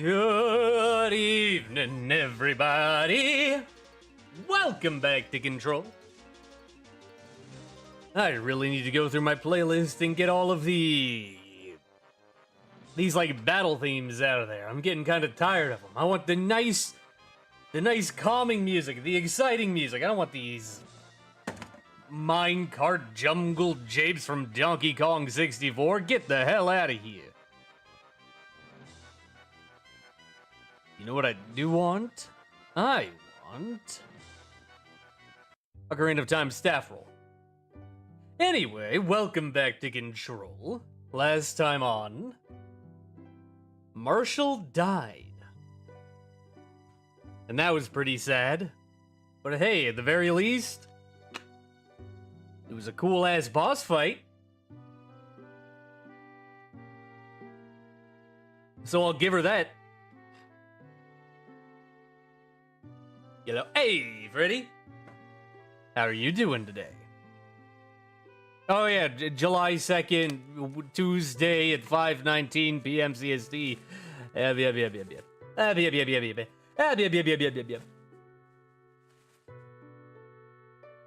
Good evening, everybody. Welcome back to Control. I really need to go through my playlist and get all of these like battle themes out of there. I'm getting kind of tired of them. I want the nice calming music, the exciting music. I don't want these minecart jungle japes from Donkey Kong 64. Get the hell out of here. You know what I do want? I want Ocarina of Time staff roll. Anyway, welcome back to Control. Last time on, Marshall died. And that was pretty sad. But hey, at the very least, it was a cool-ass boss fight. So I'll give her that. Hello. Hey, Freddy. How are you doing today? Oh yeah, July 2nd, Tuesday at 5:19 p.m. CST.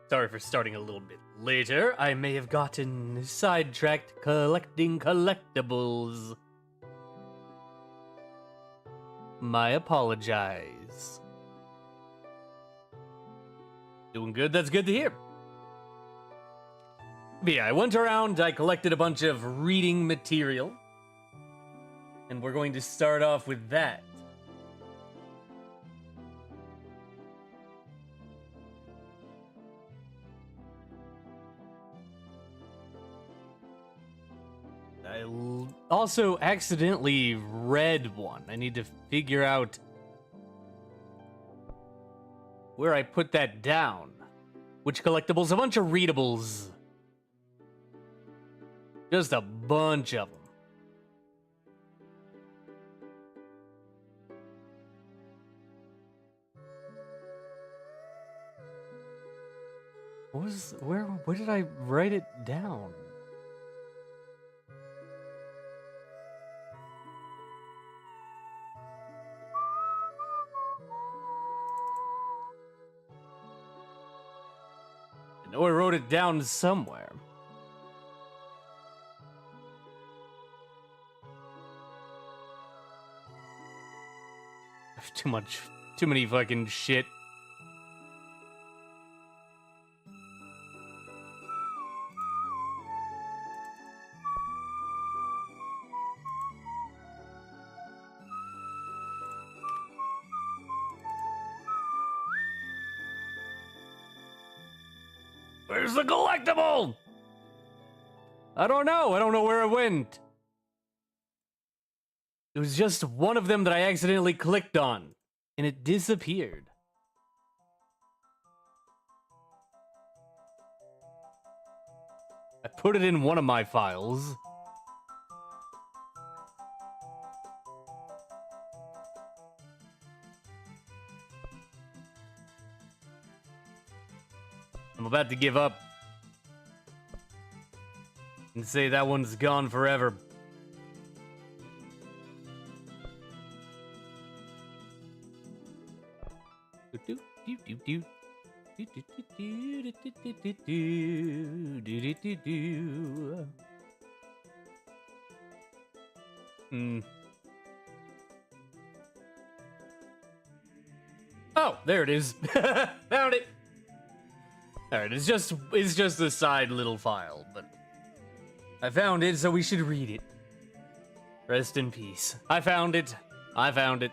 Sorry for starting a little bit later. I may have gotten sidetracked collecting collectibles. My apologize. Doing good, that's good to hear. But yeah, I went around, I collected a bunch of reading material, and we're going to start off with that. I also accidentally read one. I need to figure out where I put that down. Which collectibles? A bunch of readables. Just a bunch of them. Where did I write it down? I know I wrote it down somewhere. I have too many fucking shit. Where's the collectible? I don't know. I don't know where it went. It was just one of them that I accidentally clicked on, and it disappeared. I put it in one of my files. I'm about to give up and say that one's gone forever. Oh, there it is. Found it. All right, it's just a side little file, but I found it, so we should read it. Rest in peace. I found it. I found it.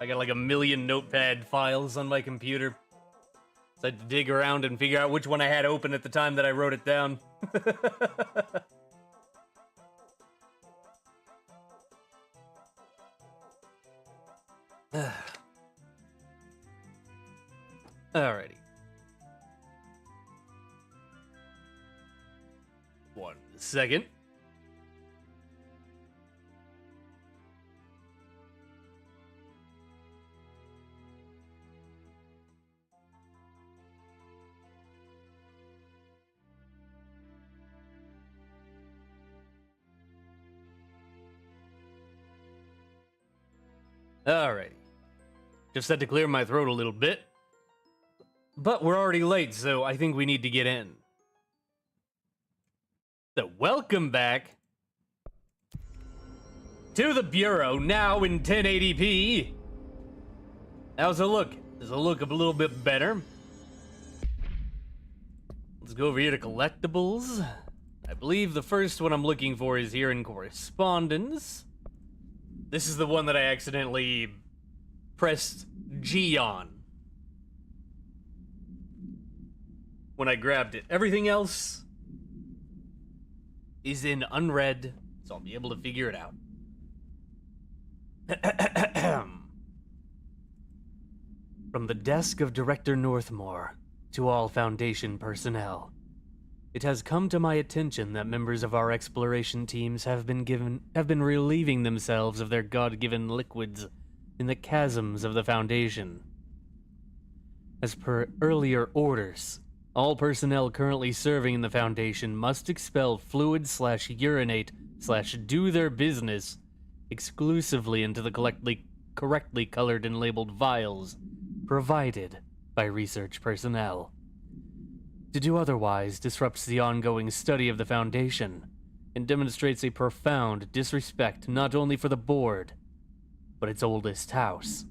I got like a million notepad files on my computer. So I had to dig around and figure out which one I had open at the time that I wrote it down. Alrighty. One second. Alrighty. Just had to clear my throat a little bit. But we're already late, so I think we need to get in. So, welcome back to the Bureau, now in 1080p. How's it look? Does it look a little bit better? Let's go over here to collectibles. I believe the first one I'm looking for is here in correspondence. This is the one that I accidentally pressed G on when I grabbed it. Everything else is in unread, so I'll be able to figure it out. From the desk of Director Northmore to all Foundation personnel, it has come to my attention that members of our exploration teams have been relieving themselves of their God-given liquids in the chasms of the Foundation. As per earlier orders, all personnel currently serving in the Foundation must expel fluid/urinate/do their business exclusively into the correctly colored and labeled vials provided by research personnel. To do otherwise disrupts the ongoing study of the Foundation and demonstrates a profound disrespect not only for the board, but its oldest house,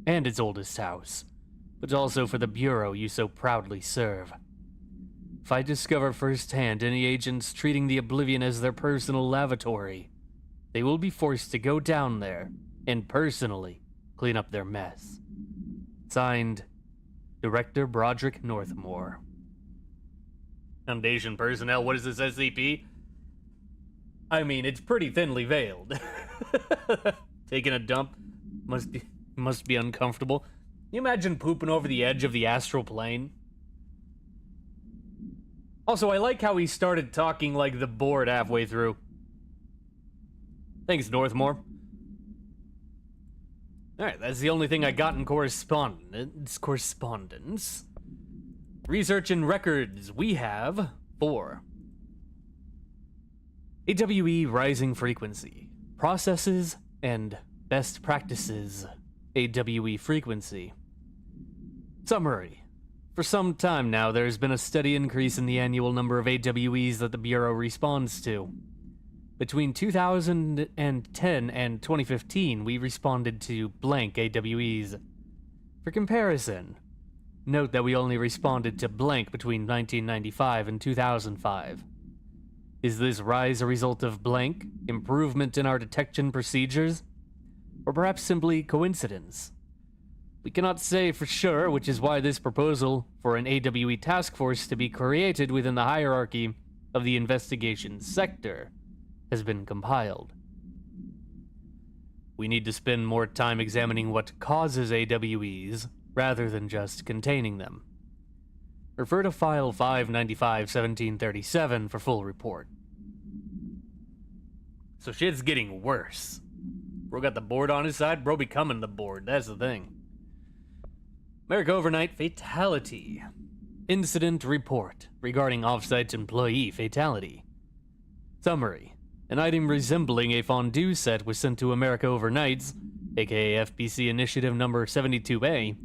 but also for the Bureau you so proudly serve. if I discover firsthand any agents treating the Oblivion as their personal lavatory, they will be forced to go down there and personally clean up their mess. Signed, Director Broderick Northmore. Foundation personnel, what is this SCP? I mean, it's pretty thinly veiled. Taking a dump must be uncomfortable. Can you imagine pooping over the edge of the astral plane? Also, I like how he started talking like the board halfway through. Thanks, Northmore. Alright, that's the only thing I got in correspondence. Research and records, we have 4. AWE rising frequency. Processes and best practices. AWE frequency. Summary. For some time now, there's been a steady increase in the annual number of AWEs that the Bureau responds to. Between 2010 and 2015, we responded to blank AWEs. For comparison, note that we only responded to blank between 1995 and 2005. Is this rise a result of blank, improvement in our detection procedures, or perhaps simply coincidence? We cannot say for sure, which is why this proposal for an AWE task force to be created within the hierarchy of the investigation sector has been compiled. We need to spend more time examining what causes AWEs rather than just containing them. Refer to File 595-1737 for full report. So shit's getting worse. Bro got the board on his side, bro becoming the board, that's the thing. America Overnight Fatality. Incident report regarding offsite employee fatality. Summary. An item resembling a fondue set was sent to America Overnight's, aka FPC Initiative Number 72A,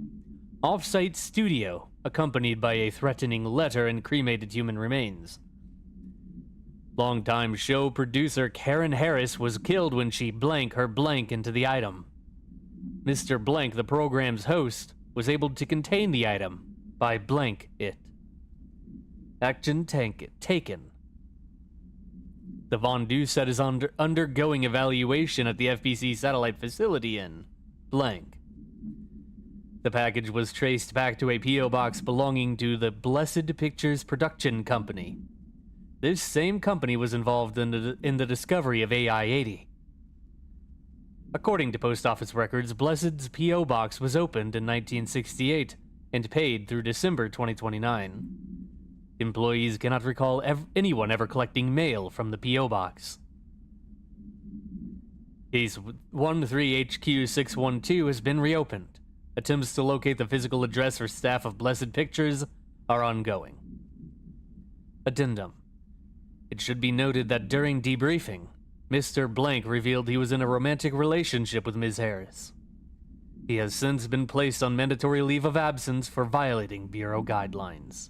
off-site studio, accompanied by a threatening letter and cremated human remains. Longtime show producer Karen Harris was killed when she blank her blank into the item. Mr. Blank, the program's host, was able to contain the item by blank it. Action taken. The fondue set is undergoing evaluation at the FPC satellite facility in blank. The package was traced back to a P.O. box belonging to the Blessed Pictures Production Company. This same company was involved in the discovery of AI-80. According to post office records, Blessed's P.O. box was opened in 1968 and paid through December 2029. Employees cannot recall anyone ever collecting mail from the P.O. box. Case 13HQ612 has been reopened. Attempts to locate the physical address for staff of Blessed Pictures are ongoing. Addendum. It should be noted that during debriefing, Mr. Blank revealed he was in a romantic relationship with Ms. Harris. He has since been placed on mandatory leave of absence for violating Bureau guidelines.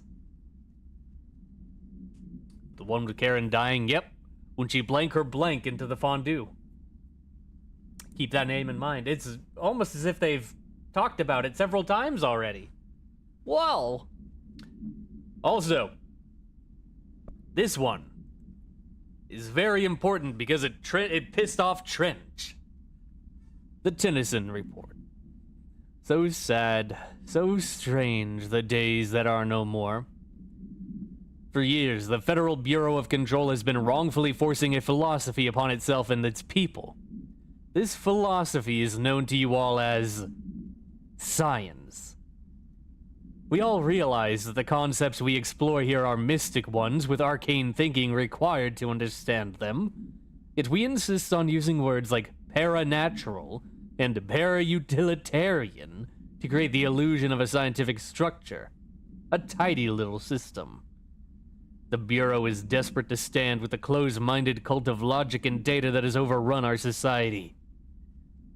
The one with Karen dying, yep, when she blank her blank into the fondue. Keep that name in mind. It's almost as if they've talked about it several times already. Whoa! Also, this one is very important because it pissed off Trench. The Tennyson Report. So sad, so strange, the days that are no more. For years, the Federal Bureau of Control has been wrongfully forcing a philosophy upon itself and its people. This philosophy is known to you all as science. We all realize that the concepts we explore here are mystic ones with arcane thinking required to understand them, yet we insist on using words like paranatural and para-utilitarian to create the illusion of a scientific structure, a tidy little system. The Bureau is desperate to stand with the close-minded cult of logic and data that has overrun our society.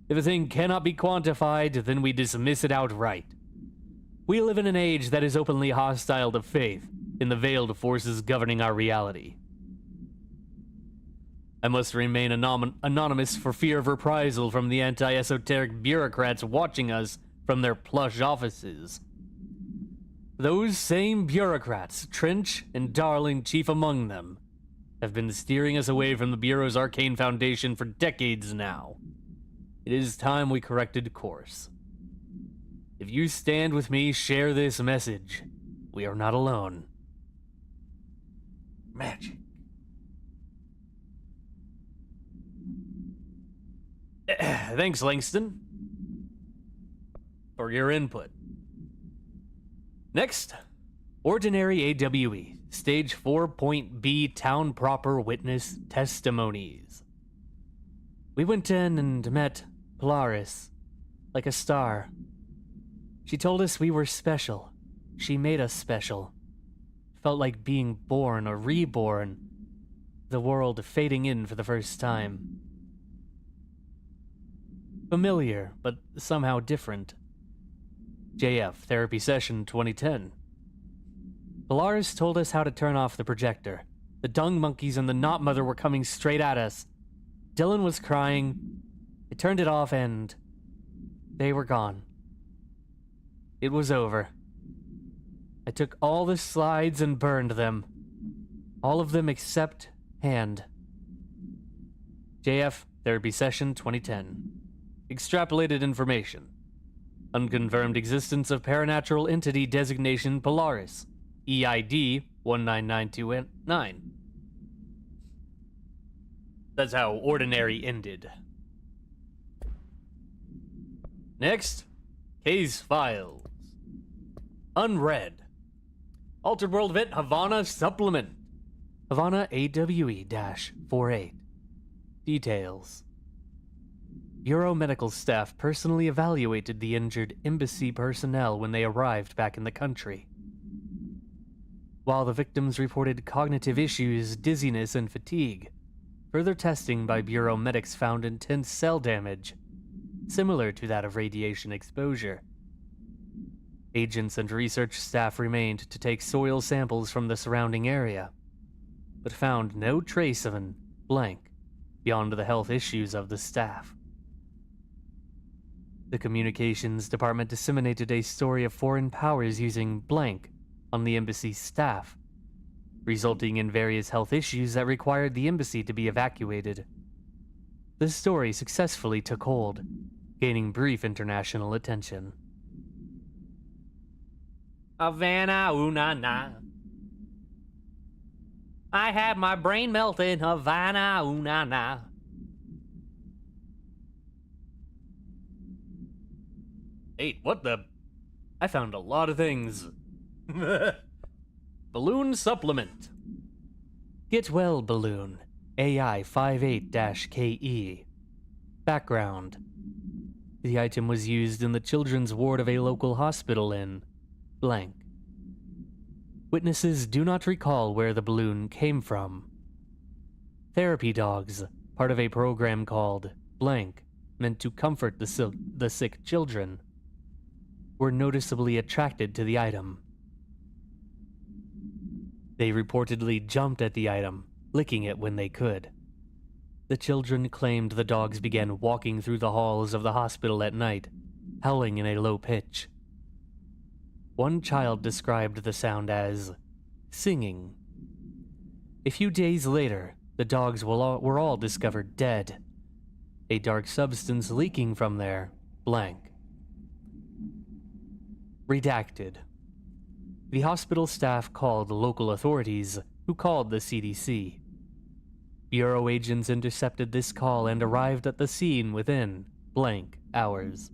If a thing cannot be quantified, then we dismiss it outright. We live in an age that is openly hostile to faith in the veiled forces governing our reality. I must remain anonymous for fear of reprisal from the anti-esoteric bureaucrats watching us from their plush offices. Those same bureaucrats, Trench and Darling chief among them, have been steering us away from the Bureau's arcane foundation for decades now. It is time we corrected course. If you stand with me, share this message. We are not alone. Magic. Thanks, Langston, for your input. Next, Ordinary AWE, Stage 4.B Town Proper Witness Testimonies. We went in and met Polaris, like a star. She told us we were special. She made us special. Felt like being born or reborn, the world fading in for the first time. Familiar, but somehow different. JF, Therapy Session 2010. Polaris told us how to turn off the projector. The dung monkeys and the knot mother were coming straight at us. Dylan was crying. I turned it off and they were gone. It was over. I took all the slides and burned them. All of them except Hand. JF, Therapy Session 2010. Extrapolated information. Unconfirmed existence of paranatural entity designation Polaris. EID 199229. That's how Ordinary ended. Next, Case Files. Unread. Altered World Event Havana Supplement. Havana AWE-48. Details. Bureau medical staff personally evaluated the injured embassy personnel when they arrived back in the country. While the victims reported cognitive issues, dizziness, and fatigue, further testing by Bureau medics found intense cell damage, similar to that of radiation exposure. Agents and research staff remained to take soil samples from the surrounding area, but found no trace of an blank beyond the health issues of the staff. The communications department disseminated a story of foreign powers using blank on the embassy's staff, resulting in various health issues that required the embassy to be evacuated. The story successfully took hold, gaining brief international attention. Havana, ooh-na-na. I had my brain melt in Havana, ooh-na-na. Hey, what the? I found a lot of things. Balloon Supplement. Get Well Balloon, AI 58-KE. Background. The item was used in the children's ward of a local hospital in blank. Witnesses do not recall where the balloon came from. Therapy dogs, part of a program called blank, meant to comfort the sick children, were noticeably attracted to the item. They reportedly jumped at the item, licking it when they could. The children claimed the dogs began walking through the halls of the hospital at night, howling in a low pitch. One child described the sound as singing. A few days later, the dogs were all discovered dead, a dark substance leaking from their blank. Redacted. The hospital staff called local authorities, who called the CDC. Bureau agents intercepted this call and arrived at the scene within blank hours.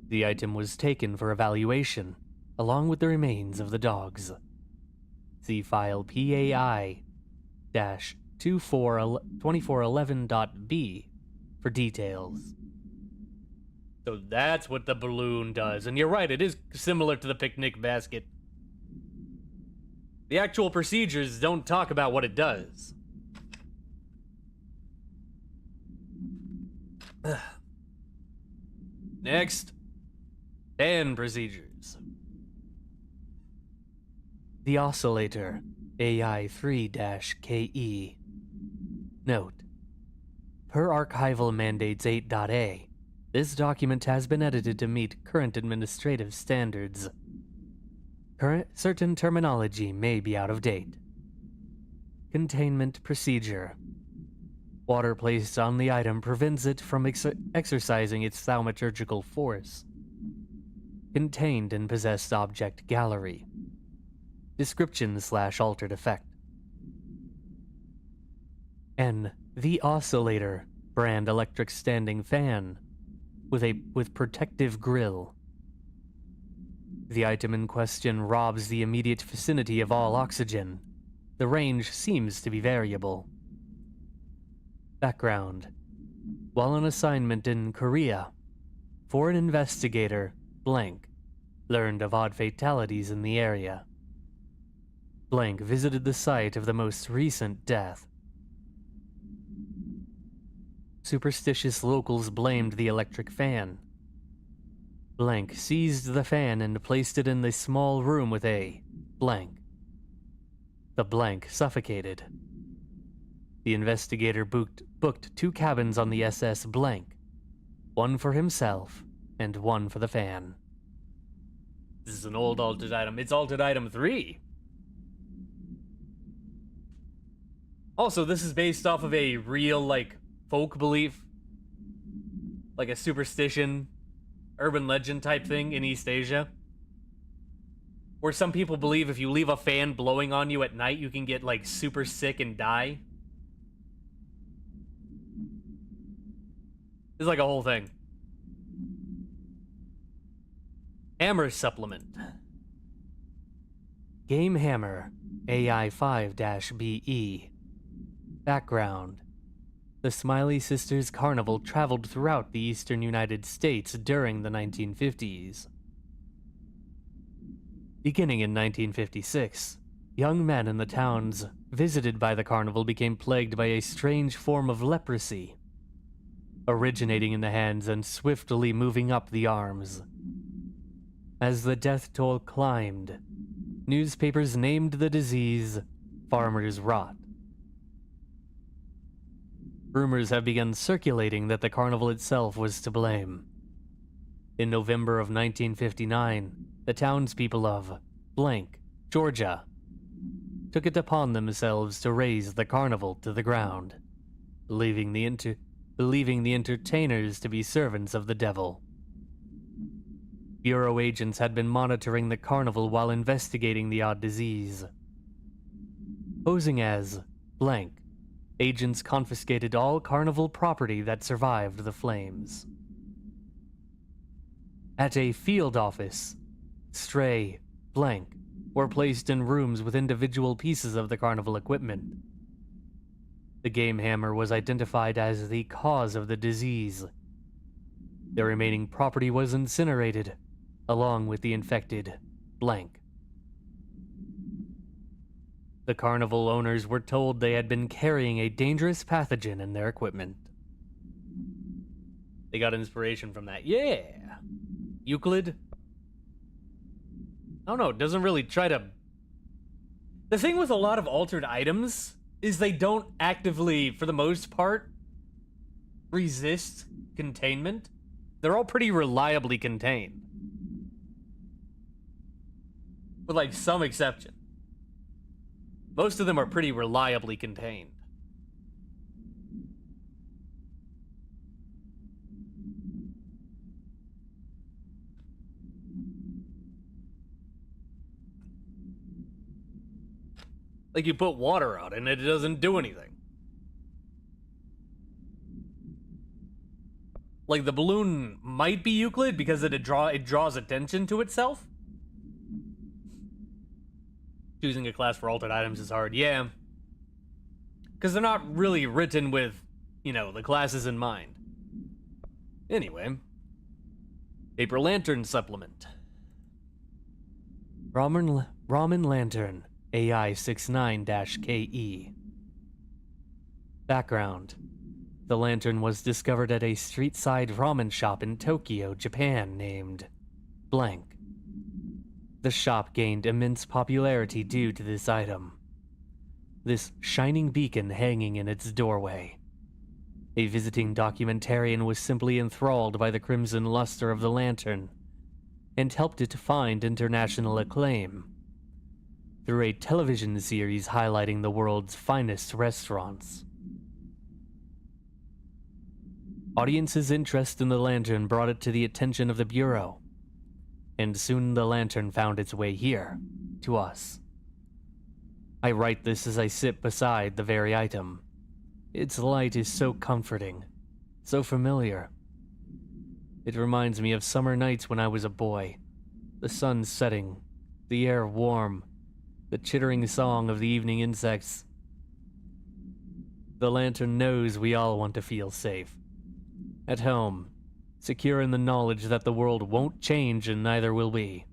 The item was taken for evaluation, along with the remains of the dogs. See file PAI-2411.B for details. So that's what the balloon does. And you're right, it is similar to the picnic basket. The actual procedures don't talk about what it does. Next, 10 procedures. The oscillator, AI3-KE. Note: per archival mandates 8.A, This document has been edited to meet current administrative standards. Certain terminology may be out of date. Containment procedure. Water placed on the item prevents it from exercising its thaumaturgical force. Contained in possessed object gallery. Description/altered effect. The Oscillator brand electric standing fan with protective grill. The item in question robs the immediate vicinity of all oxygen. The range seems to be variable. Background. While on assignment in Korea, foreign investigator blank learned of odd fatalities in the area. Blank visited the site of the most recent death. Superstitious locals blamed the electric fan. Blank seized the fan and placed it in the small room with a blank. The blank suffocated. The investigator booked 2 cabins on the SS blank, one for himself and one for the fan. This is an old altered item. It's altered item 3. Also, this is based off of a real, folk belief. Like a superstition, urban legend type thing in East Asia. Where some people believe if you leave a fan blowing on you at night, you can get, super sick and die. It's like a whole thing. Hammer supplement. Game Hammer, AI5-BE. Background. The Smiley Sisters Carnival traveled throughout the eastern United States during the 1950s. Beginning in 1956, young men in the towns visited by the carnival became plagued by a strange form of leprosy, originating in the hands and swiftly moving up the arms. As the death toll climbed, newspapers named the disease farmer's rot. Rumors have begun circulating that the carnival itself was to blame. In November of 1959, the townspeople of blank, Georgia, took it upon themselves to raze the carnival to the ground, believing the entertainers to be servants of the devil. Bureau agents had been monitoring the carnival while investigating the odd disease. Posing as blank, agents confiscated all carnival property that survived the flames. At a field office, stray blank were placed in rooms with individual pieces of the carnival equipment. The game hammer was identified as the cause of the disease. The remaining property was incinerated, along with the infected blank. The carnival owners were told they had been carrying a dangerous pathogen in their equipment. They got inspiration from that. Yeah! Euclid? I don't know, it doesn't really try to... The thing with a lot of altered items is they don't actively, for the most part, resist containment. They're all pretty reliably contained. With, some exception. Most of them are pretty reliably contained. Like you put water out and it doesn't do anything. Like the balloon might be Euclid because it draws attention to itself. Choosing a class for altered items is hard, yeah. Because they're not really written with, the classes in mind. Anyway. Paper Lantern Supplement. Ramen Lantern, AI69-KE. Background. The lantern was discovered at a street-side ramen shop in Tokyo, Japan, named blank. The shop gained immense popularity due to this item. This shining beacon hanging in its doorway. A visiting documentarian was simply enthralled by the crimson luster of the lantern and helped it find international acclaim through a television series highlighting the world's finest restaurants. Audiences' interest in the lantern brought it to the attention of the Bureau, and soon the lantern found its way here, to us. I write this as I sit beside the very item. Its light is so comforting, so familiar. It reminds me of summer nights when I was a boy, the sun setting, the air warm, the chittering song of the evening insects. The lantern knows we all want to feel safe. At home, secure in the knowledge that the world won't change and neither will we.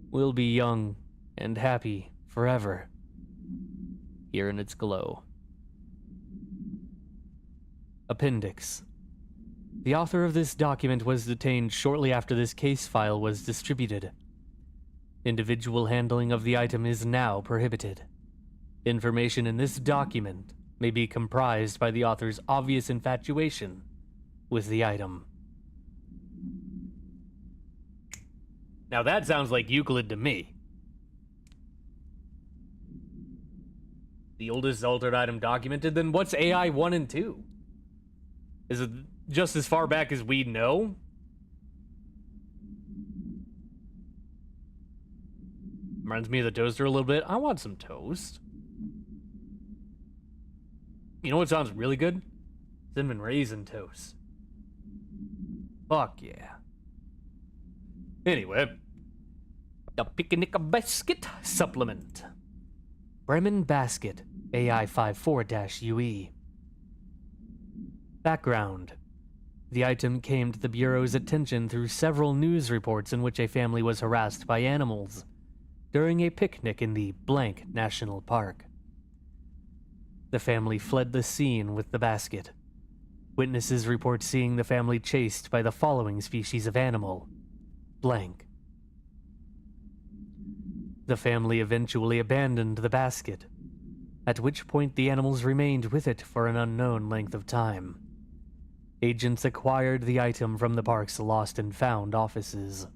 We'll be young and happy forever, here in its glow. Appendix. The author of this document was detained shortly after this case file was distributed. Individual handling of the item is now prohibited. Information in this document may be comprised by the author's obvious infatuation with the item. Now that sounds like Euclid to me. The oldest altered item documented, then what's AI 1 and 2? Is it just as far back as we know? Reminds me of the toaster a little bit. I want some toast. You know what sounds really good? Cinnamon raisin toast. Fuck yeah. Anyway, the Picnic Biscuit Supplement. Bremen Basket, AI 54-UE. Background. The item came to the Bureau's attention through several news reports in which a family was harassed by animals during a picnic in the blank National Park. The family fled the scene with the basket. Witnesses report seeing the family chased by the following species of animal, blank. The family eventually abandoned the basket, at which point the animals remained with it for an unknown length of time. Agents acquired the item from the park's lost and found offices.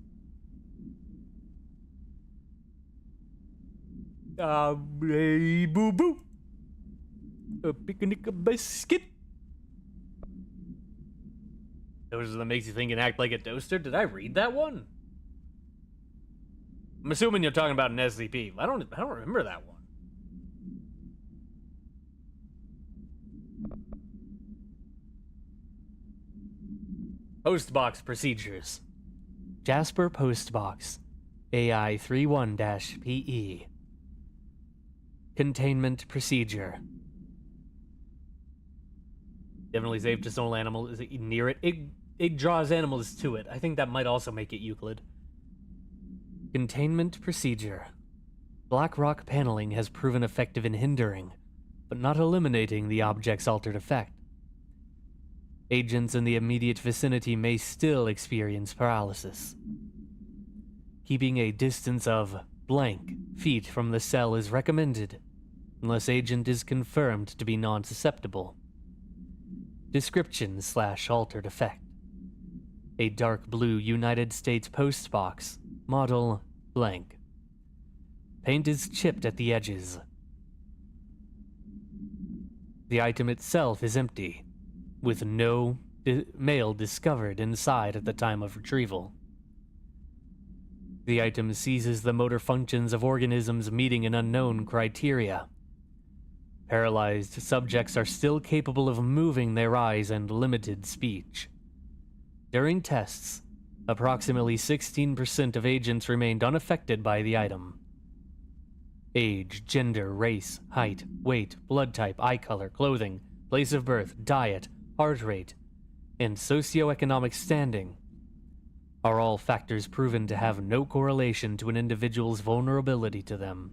Hey, boo-boo. A picnic biscuit. Toaster that makes you think and act like a toaster? Did I read that one? I'm assuming you're talking about an SCP. I don't remember that one. Postbox procedures. Jasper Postbox, AI 31-PE. Containment procedure. Definitely safe to small animal. Is it near it? It draws animals to it. I think that might also make it Euclid. Containment procedure. Black rock paneling has proven effective in hindering, but not eliminating the object's altered effect. Agents in the immediate vicinity may still experience paralysis. Keeping a distance of blank feet from the cell is recommended, unless agent is confirmed to be non-susceptible. Description/altered effect. A dark blue United States postbox, model blank. Paint is chipped at the edges. The item itself is empty, with no mail discovered inside at the time of retrieval. The item seizes the motor functions of organisms meeting an unknown criteria. Paralyzed subjects are still capable of moving their eyes and limited speech. During tests, approximately 16% of agents remained unaffected by the item. Age, gender, race, height, weight, blood type, eye color, clothing, place of birth, diet, heart rate, and socioeconomic standing are all factors proven to have no correlation to an individual's vulnerability to them.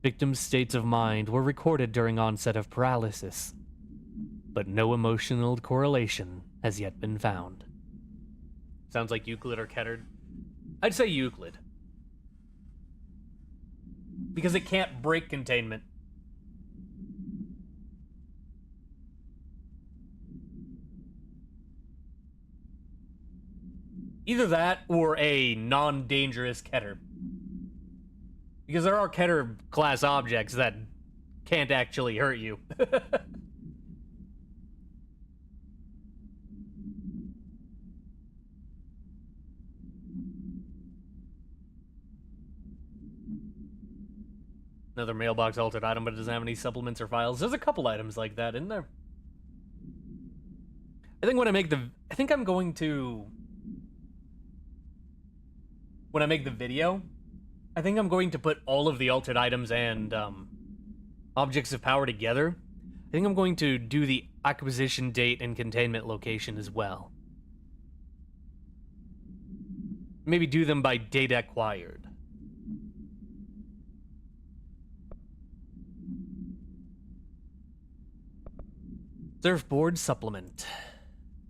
Victims' states of mind were recorded during onset of paralysis, but no emotional correlation has yet been found. Sounds like Euclid or Kettard. I'd say Euclid, because it can't break containment. Either that or a non-dangerous Keter. Because there are Keter class objects that can't actually hurt you. Another mailbox altered item, but it doesn't have any supplements or files. There's a couple items like that in there. I think when I make the... I think I'm going to... When I make the video, I think I'm going to put all of the altered items and objects of power together. I think I'm going to do the acquisition date and containment location as well. Maybe do them by date acquired. Surfboard supplement.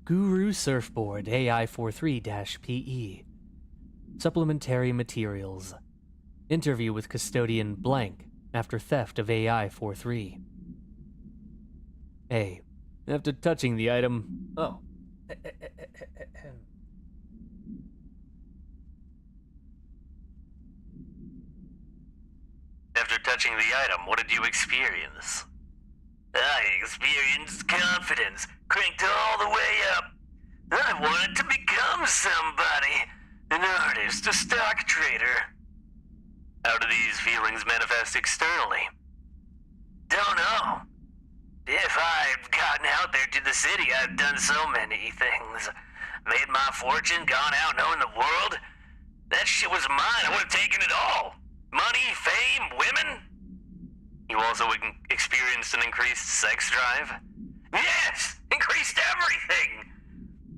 Guru Surfboard AI43-PE. Supplementary materials. Interview with custodian blank after theft of AI43. A. After touching the item... Oh. After touching the item, what did you experience? I experienced confidence, cranked all the way up. I wanted to become somebody, an artist, a stock trader. How do these feelings manifest externally? Don't know. If I'd gotten out there to the city, I've done so many things. Made my fortune, gone out knowing the world. That shit was mine, I would have taken it all. Money, fame, women. You also experienced an increased sex drive? Yes! Increased everything!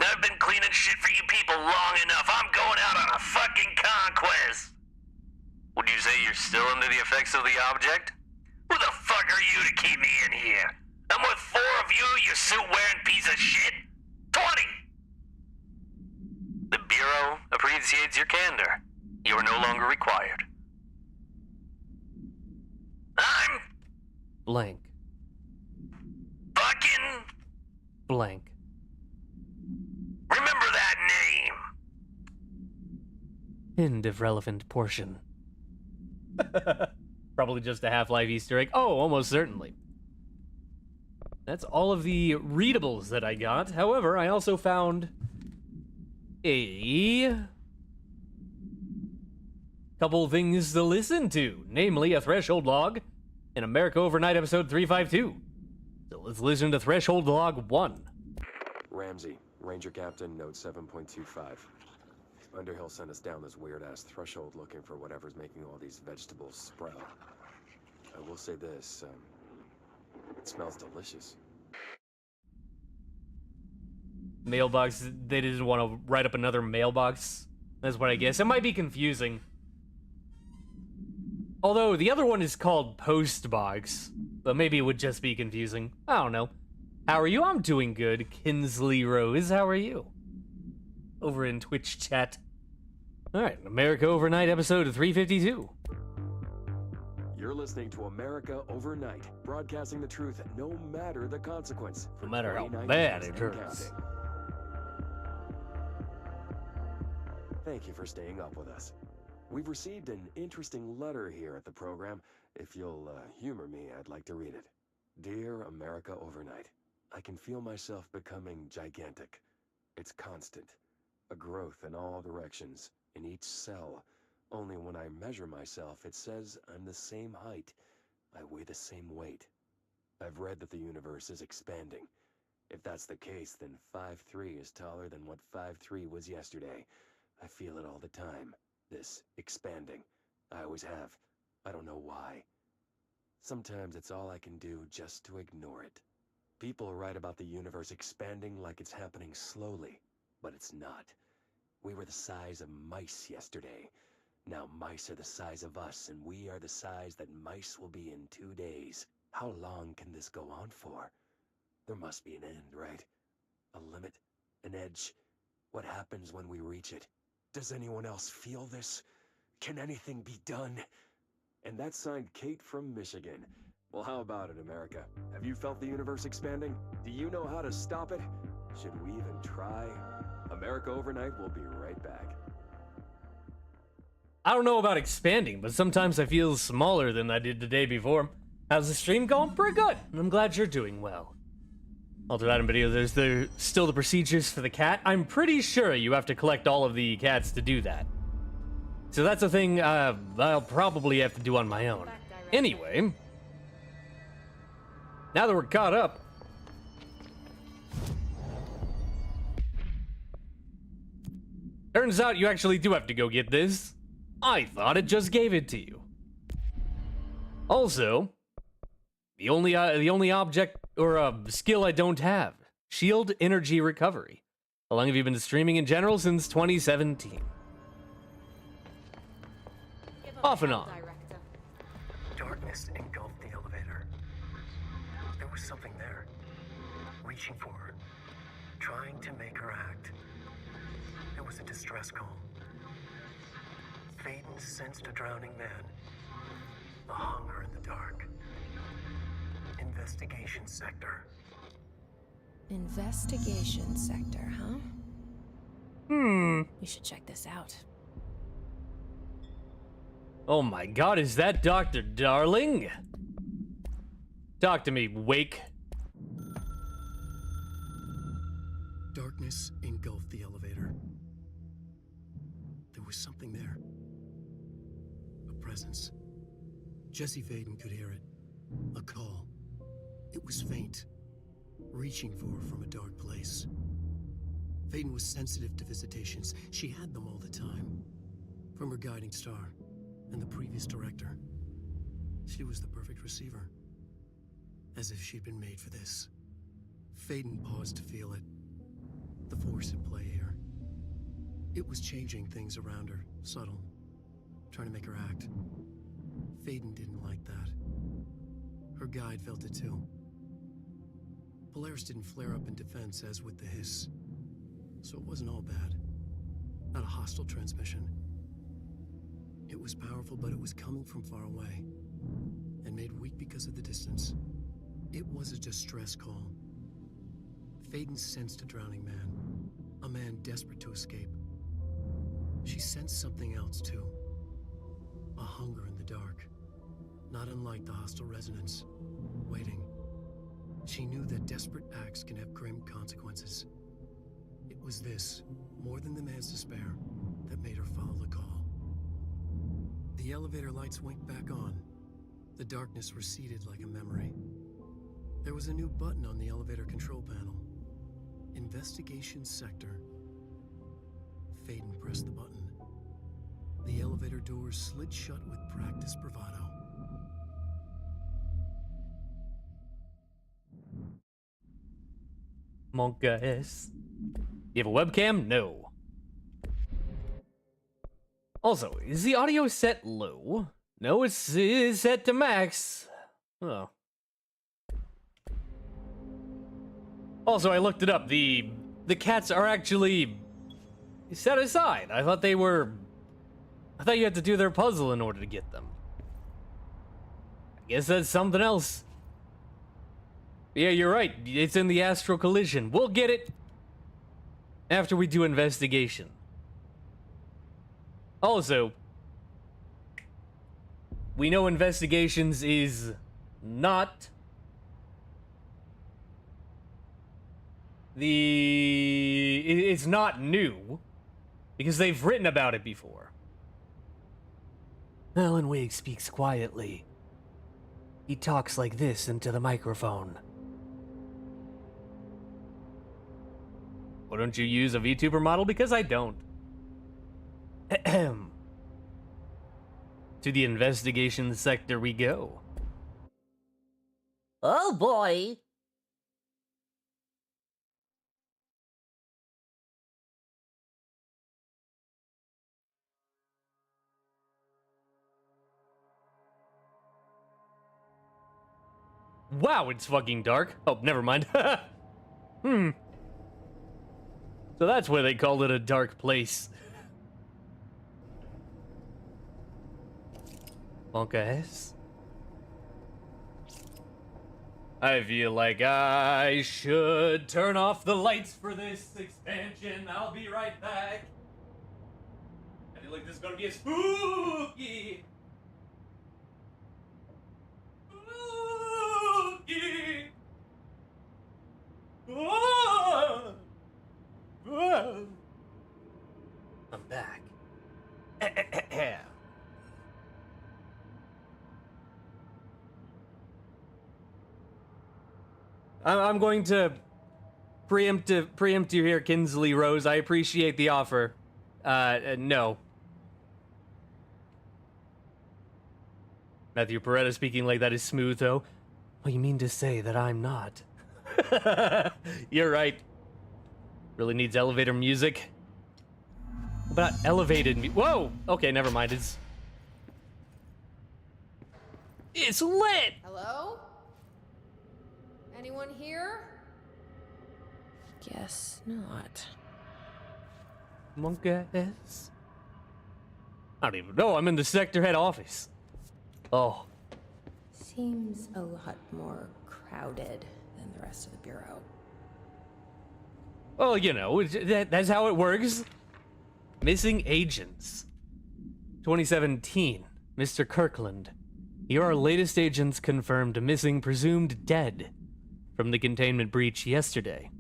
I've been cleaning shit for you people long enough. I'm going out on a fucking conquest! Would you say you're still under the effects of the object? Who the fuck are you to keep me in here? I'm with 4 of you, you suit-wearing piece of shit! 20! The Bureau appreciates your candor. You are no longer required. I'm... Blank. Fucking... Blank. Remember that name! End of relevant portion. Probably just a Half-Life Easter egg. Oh, almost certainly. That's all of the readables that I got. However, I also found a couple things to listen to, namely a Threshold log and America Overnight episode 352. So let's listen to Threshold log 1. Ramsey, Ranger Captain, note 7.25. Underhill sent us down this weird-ass threshold looking for whatever's making all these vegetables sprout. I will say this, it smells delicious. Mailbox, they didn't want to write up another mailbox. That's what I guess. It might be confusing. Although, the other one is called Postbox. But maybe it would just be confusing. I don't know. How are you? I'm doing good. Kinsley Rose, how are you? Over in Twitch chat. Alright, America Overnight episode 352. You're listening to America Overnight, broadcasting the truth no matter the consequence. No matter how bad it hurts. Thank you for staying up with us. We've received an interesting letter here at the program. If you'll humor me, I'd like to read it. Dear America Overnight, I can feel myself becoming gigantic. It's constant. A growth in all directions, in each cell. Only when I measure myself, it says I'm the same height. I weigh the same weight. I've read that the universe is expanding. If that's the case, then 5'3" is taller than what 5'3" was yesterday. I feel it all the time. This expanding. I always have. I don't know why. Sometimes it's all I can do just to ignore it. People write about the universe expanding like it's happening slowly, but it's not. We were the size of mice yesterday. Now mice are the size of us, and we are the size that mice will be in 2 days. How long can this go on for? There must be an end, right? A limit? An edge? What happens when we reach it? Does anyone else feel this? Can anything be done? And that's signed Kate from Michigan. Well, how about it, America? Have you felt the universe expanding? Do you know how to stop it? Should we even try? America Overnight will be right back. I don't know about expanding, but sometimes I feel smaller than I did the day before. How's the stream going? Pretty good. I'm glad you're doing well. Altered item video, there's still the procedures for the cat. I'm pretty sure you have to collect all of the cats to do that. So that's a thing I'll probably have to do on my own. Anyway, now that we're caught up, turns out you actually do have to go get this. I thought it just gave it to you. Also, the only object or skill I don't have, shield energy recovery. How long have you been streaming in general? Since 2017. Off and on. Darkness engulfed the elevator. There was something there, reaching for her, trying to make her act. It was a distress call. Phaeton sensed a drowning man, a hunger in the dark. Investigation sector. Investigation sector, huh? We should check this out. Oh my god, is that Dr. Darling? Talk to me, Wake. Darkness engulfed the elevator. There was something there. A presence. Jesse Phaeton could hear it. A call. It was faint, reaching for her from a dark place. Phaeton was sensitive to visitations. She had them all the time. From her guiding star and the previous director. She was the perfect receiver. As if she'd been made for this. Phaeton paused to feel it. The force at play here. It was changing things around her, subtle. Trying to make her act. Phaeton didn't like that. Her guide felt it too. Polaris didn't flare up in defense as with the hiss. So it wasn't all bad. Not a hostile transmission. It was powerful, but it was coming from far away. And made weak because of the distance. It was a distress call. Phaeton sensed a drowning man. A man desperate to escape. She sensed something else too. A hunger in the dark. Not unlike the hostile resonance. Waiting. She knew that desperate acts can have grim consequences. It was this, more than the man's despair, that made her follow the call. The elevator lights winked back on. The darkness receded like a memory. There was a new button on the elevator control panel. Investigation sector. Phaeton pressed the button. The elevator doors slid shut with practiced bravado. Monka S. You have a webcam? No. Also, is the audio set low? No, it's set to max. Oh. Also, I looked it up. The cats are actually set aside. I thought you had to do their puzzle in order to get them. I guess that's something else. Yeah, you're right. It's in the astral collision. We'll get it after we do investigation. Also, we know investigations is not it's not new because they've written about it before. Alan Wake speaks quietly. He talks like this into the microphone. Why don't you use a VTuber model? Because I don't. Ahem. To the investigation sector we go. Oh boy! Wow, it's fucking dark. Oh, never mind. So that's why they called it a dark place. Monka S. I feel like I should turn off the lights for this expansion. I'll be right back. I feel like this is gonna be a spooky. Spooky. Oh. Oh. I'm back. I'm going to preempt you here, Kinsley Rose. I appreciate the offer. No. Matthew Peretta speaking like that is smooth, though. Well, you mean to say that I'm not? You're right. Really needs elevator music. What about elevated Whoa! Okay, never mind. It's lit! Hello? Anyone here? Guess not. Monkeys. I don't even know. I'm in the sector head office. Oh. Seems a lot more crowded than the rest of the bureau. Well, you know, that's how it works. Missing agents. 2017. Mr. Kirkland. Here are latest agents confirmed missing, presumed dead from the containment breach yesterday.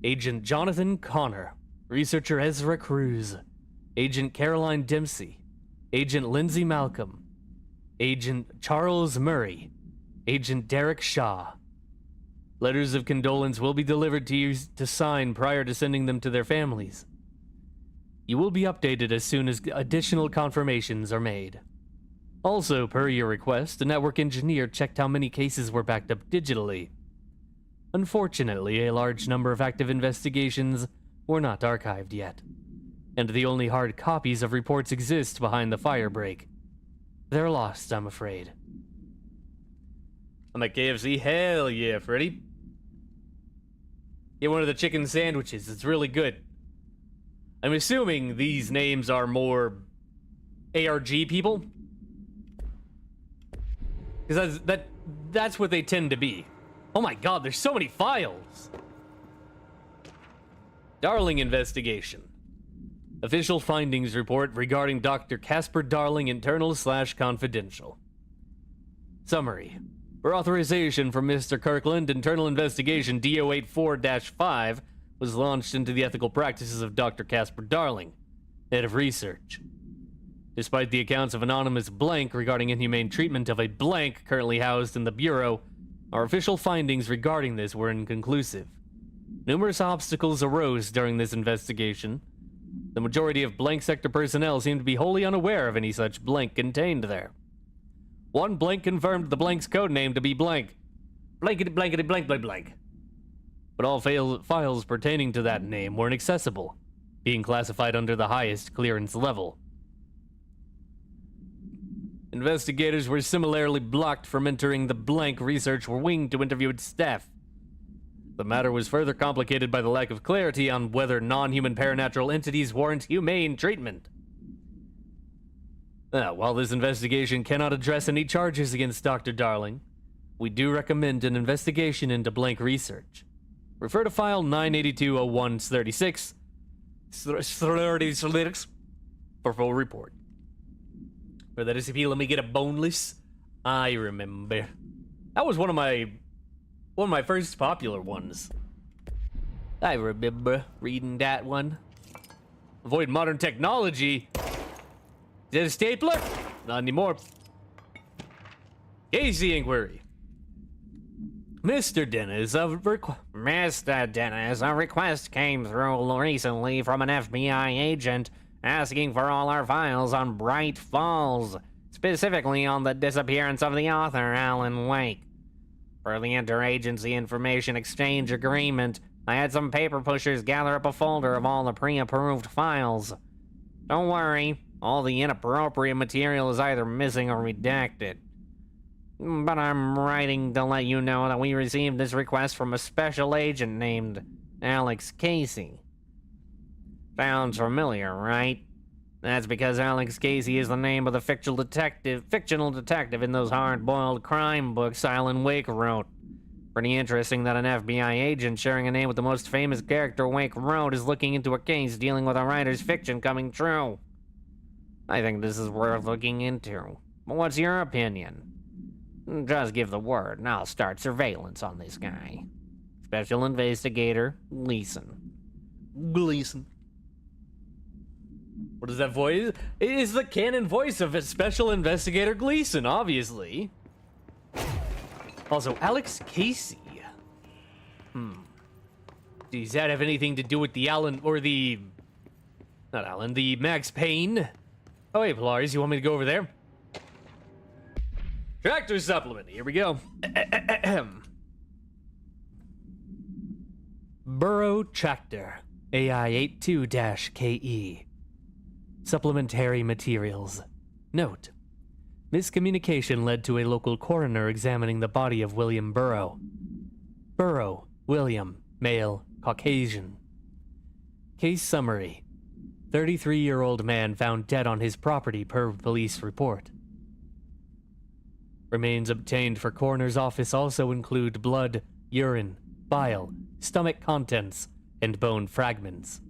Agent Jonathan Connor. Researcher Ezra Cruz. Agent Caroline Dempsey. Agent Lindsay Malcolm. Agent Charles Murray. Agent Derek Shaw. Letters of condolence will be delivered to you to sign prior to sending them to their families. You will be updated as soon as additional confirmations are made. Also, per your request, the network engineer checked how many cases were backed up digitally. Unfortunately, a large number of active investigations were not archived yet, and the only hard copies of reports exist behind the firebreak. They're lost, I'm afraid. I'm at KFC. Hell yeah, Freddy. Get one of the chicken sandwiches. It's really good. I'm assuming these names are more ARG people, because that's what they tend to be. Oh my god, there's so many files. Darling investigation. Official findings report regarding Dr. Casper Darling, internal/confidential. Summary. For authorization from Mr. Kirkland, internal investigation D084-5 was launched into the ethical practices of Dr. Casper Darling, head of research. Despite the accounts of anonymous blank regarding inhumane treatment of a blank currently housed in the Bureau, our official findings regarding this were inconclusive. Numerous obstacles arose during this investigation. The majority of blank sector personnel seemed to be wholly unaware of any such blank contained there. One blank confirmed the blank's code name to be blank. Blankety blankety blank blank blank. But all files pertaining to that name were inaccessible, being classified under the highest clearance level. Investigators were similarly blocked from entering the blank research wing to interview its staff. The matter was further complicated by the lack of clarity on whether non-human paranatural entities warrant humane treatment. While this investigation cannot address any charges against Dr. Darling, we do recommend an investigation into blank research. Refer to file 982-01-36 for full report. For the recipe, let me get a boneless. I remember. That was one of my first popular ones. I remember reading that one. Avoid modern technology. Is that a stapler? Not anymore. Casey inquiry. Mr. Dennis, Mr. Dennis, a request came through recently from an FBI agent asking for all our files on Bright Falls, specifically on the disappearance of the author, Alan Wake. For the interagency information exchange agreement, I had some paper pushers gather up a folder of all the pre-approved files. Don't worry, all the inappropriate material is either missing or redacted. But I'm writing to let you know that we received this request from a special agent named Alex Casey. Sounds familiar, right? That's because Alex Casey is the name of the fictional detective in those hard-boiled crime books Alan Wake wrote. Pretty interesting that an FBI agent sharing a name with the most famous character Wake wrote is looking into a case dealing with a writer's fiction coming true. I think this is worth looking into. But what's your opinion? Just give the word and I'll start surveillance on this guy. Special Investigator Gleason. Gleason. What is that voice? It is the canon voice of a Special Investigator Gleason, obviously. Also, Alex Casey. Does that have anything to do with the the Max Payne? Oh, hey, Polaris, you want me to go over there? Tractor supplement, here we go. Burrow Tractor, AI82-KE. Supplementary materials. Note: miscommunication led to a local coroner examining the body of William Burrow. Burrow, William, male, Caucasian. Case summary: 33-year-old man found dead on his property per police report. Remains obtained for coroner's office also include blood, urine, bile, stomach contents, and bone fragments.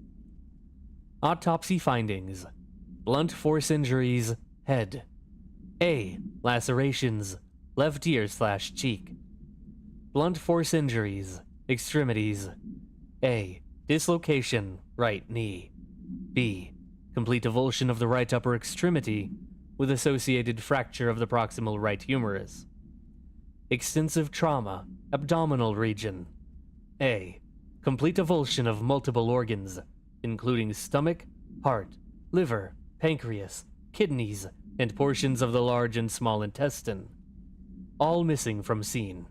Autopsy findings: blunt force injuries, head. A. Lacerations, left ear/cheek. Blunt force injuries, extremities. A. Dislocation, right knee. B. Complete avulsion of the right upper extremity, with associated fracture of the proximal right humerus. Extensive trauma, abdominal region. A. Complete avulsion of multiple organs, including stomach, heart, liver, pancreas, kidneys, and portions of the large and small intestine. All missing from scene.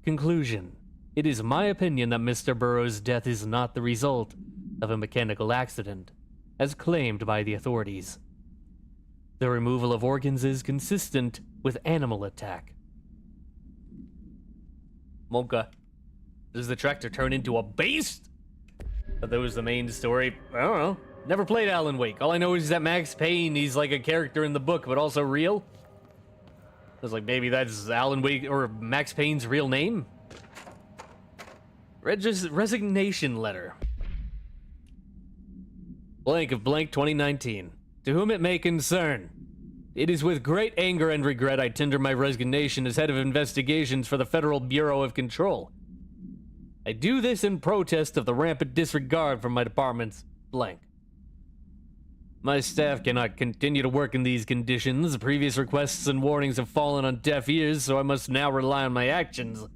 Conclusion: it is my opinion that Mr. Burrow's death is not the result of a mechanical accident, as claimed by the authorities. The removal of organs is consistent with animal attack. Monka. Does the tractor turn into a beast? That was the main story. I don't know. Never played Alan Wake. All I know is that Max Payne, he's like a character in the book, but also real. I was like, maybe that's Alan Wake or Max Payne's real name? Resignation letter. Blank of blank 2019. To whom it may concern. It is with great anger and regret I tender my resignation as head of investigations for the Federal Bureau of Control. I do this in protest of the rampant disregard from my department's blank. My staff cannot continue to work in these conditions. Previous requests and warnings have fallen on deaf ears, so I must now rely on my actions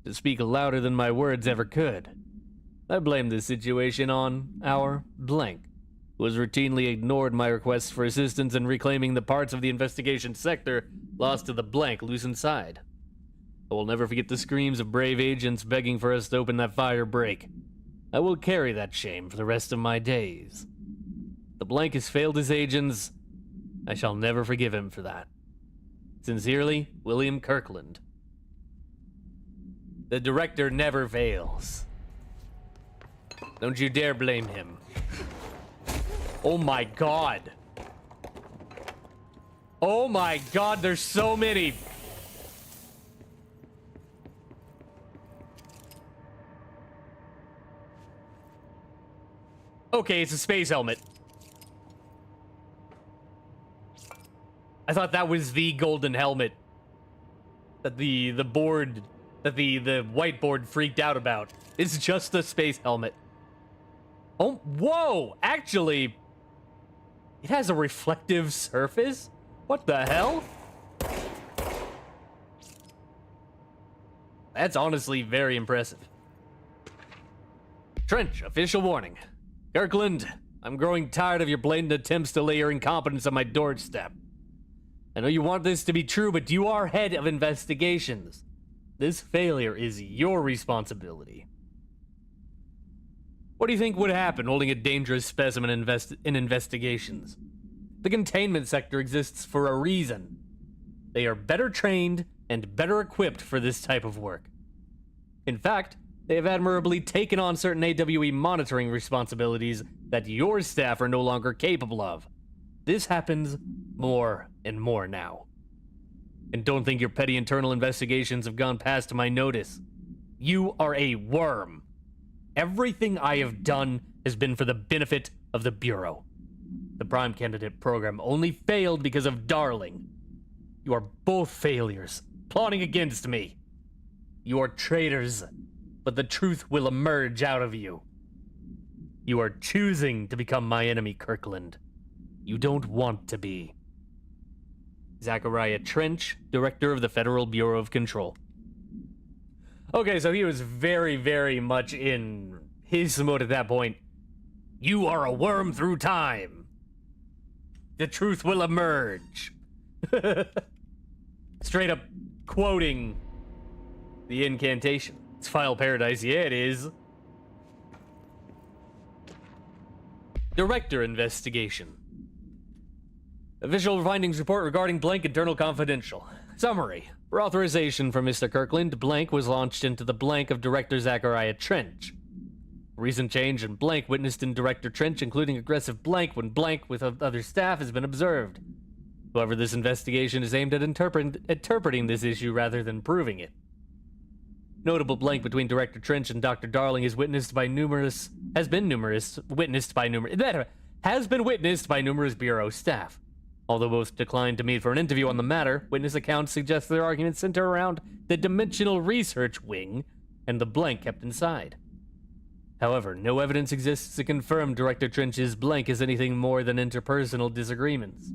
to speak louder than my words ever could. I blame this situation on our blank, who has routinely ignored my requests for assistance in reclaiming the parts of the investigation sector lost to the blank loose inside. I will never forget the screams of brave agents begging for us to open that fire break. I will carry that shame for the rest of my days. The blank has failed his agents. I shall never forgive him for that. Sincerely, William Kirkland. The director never fails. Don't you dare blame him. Oh my god. Oh my god, there's so many. Okay, it's a space helmet. I thought that was the golden helmet that the whiteboard freaked out about. It's just a space helmet. Oh, whoa! Actually, it has a reflective surface? What the hell? That's honestly very impressive. Trench, official warning. Kirkland, I'm growing tired of your blatant attempts to lay your incompetence on my doorstep. I know you want this to be true, but you are head of investigations. This failure is your responsibility. What do you think would happen holding a dangerous specimen in investigations? The containment sector exists for a reason. They are better trained and better equipped for this type of work. In fact, they have admirably taken on certain AWE monitoring responsibilities that your staff are no longer capable of. This happens more and more now. And don't think your petty internal investigations have gone past my notice. You are a worm. Everything I have done has been for the benefit of the Bureau. The Prime Candidate program only failed because of Darling. You are both failures, plotting against me. You are traitors, but the truth will emerge out of you. You are choosing to become my enemy, Kirkland. You don't want to be. Zachariah Trench, Director of the Federal Bureau of Control. Okay, so he was very, very much in his mode at that point. You are a worm through time. The truth will emerge. Straight up quoting the incantation. It's File Paradise, yeah it is. Director Investigation. Official findings report regarding blank internal confidential. Summary. For authorization from Mr. Kirkland, blank was launched into the blank of Director Zachariah Trench. Recent change in blank witnessed in Director Trench, including aggressive blank when blank with other staff has been observed. However, this investigation is aimed at interpreting this issue rather than proving it. Notable blank between Director Trench and Dr. Darling has been witnessed by numerous Bureau staff. Although both declined to meet for an interview on the matter, witness accounts suggest their arguments center around the Dimensional Research Wing and the blank kept inside. However, no evidence exists to confirm Director Trench's blank is anything more than interpersonal disagreements.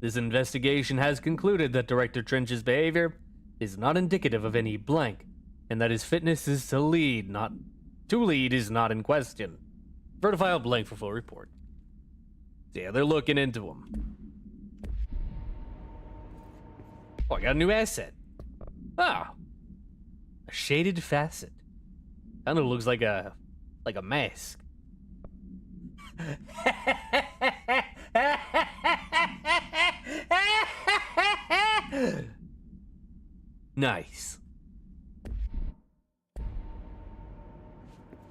This investigation has concluded that Director Trench's behavior is not indicative of any blank, and that his fitness is to lead is not in question. Vertifile blank for full report. So yeah, they're looking into him. Oh, I got a new asset. Ah, a shaded facet. Kind of looks like a mask. Nice.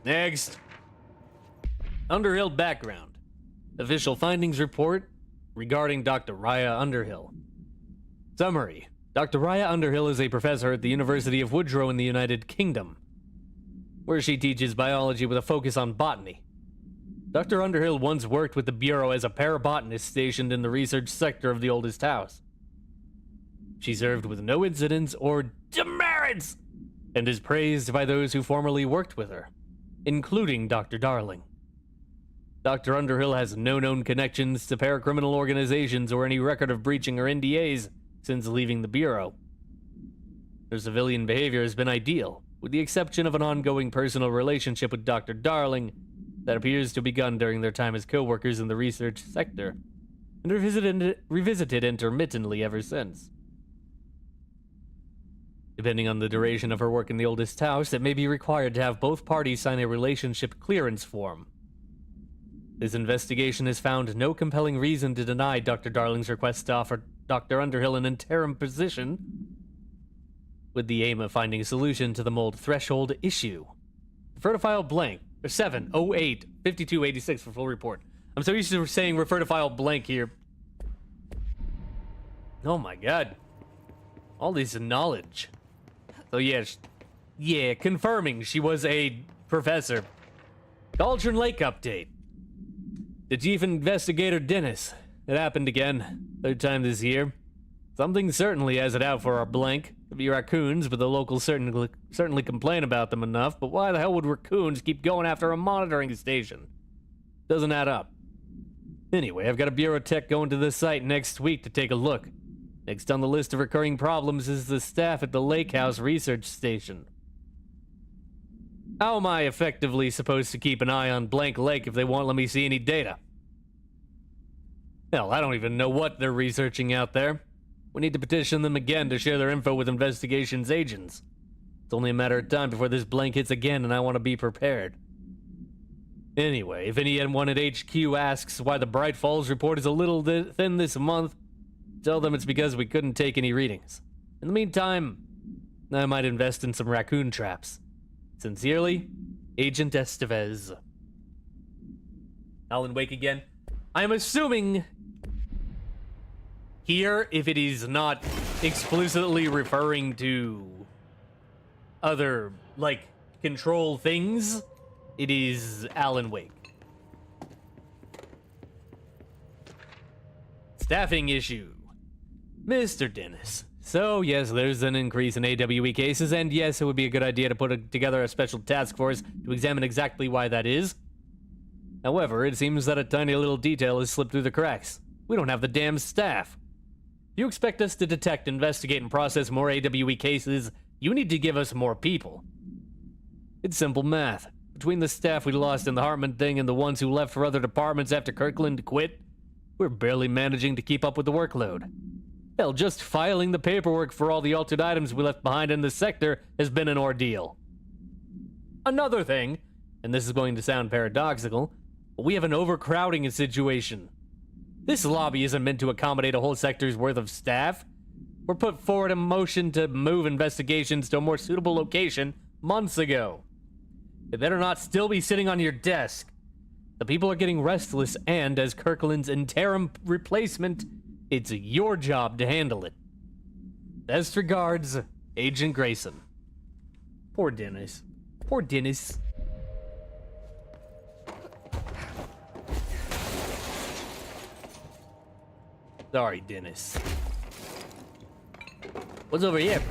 Next. Underhill background. Official findings report regarding Dr. Raya Underhill. Summary. Dr. Raya Underhill is a professor at the University of Woodrow in the United Kingdom, where she teaches biology with a focus on botany. Dr. Underhill once worked with the Bureau as a parabotanist stationed in the research sector of the oldest house. She served with no incidents or demerits, and is praised by those who formerly worked with her, including Dr. Darling. Dr. Underhill has no known connections to paracriminal organizations or any record of breaching her NDAs since leaving the Bureau. Her civilian behavior has been ideal, with the exception of an ongoing personal relationship with Dr. Darling that appears to have begun during their time as co-workers in the research sector, and revisited intermittently ever since. Depending on the duration of her work in the oldest house, it may be required to have both parties sign a relationship clearance form. This investigation has found no compelling reason to deny Dr. Darling's request to offer Dr. Underhill an interim position, with the aim of finding a solution to the mold threshold issue. Refer to file blank, 708-5286 for full report. I'm so used to saying refer to file blank here. Oh my god. All this knowledge. So yeah, confirming she was a professor. Cauldron Lake update. The chief investigator, Dennis. It happened again. Third time this year. Something certainly has it out for our blank. Could be raccoons, but the locals certainly complain about them enough. But why the hell would raccoons keep going after a monitoring station? Doesn't add up. Anyway, I've got a Bureau tech going to this site next week to take a look. Next on the list of recurring problems is the staff at the Lake House Research Station. How am I effectively supposed to keep an eye on Blank Lake if they won't let me see any data? Hell, I don't even know what they're researching out there. We need to petition them again to share their info with investigations agents. It's only a matter of time before this blank hits again, and I want to be prepared. Anyway, if anyone at HQ asks why the Bright Falls report is a little thin this month, tell them it's because we couldn't take any readings. In the meantime, I might invest in some raccoon traps. Sincerely, Agent Estevez. Alan Wake again. I'm assuming Here, if it is not explicitly referring to other, like, control things, it is Alan Wake. Staffing issue. Mr. Dennis. So, yes, there's an increase in AWE cases, and yes, it would be a good idea to put together a special task force to examine exactly why that is. However, it seems that a tiny little detail has slipped through the cracks. We don't have the damn staff. If you expect us to detect, investigate, and process more AWE cases, you need to give us more people. It's simple math. Between the staff we lost in the Hartman thing and the ones who left for other departments after Kirkland quit, we're barely managing to keep up with the workload. Hell, just filing the paperwork for all the altered items we left behind in this sector has been an ordeal. Another thing, and this is going to sound paradoxical, but we have an overcrowding situation. This lobby isn't meant to accommodate a whole sector's worth of staff. We're put forward a motion to move investigations to a more suitable location months ago. It better not still be sitting on your desk. The people are getting restless, and as Kirkland's interim replacement, it's your job to handle it. Best regards, Agent Grayson. Poor Dennis. Poor Dennis. Sorry, Dennis. What's over here?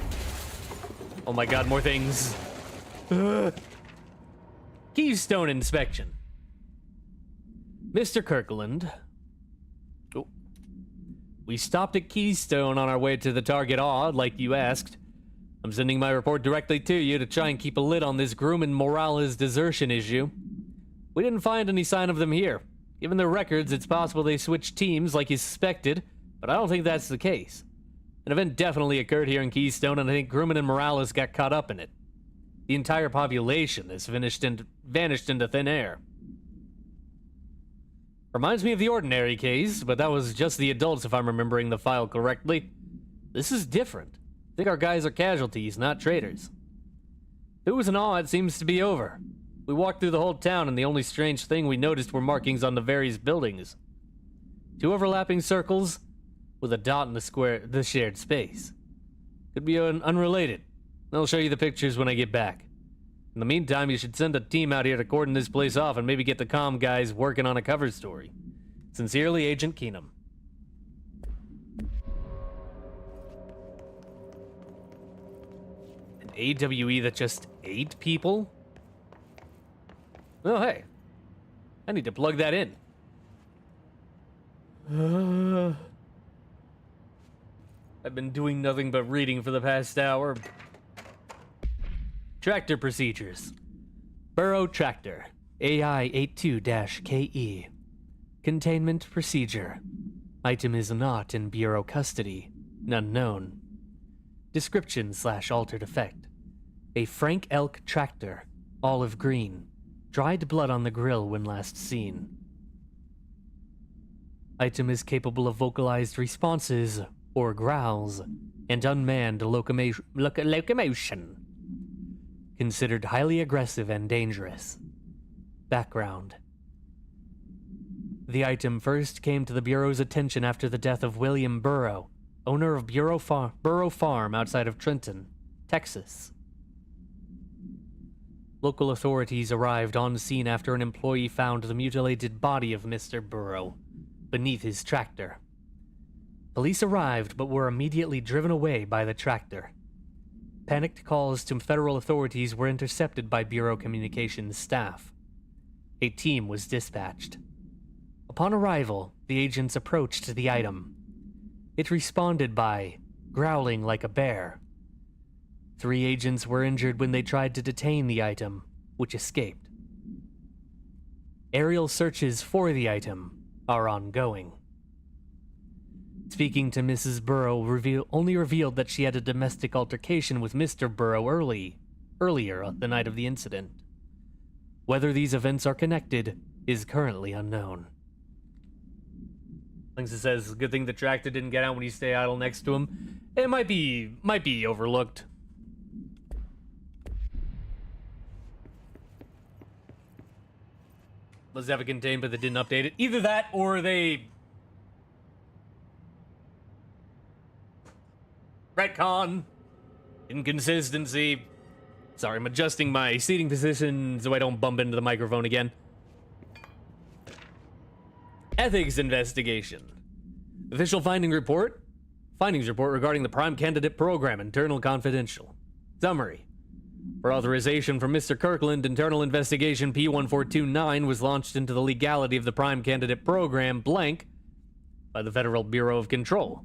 Oh my god, more things. Keystone inspection. Mr. Kirkland. Oh. We stopped at Keystone on our way to the target odd, like you asked. I'm sending my report directly to you to try and keep a lid on this Grumman Morales desertion issue. We didn't find any sign of them here. Given their records, it's possible they switched teams like you suspected, but I don't think that's the case. An event definitely occurred here in Keystone, and I think Grumman and Morales got caught up in it. The entire population has vanished into thin air. Reminds me of the ordinary case, but that was just the adults if I'm remembering the file correctly. This is different. I think our guys are casualties, not traitors. If it was an awe, it seems to be over. We walked through the whole town, and the only strange thing we noticed were markings on the various buildings. 2 overlapping circles with a dot in the shared space. Could be unrelated. I'll show you the pictures when I get back. In the meantime, you should send a team out here to cordon this place off and maybe get the comm guys working on a cover story. Sincerely, Agent Keenum. An AWE that just ate people? Oh, hey. I need to plug that in. I've been doing nothing but reading for the past hour. Tractor procedures. Burrow Tractor, AI82-KE. Containment procedure. Item is not in Bureau custody. None known. Description/altered effect. A Frank Elk tractor, olive green. Dried blood on the grill when last seen. Item is capable of vocalized responses or growls and unmanned locomotion. Considered highly aggressive and dangerous. Background. The item first came to the Bureau's attention after the death of William Burrow, owner of Burrow Farm outside of Trenton, Texas. Local authorities arrived on scene after an employee found the mutilated body of Mr. Burrow beneath his tractor. Police arrived but were immediately driven away by the tractor. Panicked calls to federal authorities were intercepted by Bureau Communications staff. A team was dispatched. Upon arrival, the agents approached the item. It responded by growling like a bear. 3 agents were injured when they tried to detain the item, which escaped. Aerial searches for the item are ongoing. Speaking to Mrs. Burrow only revealed that she had a domestic altercation with Mr. Burrow earlier the night of the incident. Whether these events are connected is currently unknown. It says, good thing the tractor didn't get out when you stay idle next to him. It might be overlooked. Let's have a containment that didn't update it. Either that or they Retcon. Inconsistency. Sorry, I'm adjusting my seating position so I don't bump into the microphone again. Ethics investigation. Official findings report regarding the Prime Candidate Program, internal confidential. Summary. For authorization from Mr. Kirkland, internal investigation P1429 was launched into the legality of the Prime Candidate Program, blank, by the Federal Bureau of Control.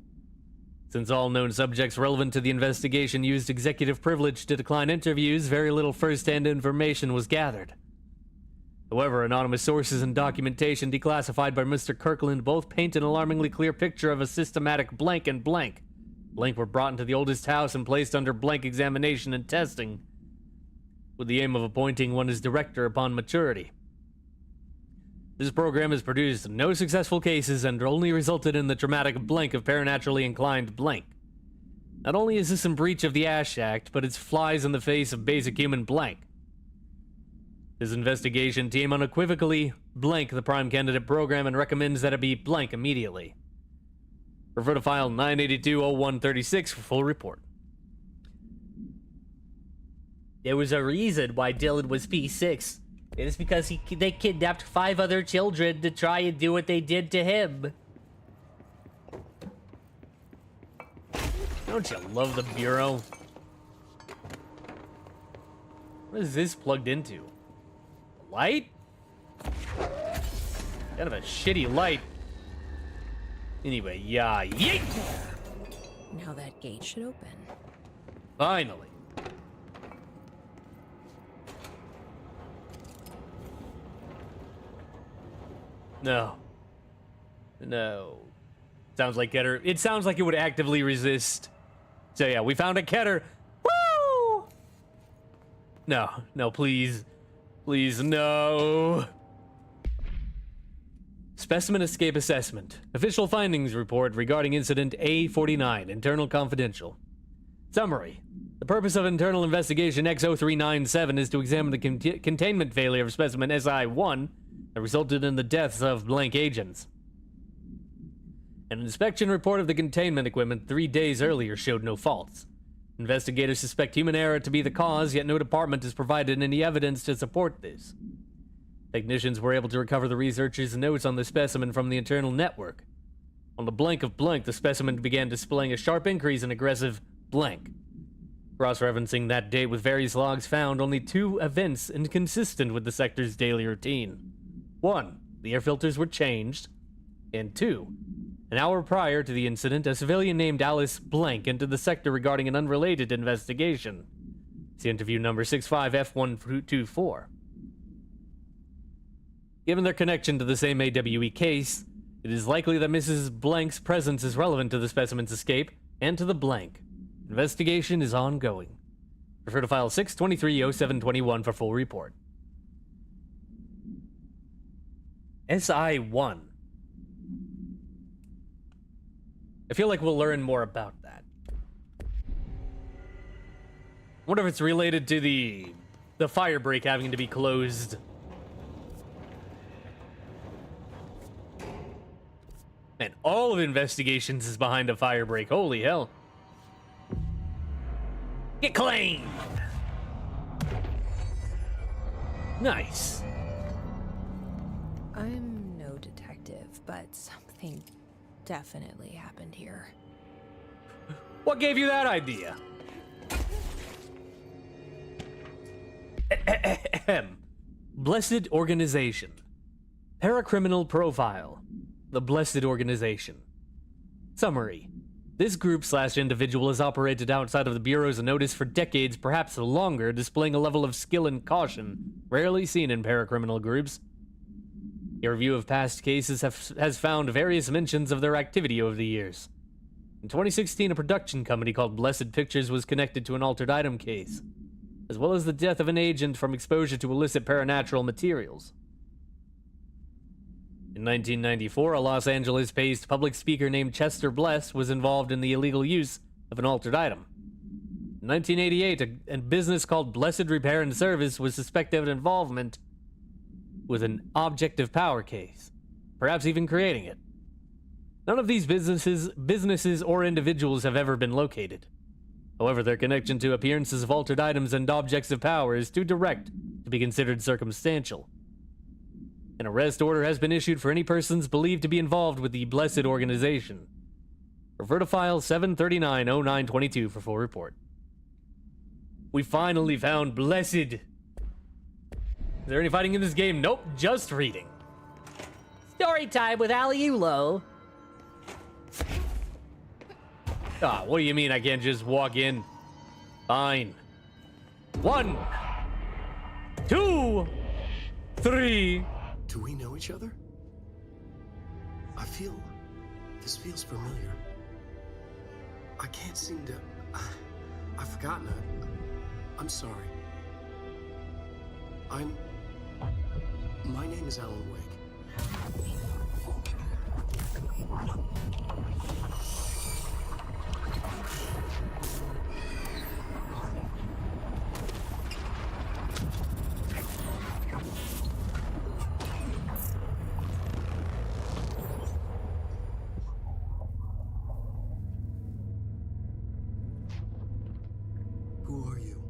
Since all known subjects relevant to the investigation used executive privilege to decline interviews, very little first-hand information was gathered. However, anonymous sources and documentation declassified by Mr. Kirkland both paint an alarmingly clear picture of a systematic blank and blank. Blank were brought into the oldest house and placed under blank examination and testing, with the aim of appointing one as director upon maturity. This program has produced no successful cases and only resulted in the traumatic blank of paranaturally inclined blank. Not only is this in breach of the Ash Act, but it flies in the face of basic human blank. This investigation team unequivocally blank the Prime Candidate Program and recommends that it be blank immediately. Refer to file 982-0136 for full report. There was a reason why Dylan was P6. It is because they kidnapped 5 other children to try and do what they did to him. Don't you love the Bureau? What is this plugged into? Light? Kind of a shitty light. Anyway, yeah, yeet! Now that gate should open. Finally. No. No. Sounds like Keter. It sounds like it would actively resist. So yeah, we found a Keter. Woo! No, no, please. Please, no. Specimen Escape Assessment. Official findings report regarding incident A49, internal confidential. Summary. The purpose of internal investigation X0397 is to examine the containment failure of specimen SI1 that resulted in the deaths of blank agents. An inspection report of the containment equipment 3 days earlier showed no faults. Investigators suspect human error to be the cause, yet no department has provided any evidence to support this. Technicians were able to recover the researchers' notes on the specimen from the internal network. On the blank of blank, the specimen began displaying a sharp increase in aggressive blank. Cross-referencing that date with various logs found only 2 events inconsistent with the sector's daily routine. 1. The air filters were changed. And 2. An hour prior to the incident, a civilian named Alice Blank entered the sector regarding an unrelated investigation. See interview number 65F124. Given their connection to the same AWE case, it is likely that Mrs. Blank's presence is relevant to the specimen's escape and to the blank. Investigation is ongoing. Refer to file 623-0721 for full report. SI-1. I feel like we'll learn more about that. I wonder if it's related to the fire break having to be closed. Man, all of investigations is behind a fire break. Holy hell. Get claimed! Nice. I'm no detective, but something definitely happened here. What gave you that idea? Blessed Organization. Paracriminal Profile. The Blessed Organization. Summary. This group/individual has operated outside of the Bureau's notice for decades, perhaps longer, displaying a level of skill and caution rarely seen in paracriminal groups. A review of past cases has found various mentions of their activity over the years. In 2016, a production company called Blessed Pictures was connected to an altered item case, as well as the death of an agent from exposure to illicit paranatural materials. In 1994, a Los Angeles-based public speaker named Chester Bless was involved in the illegal use of an altered item. In 1988, a business called Blessed Repair and Service was suspected of involvement with an object of power case, perhaps even creating it. None of these businesses or individuals have ever been located. However, their connection to appearances of altered items and objects of power is too direct to be considered circumstantial. An arrest order has been issued for any persons believed to be involved with the Blessed Organization. Refer to file 7390922 for full report. We finally found Blessed. Is there any fighting in this game? Nope, just reading. Story time with Aliulo. Ah, what do you mean I can't just walk in? Fine. 1, 2, 3. Do we know each other? This feels familiar. I can't seem to... I've forgotten it. I'm sorry. My name is Alan Wake. Who are you?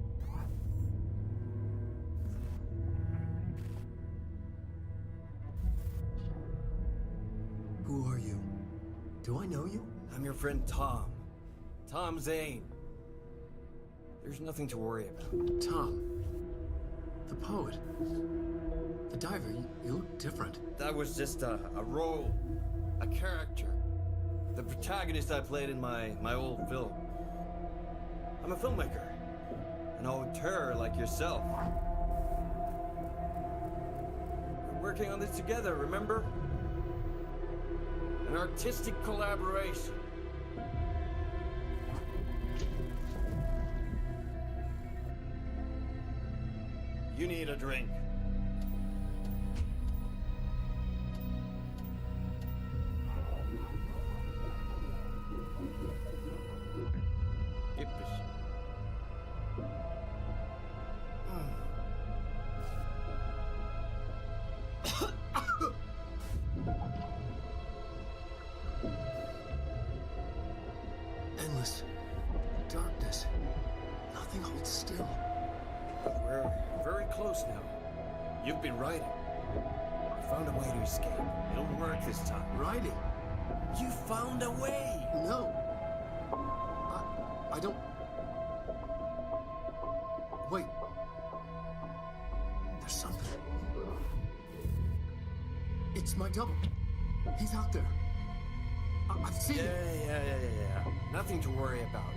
Who are you? Do I know you? I'm your friend Tom. Tom Zane. There's nothing to worry about. Tom. The poet. The diver. You look different. That was just a role. A character. The protagonist I played in my old film. I'm a filmmaker. An auteur like yourself. We're working on this together, remember? An artistic collaboration. You need a drink. Endless darkness. Nothing holds still. We're very close now. You've been writing. You found a way to escape. It'll work this time. Writing? You found a way! No. I don't... Wait. There's something. It's my double. He's out there. I've seen him. Yeah. Nothing to worry about.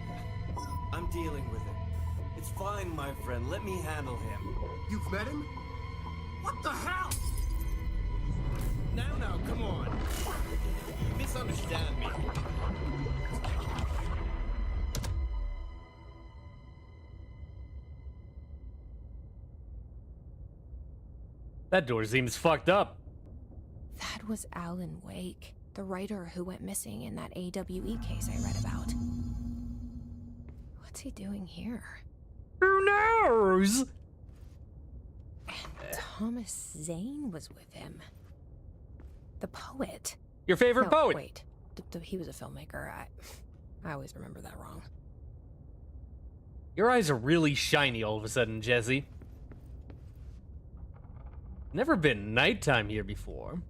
I'm dealing with it. It's fine, my friend. Let me handle him. You've met him? What the hell? Now, come on. You misunderstand me. That door seems fucked up. That was Alan Wake, the writer who went missing in that AWE case I read about. What's he doing here? Who knows? And Thomas Zane was with him. The poet. Your favorite No, poet? Wait, he was a filmmaker. I always remember that wrong. Your eyes are really shiny all of a sudden, Jesse. Never been nighttime here before.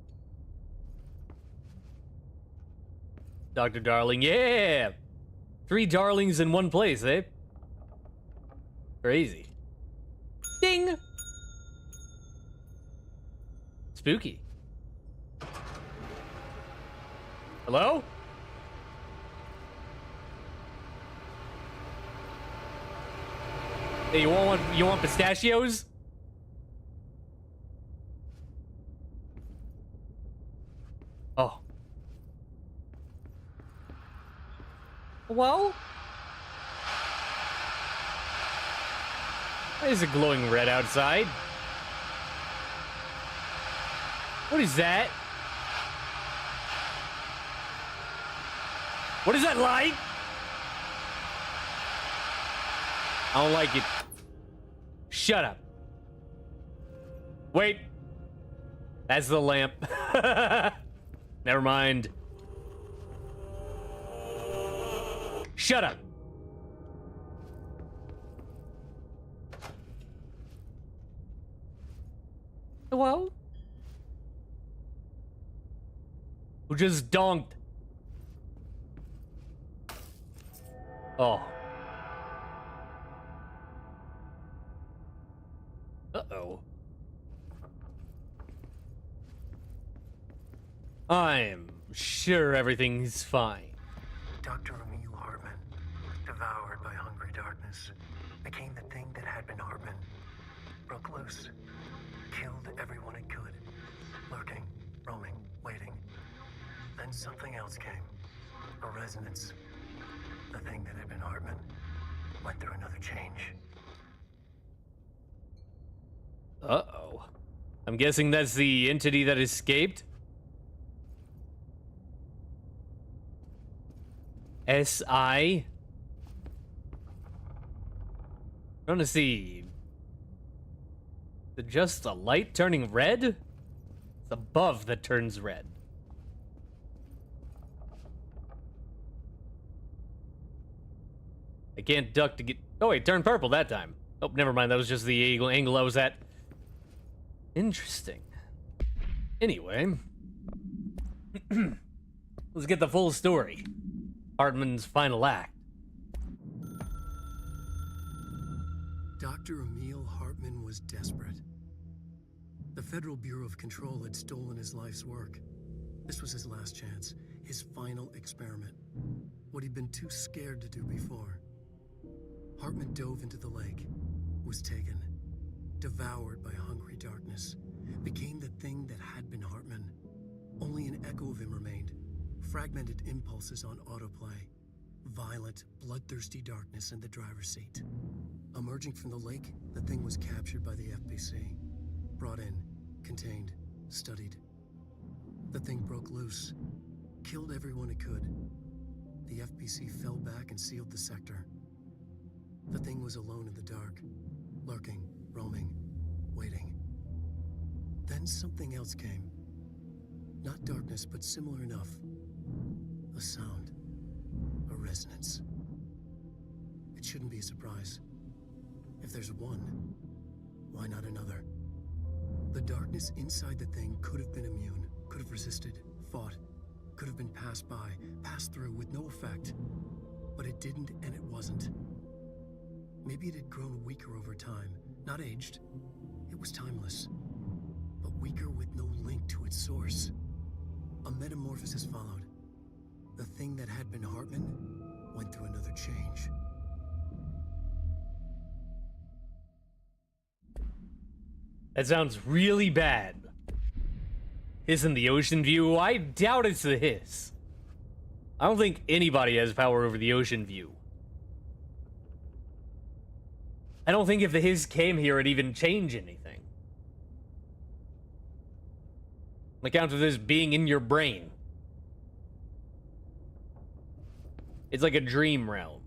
Dr. Darling, yeah! 3 darlings in one place, eh? Crazy. Ding! Spooky. Hello? Hey, you want pistachios? Oh. Well? Why is it glowing red outside? What is that? What is that light? I don't like it. Shut up. Wait. That's the lamp. Never mind. Shut up. Hello? Who just donked? Oh. Uh-oh. I'm sure everything's fine. Dr. Emil Hartman, devoured by hungry darkness, became the thing that had been Hartman. Broke loose, killed everyone it could, lurking, roaming, waiting. Then something else came. A resonance. The thing that had been Hartman went through another change. Uh-oh. I'm guessing that's the entity that escaped? S.I.? Trying to see. Is it just a light turning red? It's above that turns red. I can't duck to get... Oh, wait, turned purple that time. Oh, never mind. That was just the angle I was at. Interesting. Anyway. Let's get the full story. Hartman's final act. Dr. Emil Hartman was desperate. The Federal Bureau of Control had stolen his life's work. This was his last chance, his final experiment. What he'd been too scared to do before. Hartman dove into the lake, was taken, devoured by hungry darkness, became the thing that had been Hartman. Only an echo of him remained, fragmented impulses on autoplay, violent, bloodthirsty darkness in the driver's seat. Emerging from the lake, the thing was captured by the FBC, brought in, contained, studied. The thing broke loose, killed everyone it could. The FBC fell back and sealed the sector. The thing was alone in the dark, lurking, roaming, waiting. Then something else came. Not darkness, but similar enough. A sound. A resonance. It shouldn't be a surprise. If there's one, why not another? The darkness inside the thing could have been immune, could have resisted, fought, could have been passed by, passed through with no effect. But it didn't, and it wasn't. Maybe it had grown weaker over time, not aged. It was timeless, but weaker with no link to its source. A metamorphosis followed. The thing that had been Hartman went through another change. That sounds really bad. Hiss in the ocean view? I doubt it's the hiss. I don't think anybody has power over the ocean view. I don't think if the hiss came here it'd even change anything. On account of this being in your brain. It's like a dream realm.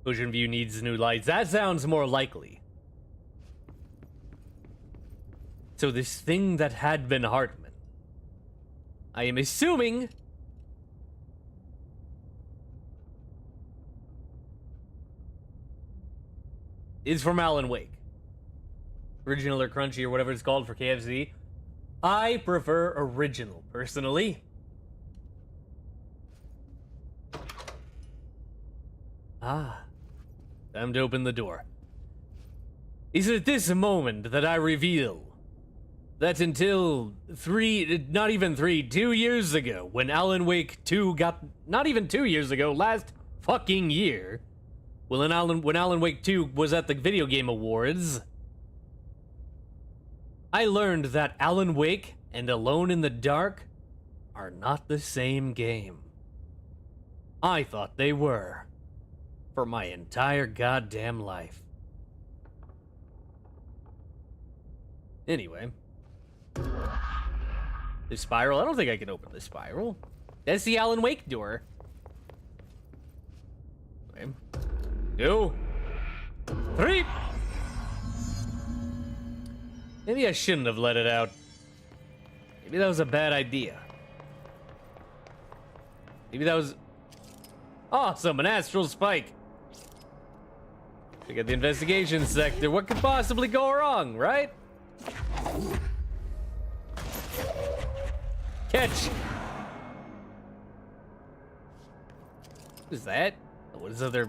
Ocean view needs new lights. That sounds more likely. So this thing that had been Hartman, I am assuming is from Alan Wake. Original or crunchy or whatever it's called for KFC. I prefer original, personally. Ah. Time to open the door. Is it at this moment that I reveal that until 2 years ago, when Alan Wake 2 got, not even 2 years ago, last fucking year, when Alan Wake 2 was at the Video Game Awards, I learned that Alan Wake and Alone in the Dark are not the same game. I thought they were. For my entire goddamn life. Anyway. The spiral? I don't think I can open the spiral. That's the Alan Wake door. Okay. 2, 3. Maybe I shouldn't have let it out. Maybe that was a bad idea. Maybe that was awesome, an astral spike. We got the investigation sector. What could possibly go wrong, right? Catch! What is that? What is other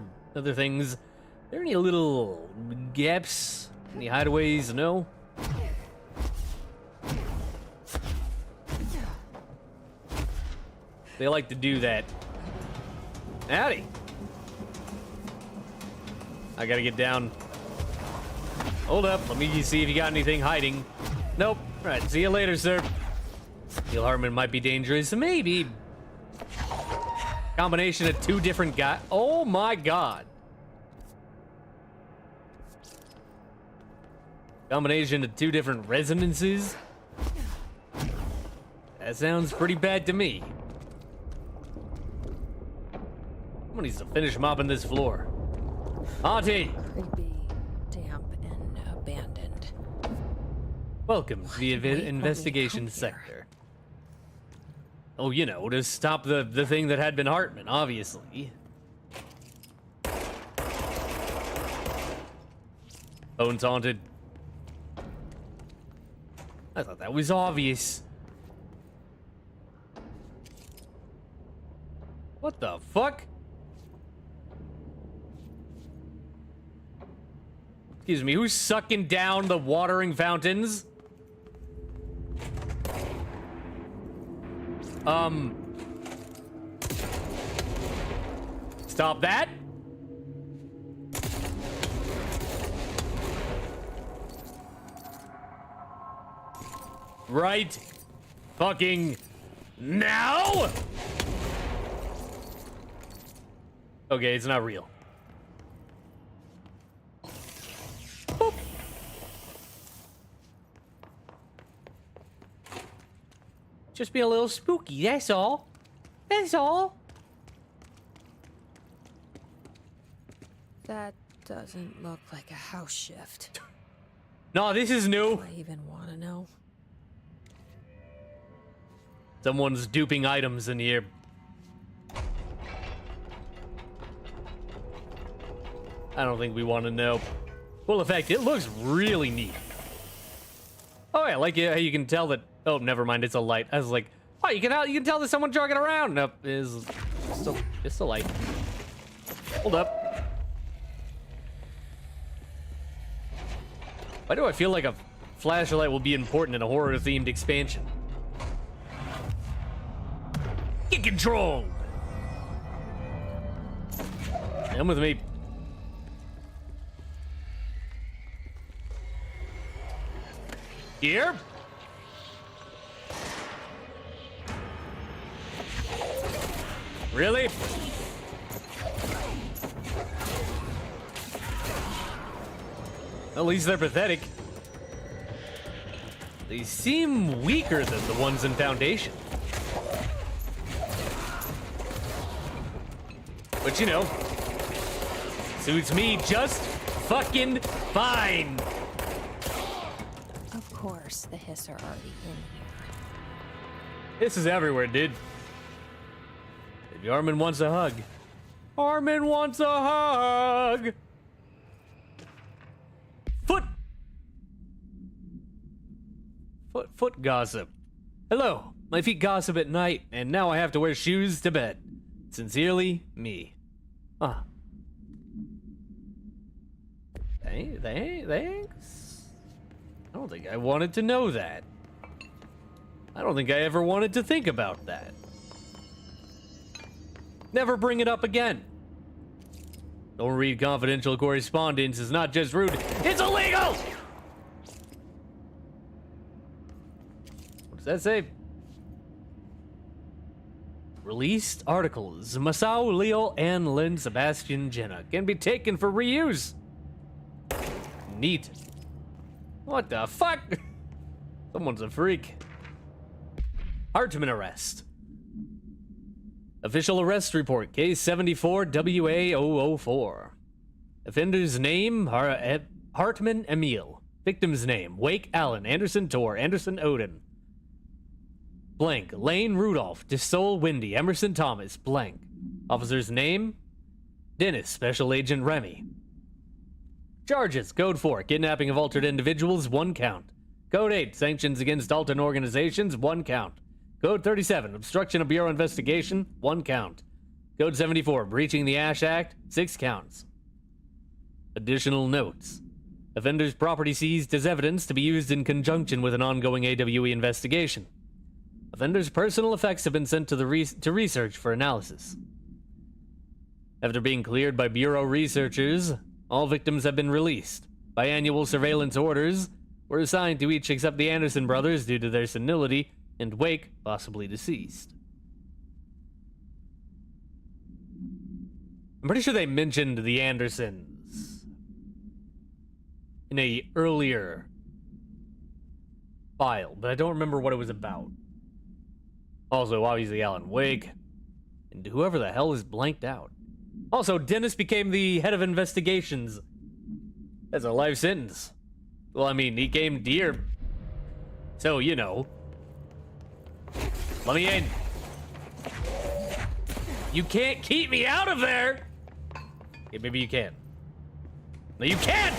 things? Are there any little gaps? Any hideaways? No? They like to do that. Howdy! I gotta get down. Hold up, let me see if you got anything hiding. Nope. Alright, see you later, sir. Neil Hartman might be dangerous. Maybe. Combination of two different guys. Oh my god. Combination of two different resonances. That sounds pretty bad to me. Someone needs to finish mopping this floor. Auntie! Creepy, damp, and abandoned. Welcome to the Why would we investigation come here? sector. Oh, you know, to stop the thing that had been Hartman, obviously. Phone's haunted. I thought that was obvious. What the fuck? Excuse me, who's sucking down the watering fountains? Stop that. Right fucking now? Okay, it's not real. Boop. Just be a little spooky, that's all. That's all. That doesn't look like a house shift. No, this is new. Do I even want to know? Someone's duping items in here. I don't think we want to know. Full effect, it looks really neat. Oh, I like it how you can tell that. Oh, never mind, it's a light. I was like, oh, you can tell that someone's jogging around. Nope, it's just a light. Hold up. Why do I feel like a flashlight will be important in a horror-themed expansion? Get controlled! Come with me. Here? Really? At least they're pathetic. They seem weaker than the ones in Foundation. But you know, suits me just fucking fine. Of course, the hiss are already in here. This is everywhere, dude. Maybe Armin wants a hug. Armin wants a hug. Foot gossip. Hello, my feet gossip at night, and now I have to wear shoes to bed. Sincerely, me. Ah. Thanks. I don't think I wanted to know that. I don't think I ever wanted to think about that. Never bring it up again. Don't read confidential correspondence. It's not just rude, it's illegal! What does that say? Released articles. Masao, Leo, and Lynn Sebastian Jenna can be taken for reuse. Neat. What the fuck? Someone's a freak. Hartman arrest. Official arrest report, case 74 WA004. Offender's name, Hartman Emil. Victim's name, Wake Allen, Anderson Tor, Anderson Odin. Blank, Lane Rudolph, DeSole Windy, Emerson Thomas, blank. Officer's name, Dennis, Special Agent Remy. Charges. Code 4, kidnapping of altered individuals, 1 count. Code 8, sanctions against altered organizations, 1 count. Code 37, obstruction of Bureau investigation, 1 count. Code 74, breaching the Ash Act, 6 counts. Additional notes. Offender's property seized as evidence to be used in conjunction with an ongoing AWE investigation. Offender's personal effects have been sent to research for analysis. After being cleared by Bureau researchers, all victims have been released. Biannual surveillance orders were assigned to each except the Anderson brothers due to their senility, and Wake possibly deceased. I'm pretty sure they mentioned the Andersons in a earlier file, but I don't remember what it was about. Also, obviously, Alan Wake, and whoever the hell is blanked out. Also, Dennis became the head of investigations. That's a life sentence. Well, I mean, he came deer. So, you know. Let me in. You can't keep me out of there! Okay, maybe you can. No, you can't!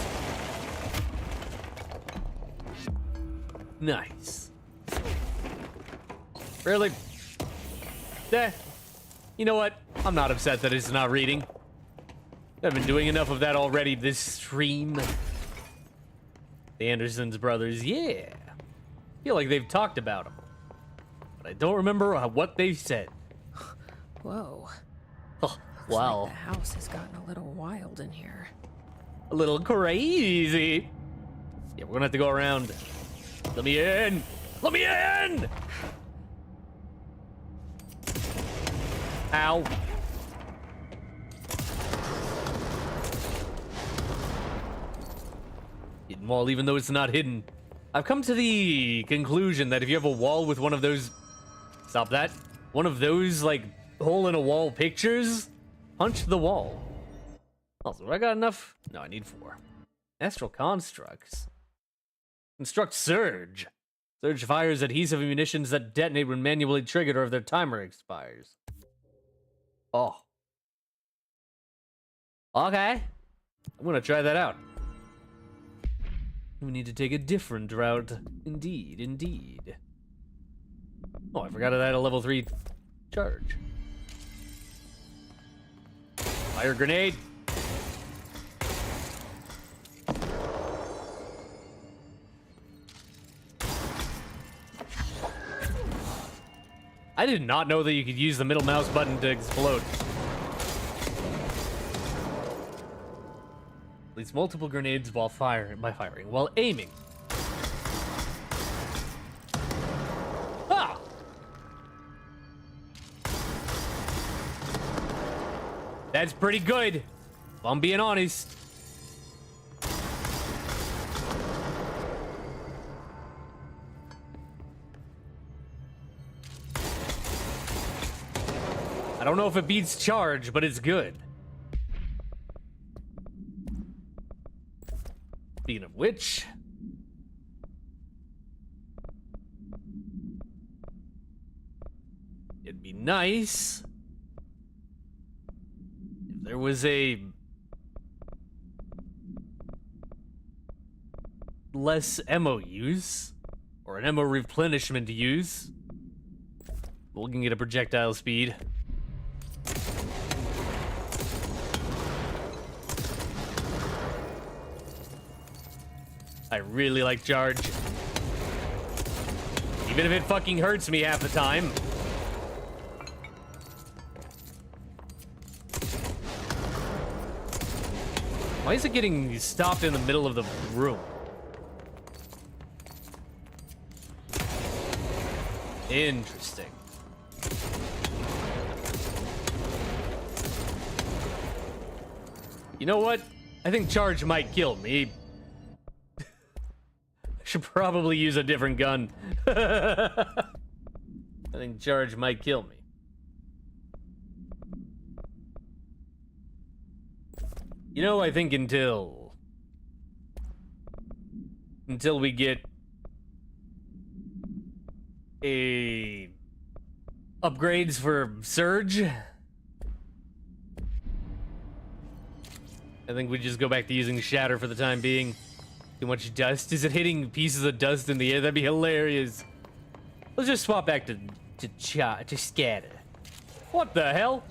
Nice. Really? You know what? I'm not upset that it's not reading. I've been doing enough of that already this stream. The Andersons brothers, yeah. I feel like they've talked about them. But I don't remember what they've said. Whoa. Oh, Looks wow. like the house has gotten a little wild in here. A little crazy. Yeah, we're gonna have to go around. Let me in! Let me in! Ow. Hidden wall, even though it's not hidden. I've come to the conclusion that if you have a wall with one of those... Stop that. One of those, like, hole-in-a-wall pictures, punch the wall. Also, I got enough? No, I need 4. Astral constructs. Construct surge. Surge fires adhesive munitions that detonate when manually triggered or if their timer expires. Oh. Okay. I'm gonna try that out. We need to take a different route. Indeed, indeed. Oh, I forgot that a level 3 charge. Fire grenade. I did not know that you could use the middle mouse button to explode. Release multiple grenades while while aiming. Ah! That's pretty good, if I'm being honest. I don't know if it beats charge, but it's good. Speaking of which, it'd be nice if there was a less ammo use, or an ammo replenishment use. We can get a projectile speed. I really like charge. Even if it fucking hurts me half the time. Why is it getting stopped in the middle of the room? Interesting. You know what? I think charge might kill me. Should probably use a different gun. I think charge might kill me. You know, I think until we get a upgrades for surge, I think we just go back to using shatter for the time being. Too much dust. Is it hitting pieces of dust in the air? That'd be hilarious. Let's just swap back to scatter. What the hell?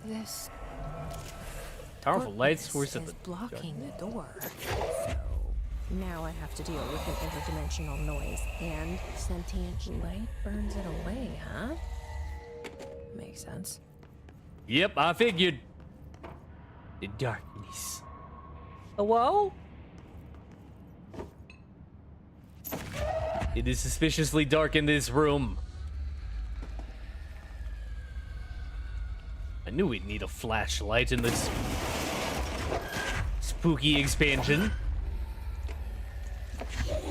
This Powerful light goodness source at is the blocking the door. So now I have to deal with an interdimensional noise and sentient light burns it away, huh? Makes sense. Yep, I figured. The darkness. Hello? It is suspiciously dark in this room. I knew we'd need a flashlight in this spooky expansion.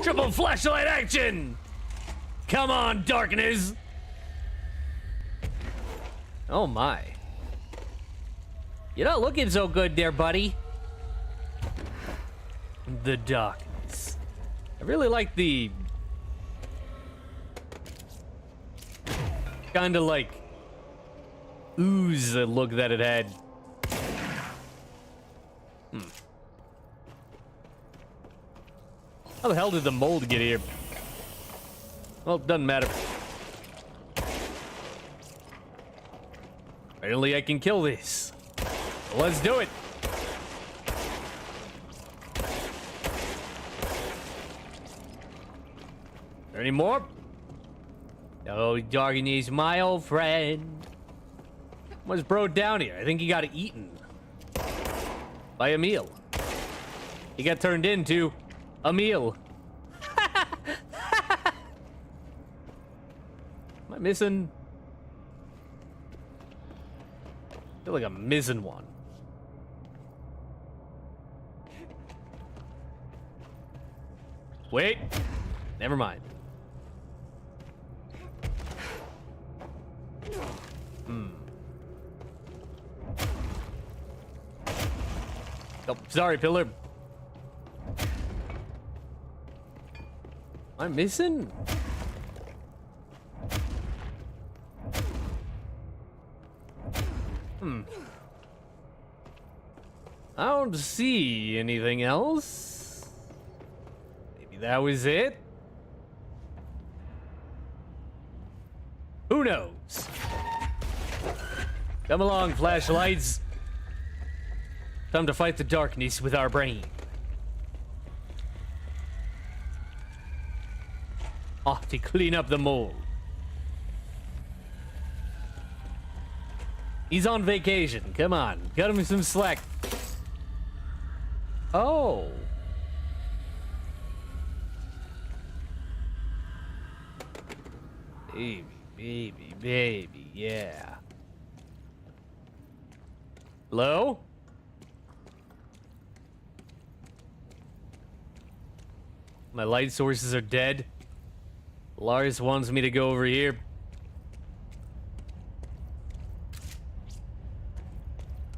Triple flashlight action! Come on, darkness! Oh my. You're not looking so good there, buddy. The darkness. I really like the kind of like ooze look that it had. How the hell did the mold get here? Well, it doesn't matter. Apparently I can kill this. Let's do it. There any more? Oh, darkness, my old friend. What's bro down here? I think he got eaten by a meal. He got turned into a meal. Am I missing? I feel like I'm missing one. Wait. Never mind. Oh, sorry, Pillar. I'm missing? I don't see anything else. Maybe that was it? Who knows? Come along, flashlights. Time to fight the darkness with our brain. Off to clean up the mold. He's on vacation. Come on, cut him some slack. Oh. Baby, baby, baby, yeah. Hello? My light sources are dead. Lars wants me to go over here.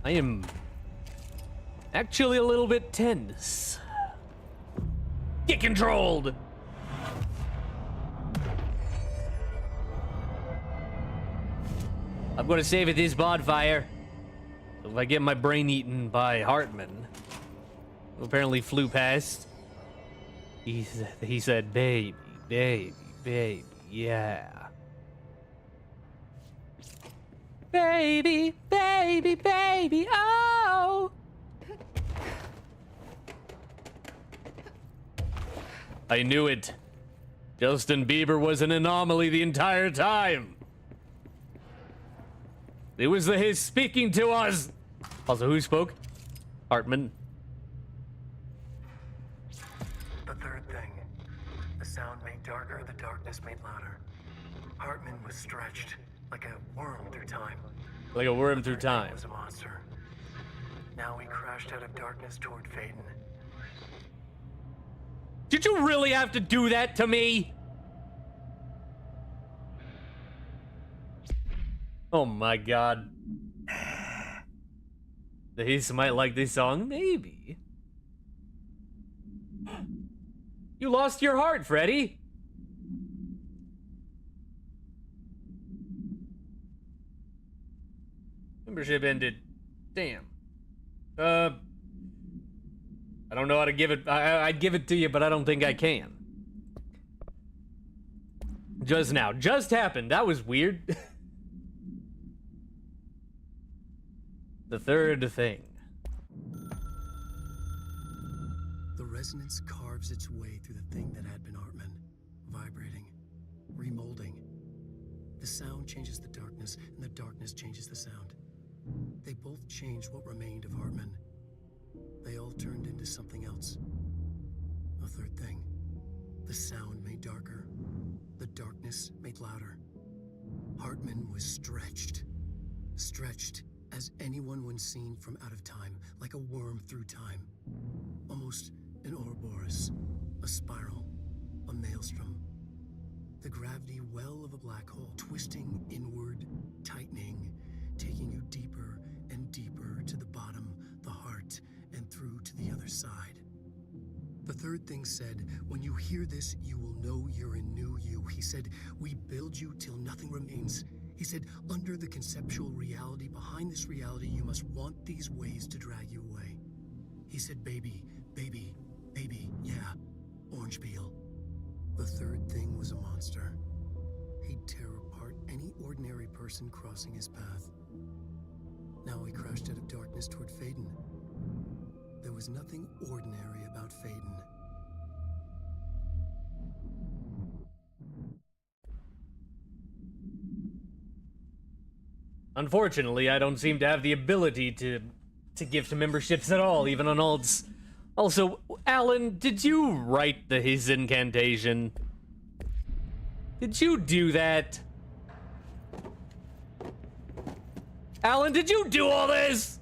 I am actually a little bit tense. Get controlled! I'm gonna save at this bonfire. So if I get my brain eaten by Hartman, who apparently flew past, he said, baby, baby, baby, yeah. Baby, baby, baby, oh! I knew it. Justin Bieber was an anomaly the entire time. It was the his speaking to us. Also, who spoke? Hartman. The third thing. The sound made darker, the darkness made louder. Hartman was stretched like a worm through time. Like a worm through time. He was a monster. Now he crashed out of darkness toward Phaeton. Did you really have to do that to me? Oh my god. The Hiss might like this song, maybe. You lost your heart, Freddy. Membership ended. Damn. I don't know how to give it. I'd give it to you, but I don't think I can. Just now. Just happened. That was weird. The third thing. The resonance carves its way through the thing that had been Hartman, vibrating, remolding. The sound changes the darkness, and the darkness changes the sound. They both changed what remained of Hartman. They all turned into something else. A third thing. The sound made darker. The darkness made louder. Hartman was stretched. Stretched as anyone when seen from out of time, like a worm through time. Almost an Ouroboros, a spiral, a maelstrom. The gravity well of a black hole, twisting inward, tightening, taking you deeper and deeper to the bottom, the heart, and through to the other side. The third thing said, when you hear this, you will know you're a new you. He said, we build you till nothing remains. He said, under the conceptual reality, behind this reality, you must want these ways to drag you away. He said, baby, baby, baby, yeah, orange peel. The third thing was a monster. He'd tear apart any ordinary person crossing his path. Now he crashed out of darkness toward Faden. There was nothing ordinary about Faden. Unfortunately, I don't seem to have the ability to gift memberships at all, even on alts. Also, Alan, did you write his incantation? Did you do that? Alan, did you do all this?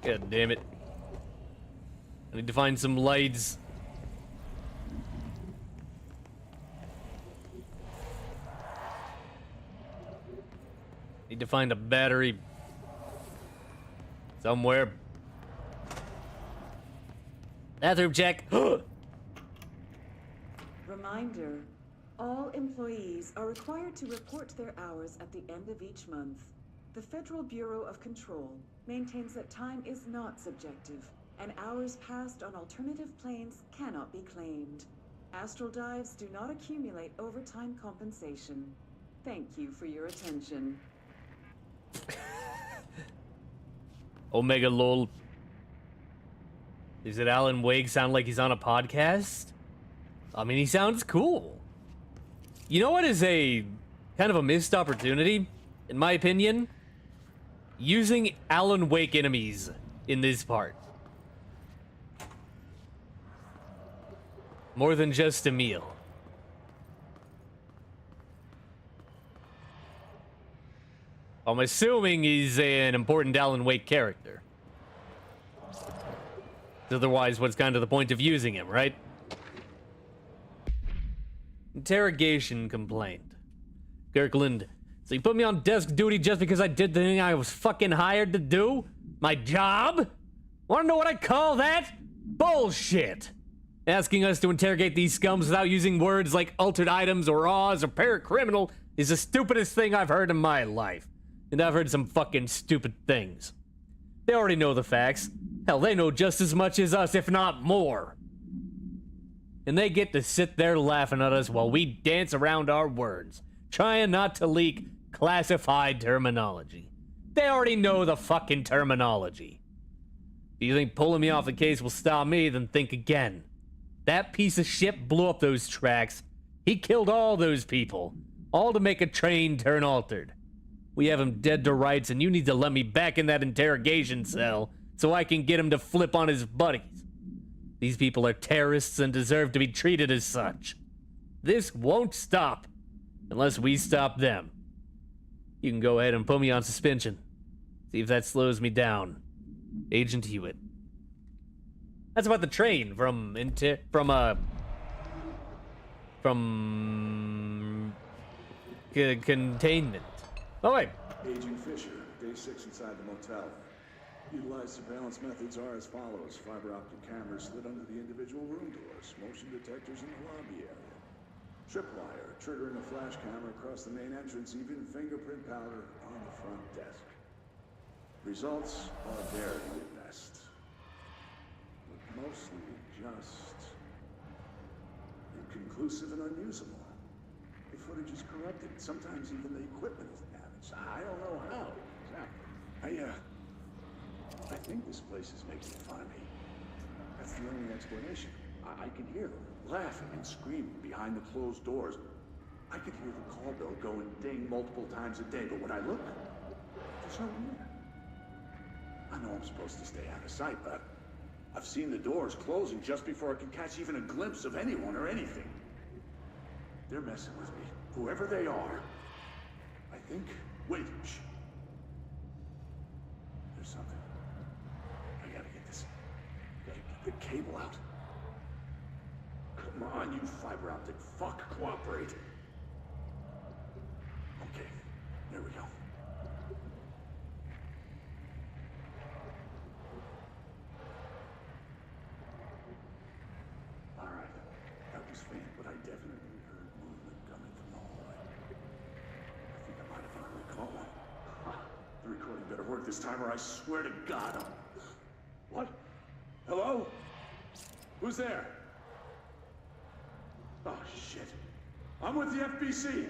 God damn it. I need to find some lights. Need to find a battery somewhere. Bathroom check. Reminder, all employees are required to report their hours at the end of each month. The Federal Bureau of Control maintains that time is not subjective, and hours passed on alternative planes cannot be claimed. Astral dives do not accumulate overtime compensation. Thank you for your attention. Omega lol. Does it Alan Wake sound like he's on a podcast? I mean, he sounds cool. You know what is a kind of a missed opportunity, in my opinion? Using Alan Wake enemies in this part. More than just a meal. I'm assuming he's an important Alan Wake character. Otherwise, what's kind of the point of using him, right? Interrogation complaint. Kirkland, so you put me on desk duty just because I did the thing I was fucking hired to do? My job? Wanna know what I call that? Bullshit! Asking us to interrogate these scums without using words like altered items or Oz or paracriminal is the stupidest thing I've heard in my life. And I've heard some fucking stupid things. They already know the facts. Hell, they know just as much as us, if not more. And they get to sit there laughing at us while we dance around our words, trying not to leak classified terminology. They already know the fucking terminology. If you think pulling me off the case will stop me, then think again. That piece of shit blew up those tracks. He killed all those people, all to make a train turn altered. We have him dead to rights, and you need to let me back in that interrogation cell so I can get him to flip on his buddies. These people are terrorists and deserve to be treated as such. This won't stop unless we stop them. You can go ahead and put me on suspension. See if that slows me down. Agent Hewitt. That's about the train from Containment. Oh, wait. Agent Fisher, day 6 inside the motel. Utilized surveillance methods are as follows. Fiber optic cameras slid under the individual room doors. Motion detectors in the lobby area. Tripwire, triggering a flash camera across the main entrance. Even fingerprint powder on the front desk. Results are very at best. But mostly just inconclusive and unusable. The footage is corrupted. Sometimes even the equipment is damaged. I don't know how exactly. I think this place is making fun of me. That's the only explanation. I can hear them laughing and screaming behind the closed doors. I could hear the call bell go and ding multiple times a day, but when I look, there's no one there. I know I'm supposed to stay out of sight, but I've seen the doors closing just before I can catch even a glimpse of anyone or anything. They're messing with me, whoever they are. I think... Wait, shh. There's something. I gotta get this. Gotta get the cable out. Come on, you fiber optic fuck, cooperate. Okay, there we go. All right, that was faint, but I definitely heard movement coming from the hallway. I think I might have found a call one. The recording better work this time, or I swear to God, I'll... What? Hello? Who's there? Oh, shit. I'm with the FBC.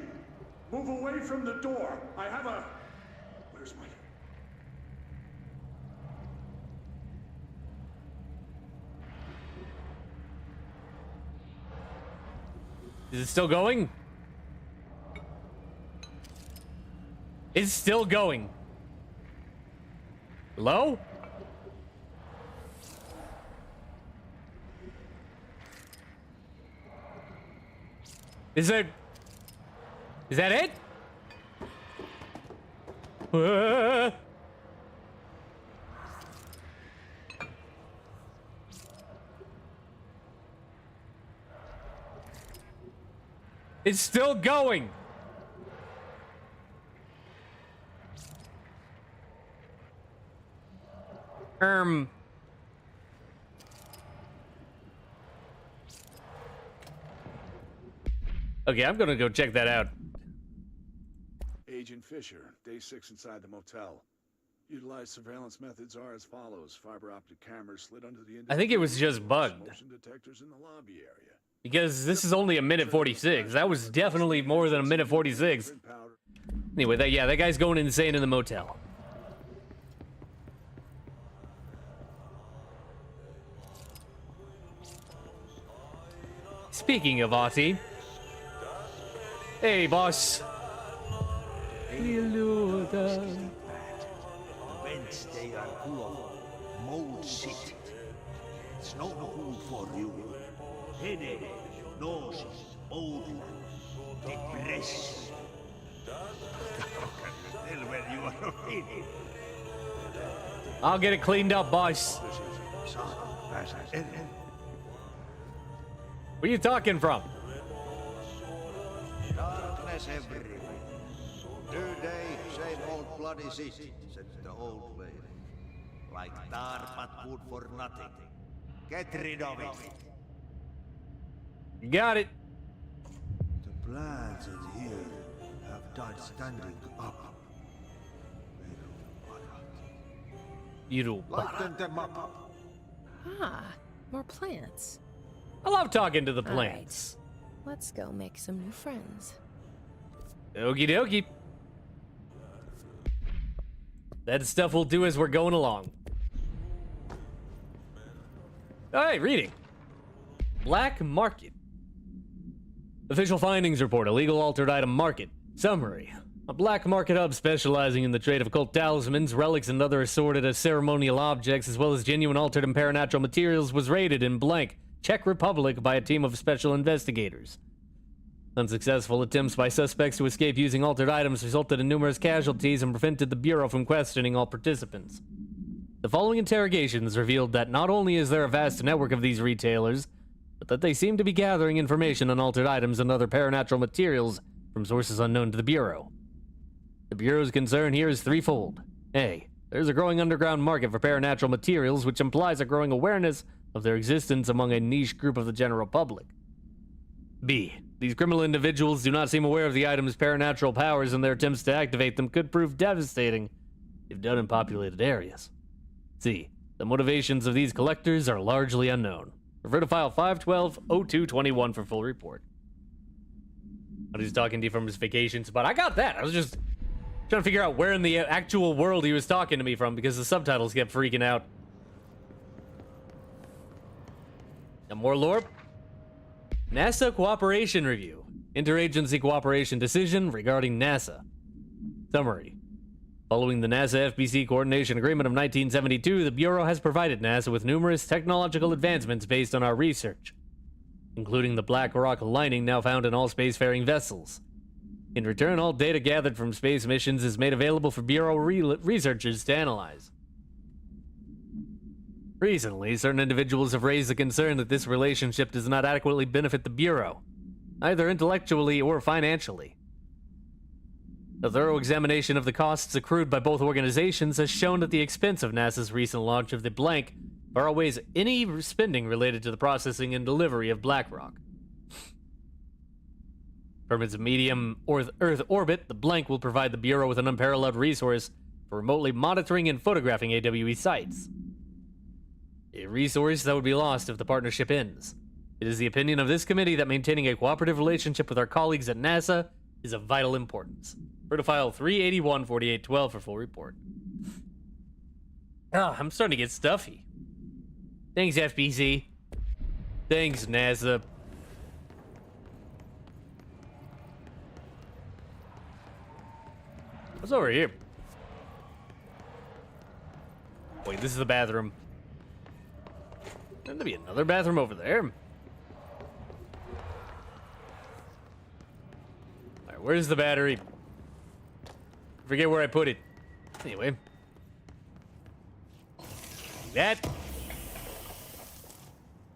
Move away from the door. I have a... Where's my... Is it still going? It's still going. Hello? Is that it? It's still going. Okay, I'm gonna go check that out. Agent Fisher, day 6 inside the motel. Utilized surveillance methods are as follows. Fiber optic cameras slid under the... I think it was just bugged. Motion detectors in the lobby area. Because this is only a minute 46. That was definitely more than a minute 46. Anyway, that guy's going insane in the motel. Speaking of Artie. Hey, boss. Aliulo. Whence they are full of mold shit. It's no food for you. Headache, nausea, mold, depression. Tell where you are feeling. I'll get it cleaned up, boss. Where you talking from? Darkness everywhere. New day, same old bloody city, said the old lady. Like dark but good for nothing. Get rid of it. You got it. The plants in here have died standing up. You Lighten them up. Ah, more plants. I love talking to the All plants. right. Let's go make some new friends. Okie dokie. That stuff we'll do as we're going along. Alright, reading. Black market. Official findings report, illegal altered item market. Summary. A black market hub specializing in the trade of occult talismans, relics, and other assorted ceremonial objects, as well as genuine altered and paranatural materials, was raided in blank Czech Republic by a team of special investigators. Unsuccessful attempts by suspects to escape using altered items resulted in numerous casualties and prevented the Bureau from questioning all participants. The following interrogations revealed that not only is there a vast network of these retailers, but that they seem to be gathering information on altered items and other paranatural materials from sources unknown to the Bureau. The Bureau's concern here is threefold. A. There's a growing underground market for paranatural materials, which implies a growing awareness of their existence among a niche group of the general public. B. These criminal individuals do not seem aware of the item's paranatural powers, and their attempts to activate them could prove devastating if done in populated areas. C. The motivations of these collectors are largely unknown. Refer to file 512-0221 for full report. But he's talking to you from his vacation spot. I got that. I was just trying to figure out where in the actual world he was talking to me from because the subtitles kept freaking out. And more lore. NASA Cooperation Review. Interagency Cooperation Decision regarding NASA. Summary. Following the NASA FBC Coordination Agreement of 1972, the Bureau has provided NASA with numerous technological advancements based on our research, including the black rock lining now found in all spacefaring vessels. In return, all data gathered from space missions is made available for Bureau researchers to analyze. Recently, certain individuals have raised the concern that this relationship does not adequately benefit the Bureau, either intellectually or financially. A thorough examination of the costs accrued by both organizations has shown that the expense of NASA's recent launch of the blank far outweighs any spending related to the processing and delivery of BlackRock. From its medium Earth orbit, the blank will provide the Bureau with an unparalleled resource for remotely monitoring and photographing AWE sites. A resource that would be lost if the partnership ends. It is the opinion of this committee that maintaining a cooperative relationship with our colleagues at NASA is of vital importance. Refer to file 381-4812 for full report. I'm starting to get stuffy. Thanks, FBC. Thanks, NASA. What's over here? Wait, this is the bathroom. There'll be another bathroom over there. Alright, where's the battery? Forget where I put it. Anyway. That.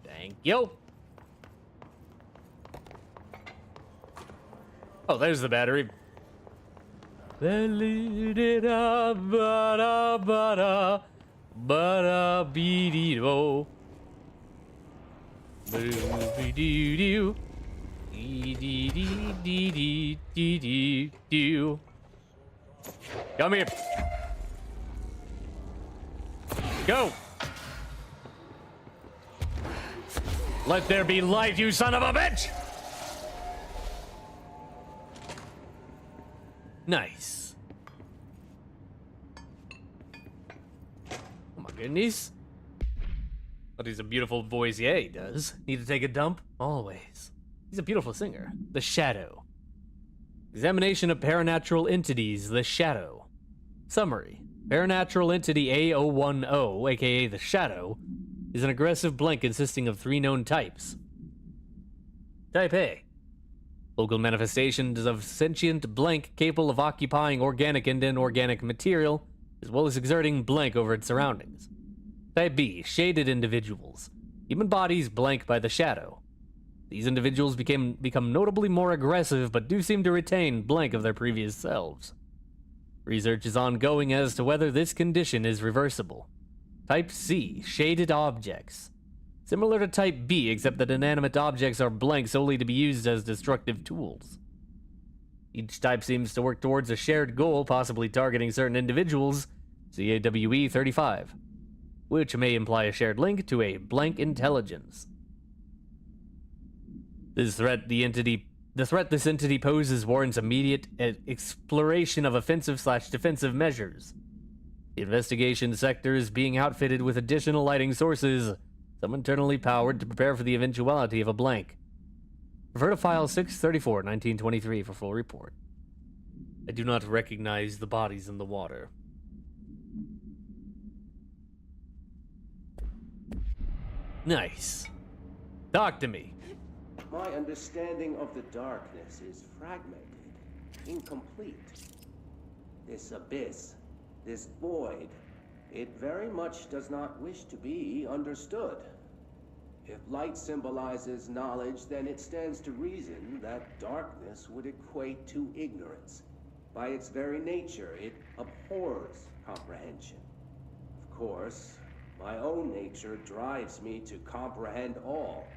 Thank you. Oh, there's the battery. Come here. Go. Let there be light, you son of a bitch! Nice. Oh my goodness. But he's a beautiful voice. Yeah, he does. Need to take a dump? Always. He's a beautiful singer. The Shadow. Examination of paranatural entities. The Shadow. Summary. Paranatural entity A010, aka the Shadow, is an aggressive blank consisting of 3 known types. Type A. Local manifestations of sentient blank capable of occupying organic and inorganic material, as well as exerting blank over its surroundings. Type B. Shaded individuals. Human bodies blank by the Shadow. These individuals become notably more aggressive, but do seem to retain blank of their previous selves. Research is ongoing as to whether this condition is reversible. Type C. Shaded objects. Similar to Type B, except that inanimate objects are blank solely to be used as destructive tools. Each type seems to work towards a shared goal, possibly targeting certain individuals, CAWE 35, which may imply a shared link to a blank intelligence. The threat this entity poses warrants immediate exploration of offensive/defensive measures. The investigation sector is being outfitted with additional lighting sources, some internally powered, to prepare for the eventuality of a blank. Refer to file 634-1923 for full report. I do not recognize the bodies in the water. Nice. Talk to me. My understanding of the darkness is fragmented, incomplete. This abyss, this void, it very much does not wish to be understood. If light symbolizes knowledge, then it stands to reason that darkness would equate to ignorance. By its very nature, it abhors comprehension. Of course, my own nature drives me to comprehend all.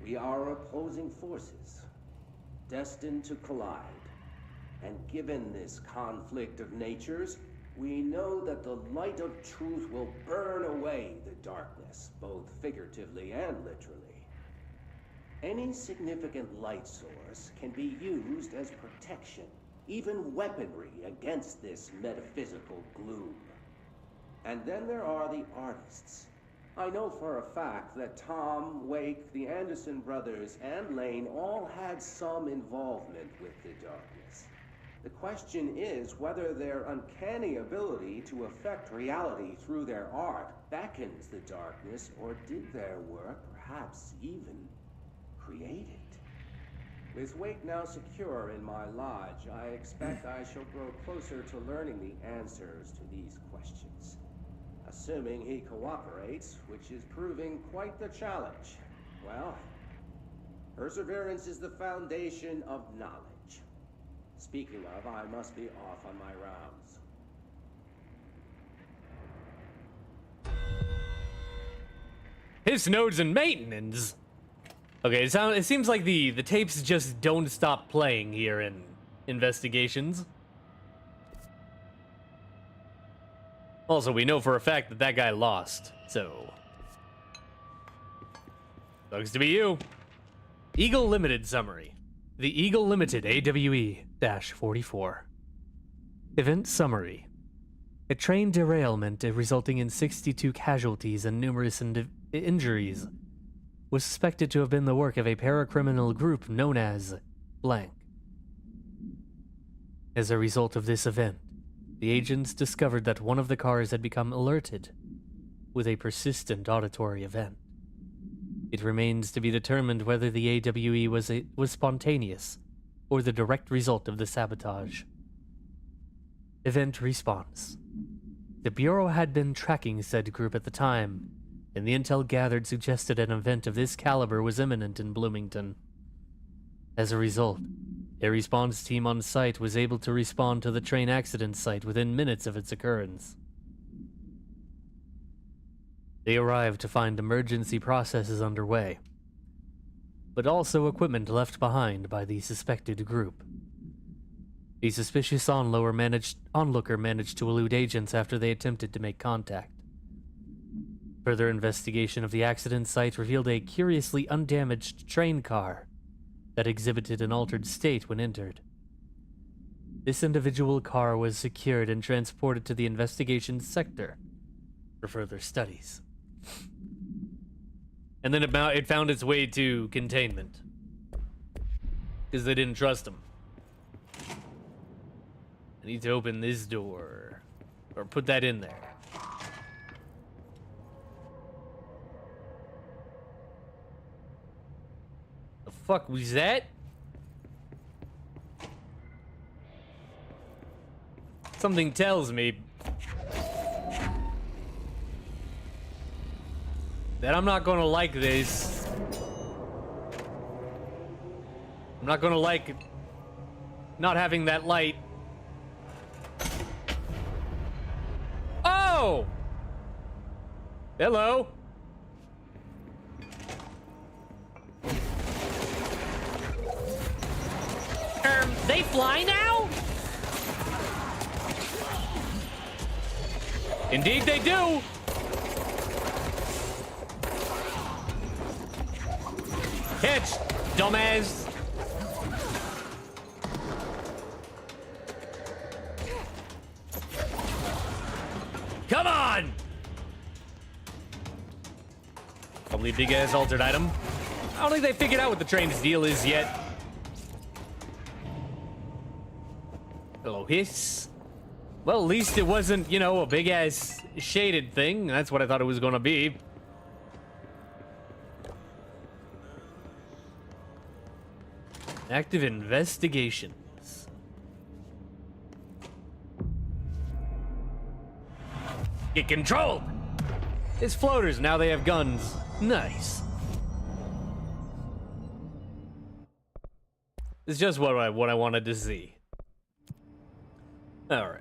We are opposing forces, destined to collide. And given this conflict of natures, We know that the light of truth will burn away the darkness, both figuratively and literally. Any significant light source can be used as protection, even weaponry against this metaphysical gloom. And then there are the artists. I know for a fact that Tom, Wake, the Anderson brothers, and Lane all had some involvement with the darkness. The question is whether their uncanny ability to affect reality through their art beckons the darkness, or did their work perhaps even create it? With Wake now secure in my lodge, I expect I shall grow closer to learning the answers to these questions. Assuming he cooperates, which is proving quite the challenge. Well, perseverance is the foundation of knowledge. Speaking of, I must be off on my rounds. His nodes and maintenance. Okay, it seems like the tapes just don't stop playing here in investigations. Also, we know for a fact that that guy lost, so sucks to be you. Eagle Limited summary. The Eagle Limited AWE-44. Event summary. A train derailment resulting in 62 casualties and numerous injuries was suspected to have been the work of a paracriminal group known as blank. As a result of this event, the agents discovered that one of the cars had become alerted with a persistent auditory event. It remains to be determined whether the AWE was spontaneous or the direct result of the sabotage. Event response. The Bureau had been tracking said group at the time, and the intel gathered suggested an event of this caliber was imminent in Bloomington. As a result, a response team on site was able to respond to the train accident site within minutes of its occurrence. They arrived to find emergency processes underway, but also equipment left behind by the suspected group. The suspicious onlooker managed to elude agents after they attempted to make contact. Further investigation of the accident site revealed a curiously undamaged train car that exhibited an altered state when entered. This individual car was secured and transported to the investigation sector for further studies. And then it found its way to containment, because they didn't trust him. I need to open this door, or put that in there. The fuck was that? Something tells me that I'm not gonna like this. I'm not gonna like not having that light. Oh! Hello? They fly now? Indeed they do. Catch, dumbass. Come on! Probably a big ass altered item. I don't think they figured out what the train's deal is yet. Hello, hiss. Well, at least it wasn't, you know, a big ass shaded thing. That's what I thought it was gonna be. Active investigations. Get controlled! It's floaters, now they have guns. Nice. It's just what I wanted to see. Alright.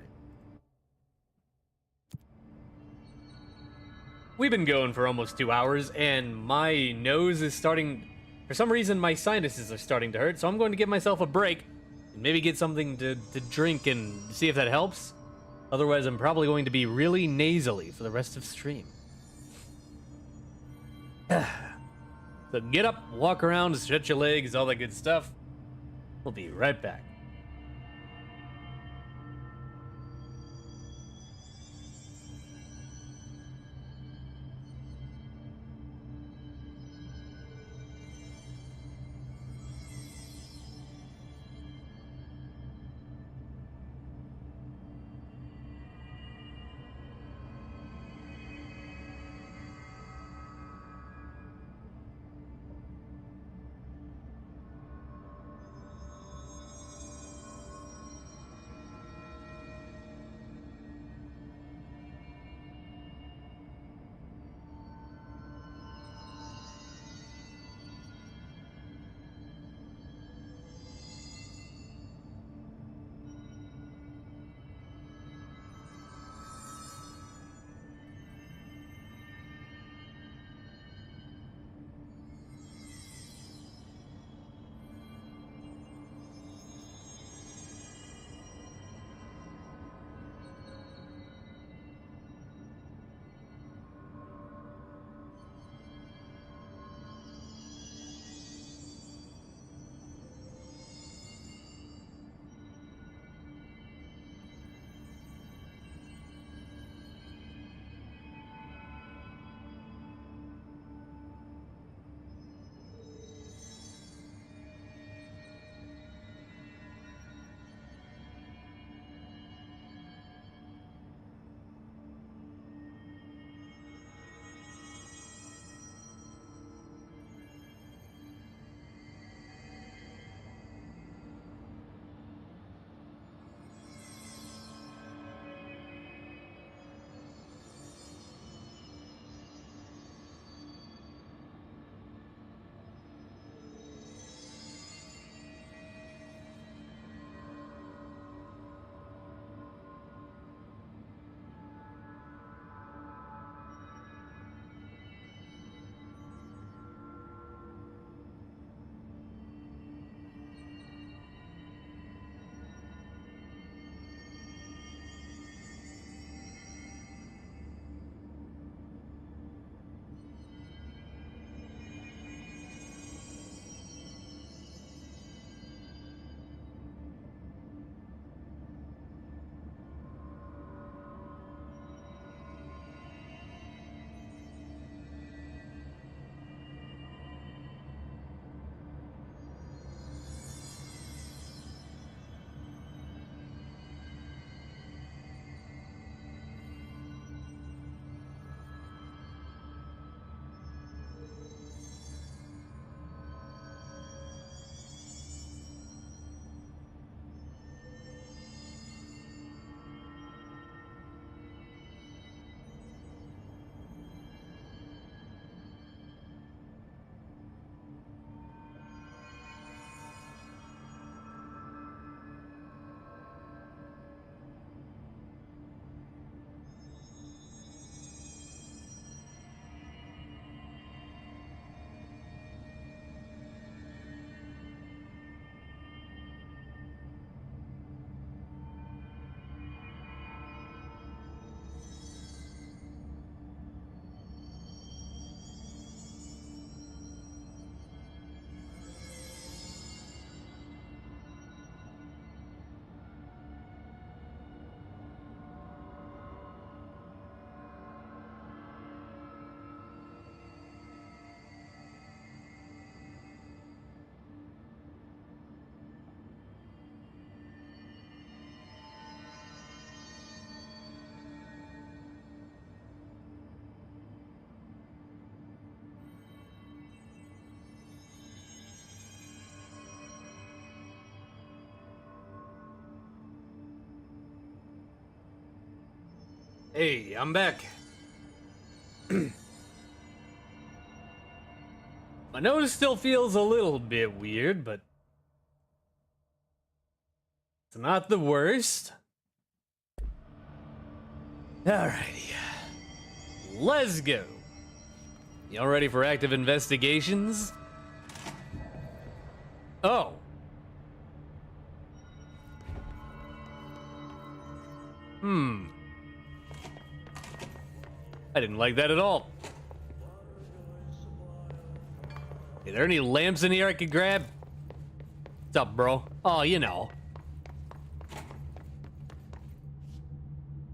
We've been going for almost 2 hours, and my nose is starting... For some reason, my sinuses are starting to hurt, so I'm going to give myself a break and maybe get something to drink and see if that helps. Otherwise, I'm probably going to be really nasally for the rest of stream. So get up, walk around, stretch your legs, all that good stuff. We'll be right back. Hey, I'm back. My nose still feels a little bit weird, but it's not the worst. Alrighty. Let's go. Y'all ready for active investigations? Oh. I didn't like that at all. Are there any lamps in here I could grab? What's up, bro? Oh, you know.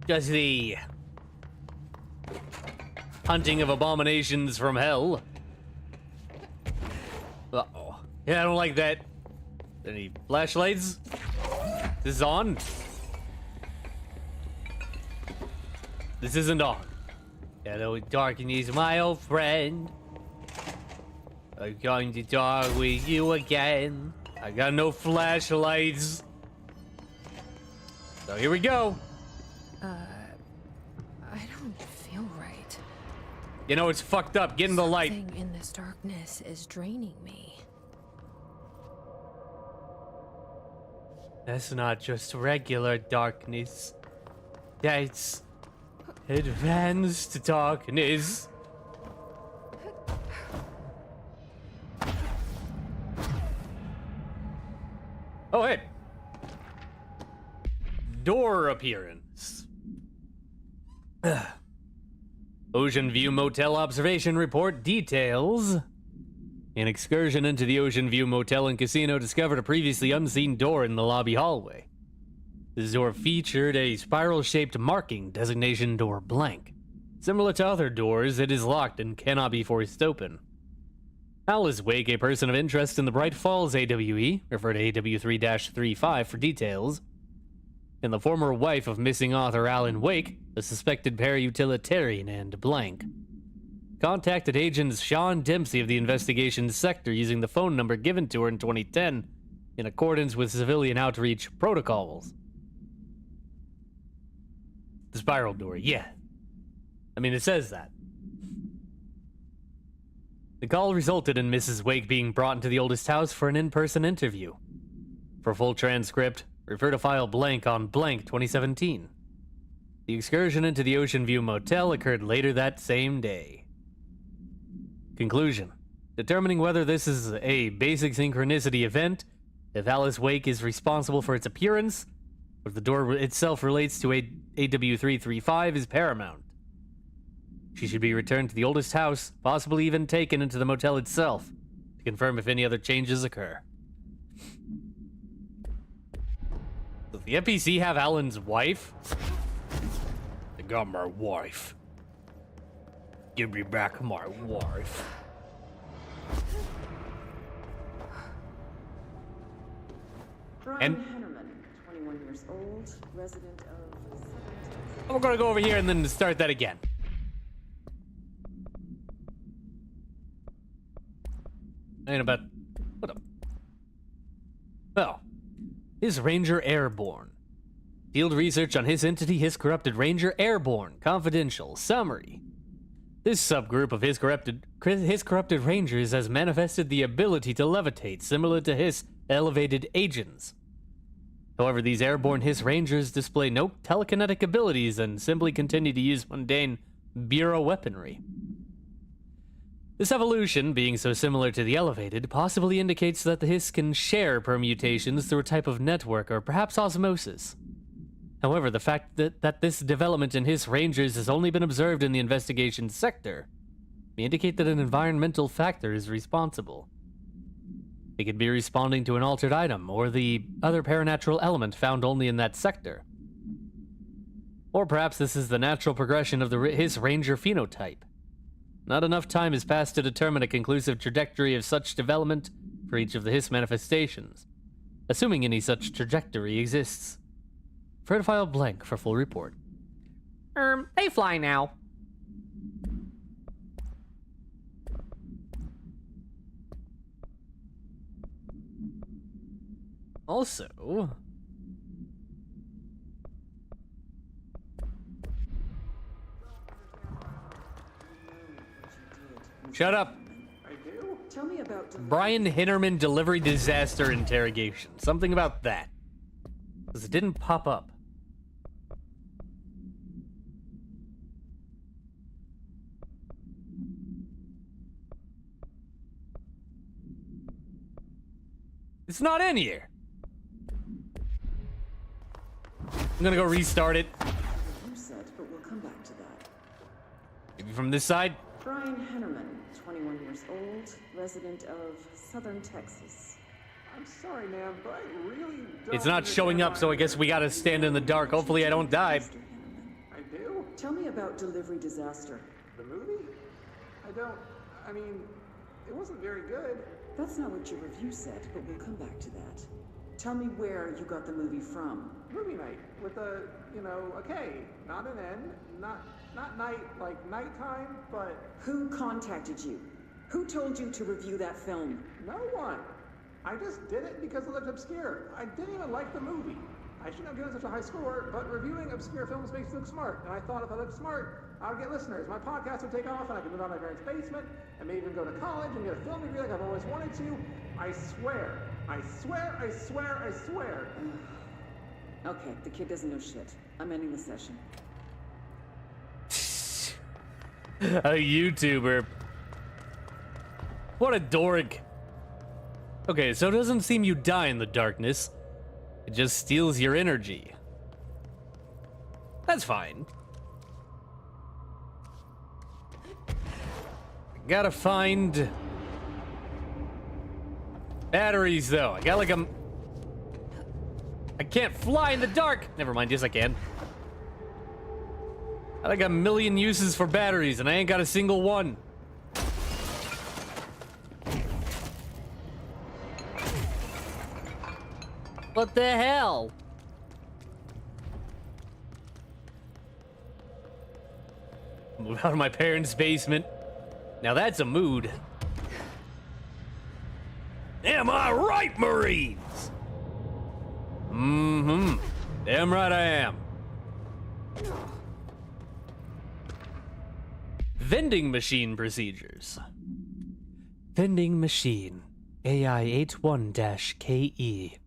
Just the hunting of abominations from hell. Uh-oh. Yeah, I don't like that. Any flashlights? This is on? This isn't on. Hello, darkness, my old friend. I'm going to talk with you again. I got no flashlights. So here we go. I don't feel right. You know, it's fucked up. Get in the light. Something in this darkness is draining me. That's not just regular darkness. That's advanced darkness. Oh, hey. Door appearance. Ocean View Motel observation report details. An excursion into the Ocean View Motel and Casino discovered a previously unseen door in the lobby hallway. This door featured a spiral-shaped marking, designation door blank. Similar to other doors, it is locked and cannot be forced open. Alice Wake, a person of interest in the Bright Falls AWE, refer to AW3-35 for details, and the former wife of missing author Alan Wake, a suspected para-utilitarian and blank, contacted agents Sean Dempsey of the investigations sector using the phone number given to her in 2010 in accordance with civilian outreach protocols. The spiral door, yeah. I mean, it says that. The call resulted in Mrs. Wake being brought into the oldest house for an in-person interview. For full transcript, refer to file blank on blank 2017. The excursion into the Ocean View Motel occurred later that same day. Conclusion. Determining whether this is a basic synchronicity event, if Alice Wake is responsible for its appearance, or if the door itself relates to AW335 is paramount. She should be returned to the oldest house, possibly even taken into the motel itself, to confirm if any other changes occur. Does the NPC have Alan's wife? I got my wife. Give me back my wife. Brian Hennerman, 21 years old, resident of... We're gonna go over here and then start that again. And about... What a... Oh. His Ranger Airborne. Field research on his entity, His Corrupted Ranger Airborne. Confidential. Summary. This subgroup of his corrupted rangers has manifested the ability to levitate, similar to his elevated agents. However, these airborne His Rangers display no telekinetic abilities and simply continue to use mundane Bureau weaponry. This evolution, being so similar to the elevated, possibly indicates that the His can share permutations through a type of network or perhaps osmosis. However, the fact that this development in His Rangers has only been observed in the investigation sector may indicate that an environmental factor is responsible. It could be responding to an altered item or the other paranatural element found only in that sector. Or perhaps this is the natural progression of His Ranger phenotype. Not enough time has passed to determine a conclusive trajectory of such development for each of the His manifestations, assuming any such trajectory exists. Refer to file blank for full report. They fly now. Also... Shut up. Tell me about Brian Hinnerman delivery disaster interrogation. Something about that. Because it didn't pop up. It's not in here. I'm gonna go restart it. You said, but we'll come back to that. Maybe from this side. Brian Hennerman, 21 years old, resident of southern Texas. I'm sorry, ma'am, but I really don't. It's not showing up, so I guess we gotta stand in the dark. Hopefully I don't die. I do? Tell me about Delivery Disaster. The movie? I mean, it wasn't very good. That's not what your review said, but we'll come back to that. Tell me where you got the movie from. Movie night with a, a K, not an N, not night like nighttime, but Who contacted you? Who told you to review that film? no one. I just did it because it looked obscure. I didn't even like the movie. I shouldn't have given such a high score, but reviewing obscure films makes you look smart. And I thought if I looked smart, I would get listeners. My podcast would take off, and I could move out of my parents' basement, and maybe even go to college and get a film degree like I've always wanted to. I swear. I swear, I swear, I swear. Okay, the kid doesn't know shit. I'm ending the session. A YouTuber. What a dork. Okay, so it doesn't seem you die in the darkness. It just steals your energy. That's fine. Gotta find batteries, though. I got like I can't fly in the dark. Never mind, yes I can. I got a million uses for batteries, and I ain't got a single one. What the hell? Move out of my parents' basement. Now that's a mood. Am I right, Marines? Mm-hmm. Damn right I am. Vending machine procedures. Vending machine. AI81-KE.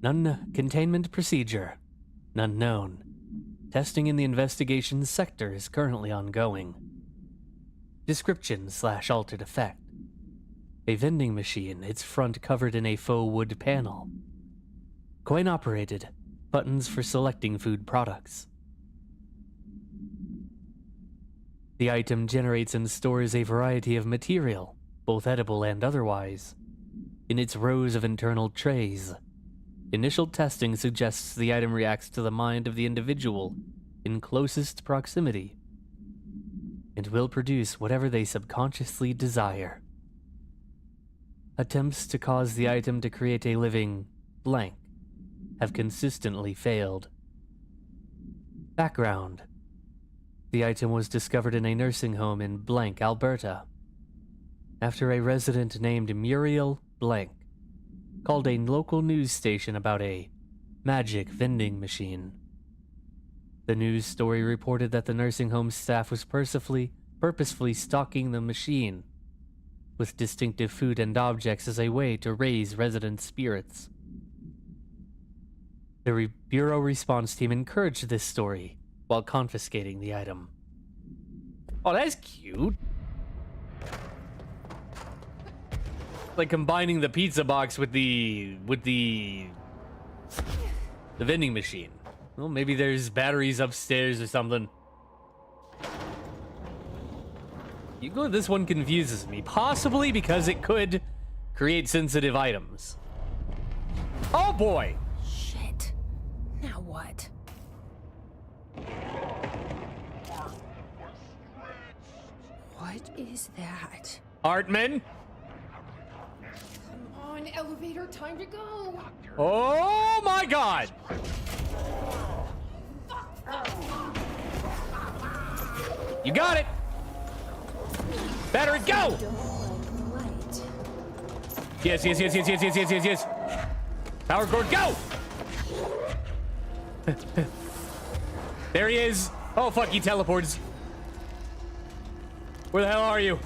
None containment procedure. None known. Testing in the investigation sector is currently ongoing. Description/altered effect. A vending machine, its front covered in a faux wood panel. Coin operated. Buttons for selecting food products. The item generates and stores a variety of material, both edible and otherwise, in its rows of internal trays. Initial testing suggests the item reacts to the mind of the individual in closest proximity and will produce whatever they subconsciously desire. Attempts to cause the item to create a living blank have consistently failed. Background. The item was discovered in a nursing home in blank, Alberta, after a resident named Muriel Blank called a local news station about a magic vending machine. The news story reported that the nursing home staff was purposefully stocking the machine with distinctive food and objects as a way to raise resident spirits. The Bureau response team encouraged this story while confiscating the item. Oh, that's cute. Like combining the pizza box with the vending machine. Well, maybe there's batteries upstairs or something. This one confuses me, possibly because it could create sensitive items. Oh boy! Shit. Now what? What is that? Hartman? Come on, elevator, time to go. Oh my god! You got it! Battery, go! Yes. Power cord, go! There he is. Oh fuck, he teleports. Where the hell are you?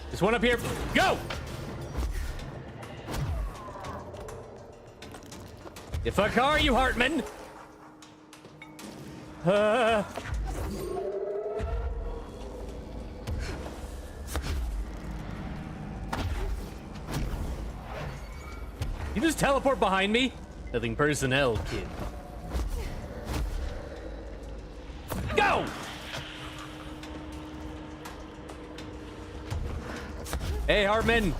There's one up here. Go! The fuck are you, Hartman? You just teleport behind me? Nothing personnel, kid. Go! Hey, Hartman.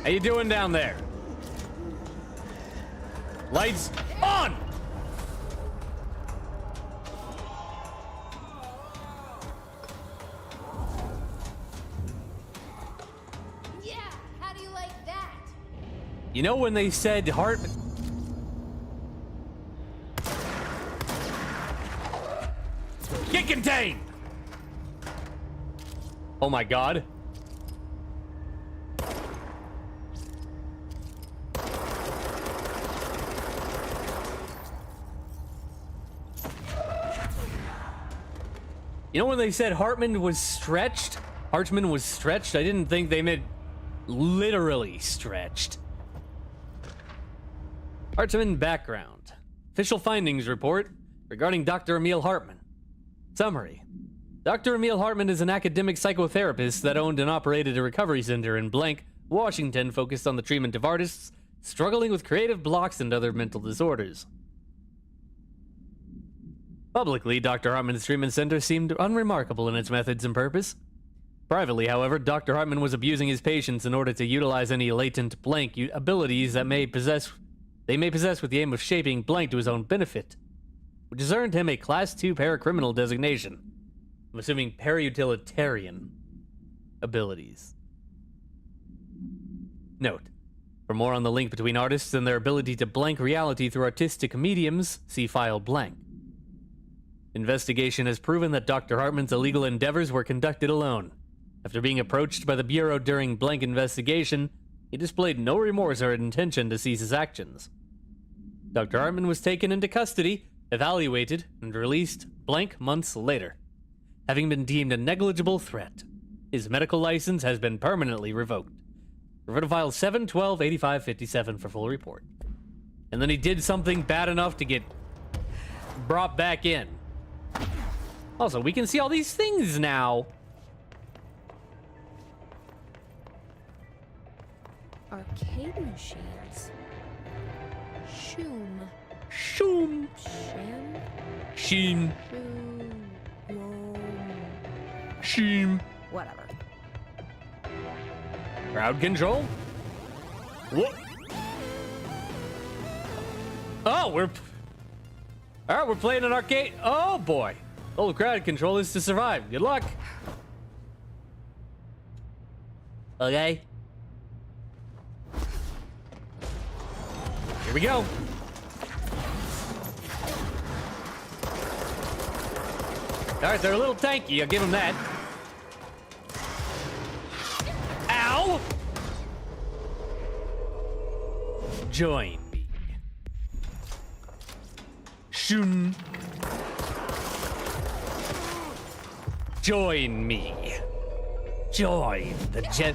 How you doing down there? Lights on! Yeah, how do you like that? You know when they said Hartman... Get contained! Oh my god. You know when they said Hartman was stretched? Hartman was stretched? I didn't think they meant literally stretched. Hartman background. Official findings report regarding Dr. Emil Hartman. Summary. Dr. Emil Hartman is an academic psychotherapist that owned and operated a recovery center in Blank, Washington, focused on the treatment of artists struggling with creative blocks and other mental disorders. Publicly, Dr. Hartman's treatment center seemed unremarkable in its methods and purpose. Privately, however, Dr. Hartman was abusing his patients in order to utilize any latent Blank abilities that may possess with the aim of shaping Blank to his own benefit, which has earned him a Class II paracriminal designation. I'm assuming para-utilitarian abilities. Note: for more on the link between artists and their ability to blank reality through artistic mediums, see file blank. Investigation has proven that Dr. Hartman's illegal endeavors were conducted alone. After being approached by the Bureau during blank investigation, he displayed no remorse or intention to cease his actions. Dr. Hartman was taken into custody, evaluated, and released blank months later, having been deemed a negligible threat. His medical license has been permanently revoked. Refer to file 7/12/8557 for full report. And then he did something bad enough to get brought back in. Also, we can see all these things now. Arcade machines. Shoom. Shoom. Shim. Sheen. Shoom. Sheem. Whatever. Crowd control? What? Oh, we're playing an arcade. Oh boy. Oh, crowd control is to survive. Good luck. Okay. Here we go. All right, they're a little tanky. I'll give them that. Ow! Join me. Shun. Join me. Join the jet.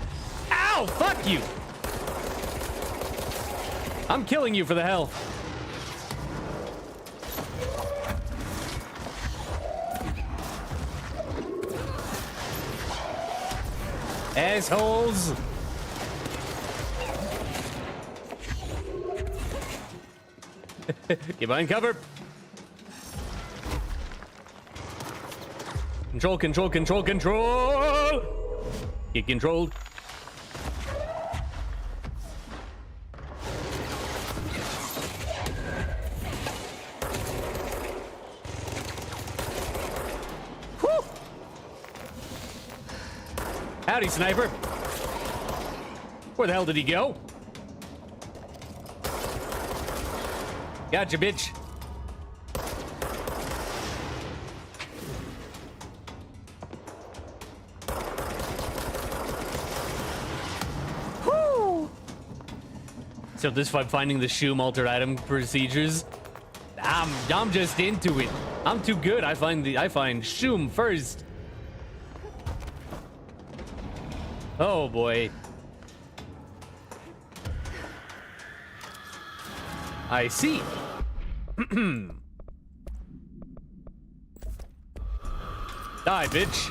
Ow! Fuck you! I'm killing you for the health. Assholes! Get behind cover. Control, control, control, control! Get controlled. Whew! Howdy, sniper. Where the hell did he go? Gotcha, bitch. Whew. So this fight, finding the Shoom altered item procedures. I'm just into it. I'm too good. I find Shoom first. Oh boy. I see. Die, bitch.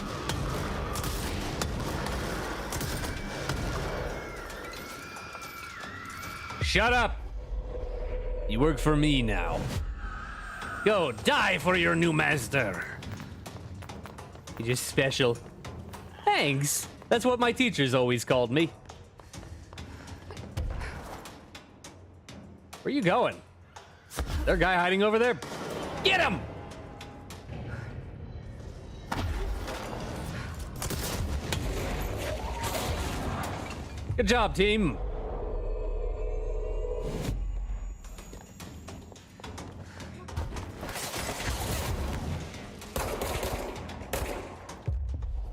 Shut up! You work for me now. Go, die for your new master. You're just special. Thanks. That's what my teachers always called me. Where you going? Is there a guy hiding over there? Get him! Good job, team.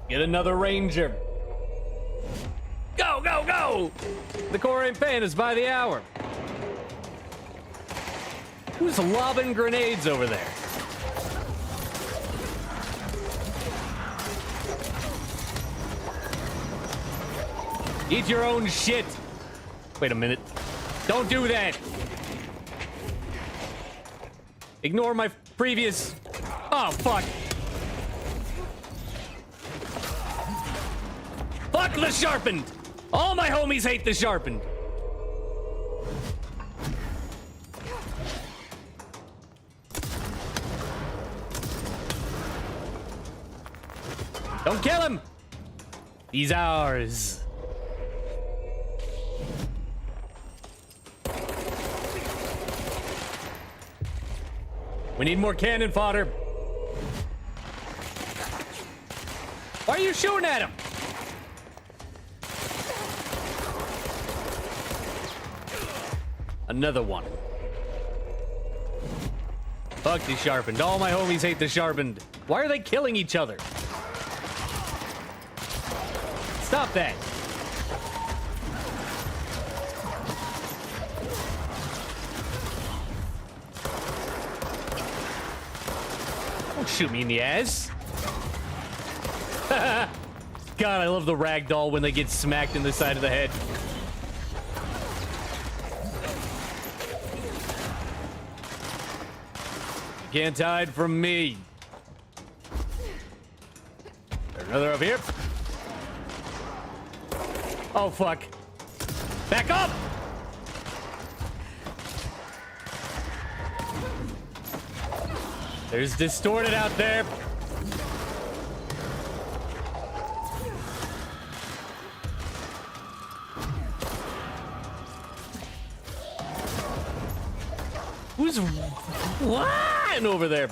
Get another ranger. Go, go, go! The Corps ain't paying us by the hour. Who's lobbing grenades over there? Eat your own shit. Wait a minute. Don't do that. Ignore my previous... Oh, fuck. Fuck the sharpened. All my homies hate the sharpened. Don't kill him. He's ours. We need more cannon fodder. Why are you shooting at him? Another one. Fuck the sharpened. All my homies hate the sharpened. Why are they killing each other? Stop that. Don't shoot me in the ass. God, I love the ragdoll when they get smacked in the side of the head. You can't hide from me. There's another up here. Oh, fuck. Back up! There's distorted out there. Who's what over there?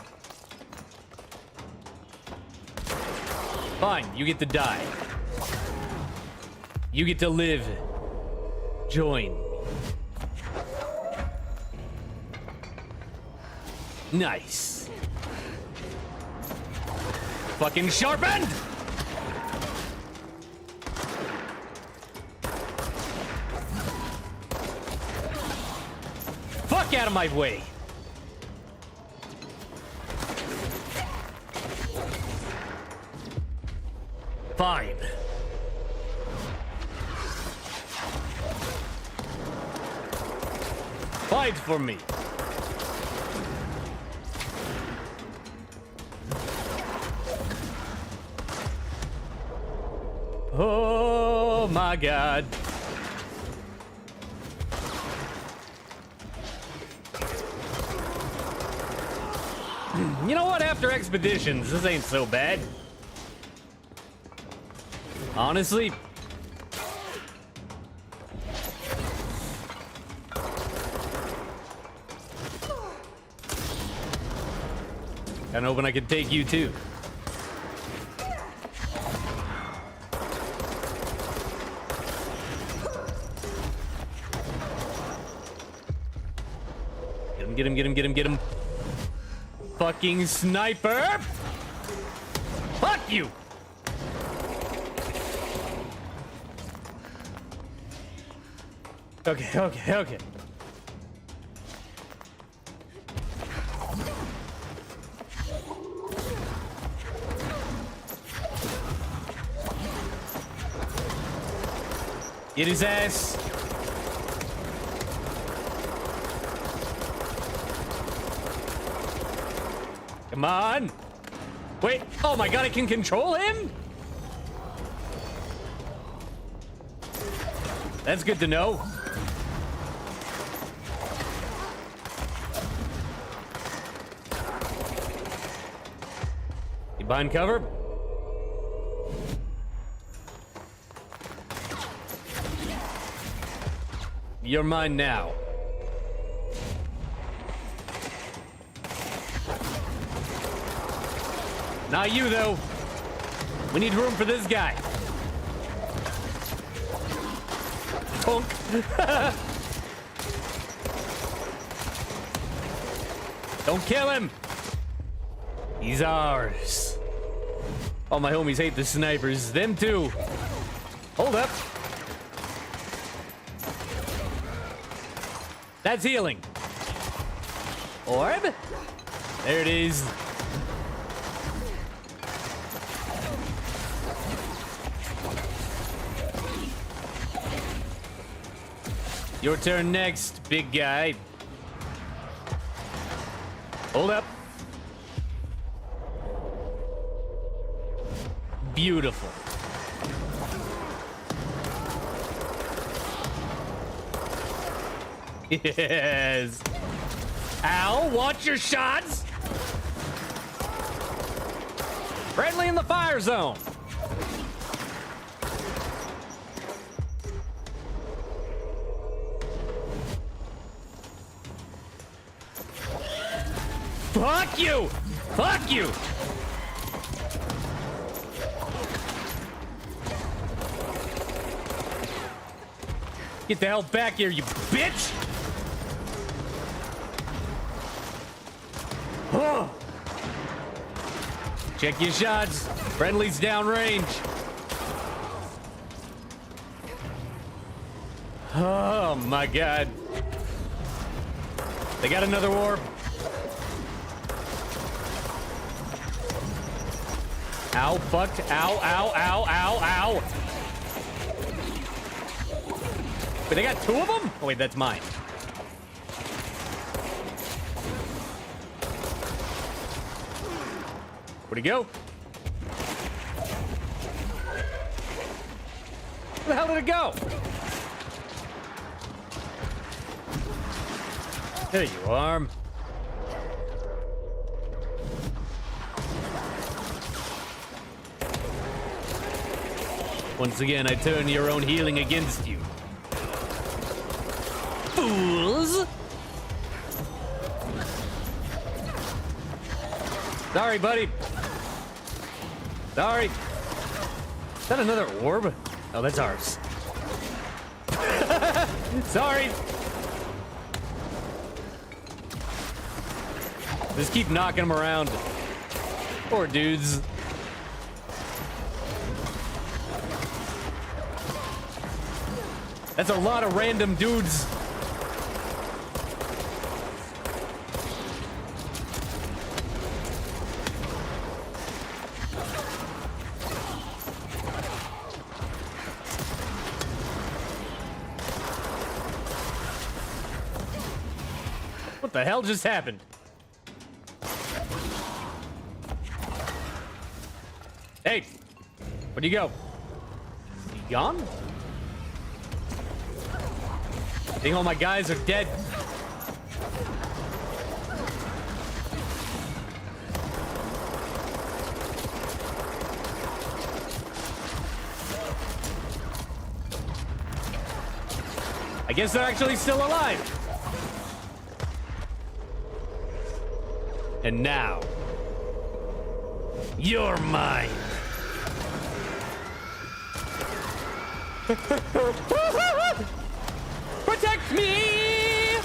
Fine, you get to die. You get to live. Join. Nice. Fucking sharpened! Fuck out of my way! Fine. Fight for me. Oh my God. You know what? After expeditions, this ain't so bad. Honestly. Kinda hoping I could take you too. Get him, get him, get him, get him. Fucking sniper! Fuck you! Okay, okay, okay. Get his ass. Come on. Wait. Oh my God, I can control him? That's good to know. behind cover. You're mine now. Not you, though. We need room for this guy. Punk. Don't kill him. He's ours. All my homies hate the snipers. Them too. Hold up. That's healing. Orb? There it is. Your turn next, big guy. Hold up. Beautiful. Yes. Ow, watch your shots. Friendly in the fire zone. Fuck you! Fuck you! Get the hell back here, you bitch! Oh. Check your shots. Friendly's downrange. Oh my god. They got another orb. Ow, fucked. Ow, ow, ow, ow, ow. But they got two of them? Oh, wait, that's mine. Where'd he go? Where the hell did it go? There you are. Once again, I turn your own healing against you. Fools! Sorry, buddy. Sorry. Is that another orb? Oh, that's ours. Sorry. Just keep knocking them around. Poor dudes. That's a lot of random dudes. What the hell just happened? Hey, where'd you go? You gone? I think all my guys are dead. I guess they're actually still alive. And now, you're mine. Protect me!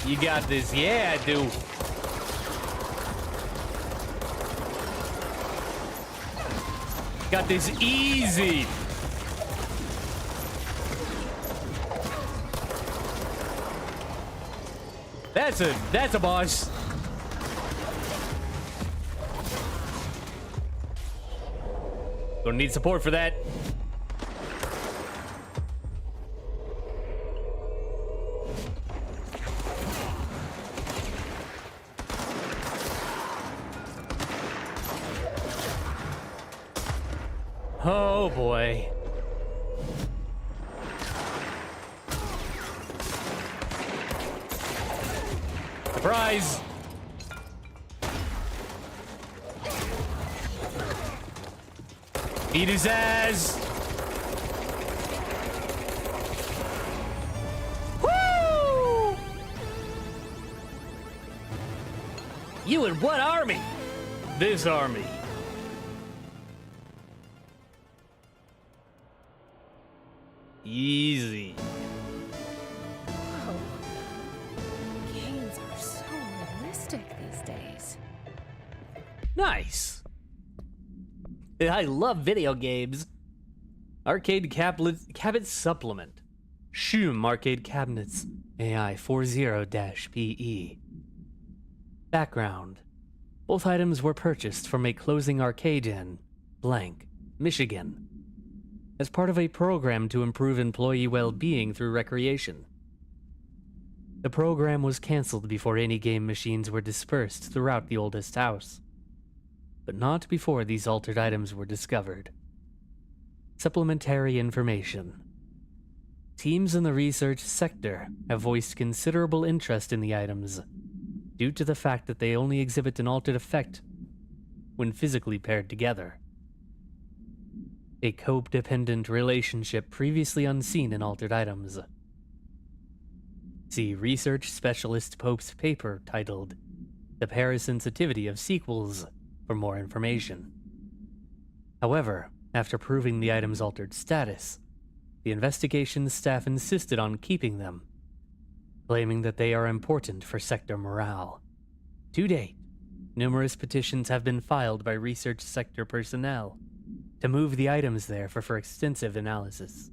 You got this. Yeah, I do. Got this easy. That's a boss. Gonna need support for that. Oh boy. Surprise! Beat his ass! Woo! You in what army? This army. Easy. Whoa. Games are so realistic these days. Nice. I love video games. Arcade cabinet supplement. Shum arcade cabinets. AI 40-PE. Background. Both items were purchased from a closing arcade in blank, Michigan, as part of a program to improve employee well-being through recreation. The program was canceled before any game machines were dispersed throughout the oldest house, but not before these altered items were discovered. Supplementary information. Teams in the research sector have voiced considerable interest in the items due to the fact that they only exhibit an altered effect when physically paired together. A codependent relationship previously unseen in altered items. See Research Specialist Pope's paper titled The Parasensitivity of Sequels for more information. However, after proving the item's altered status, the investigation staff insisted on keeping them, claiming that they are important for sector morale. To date, numerous petitions have been filed by research sector personnel to move the items there for extensive analysis.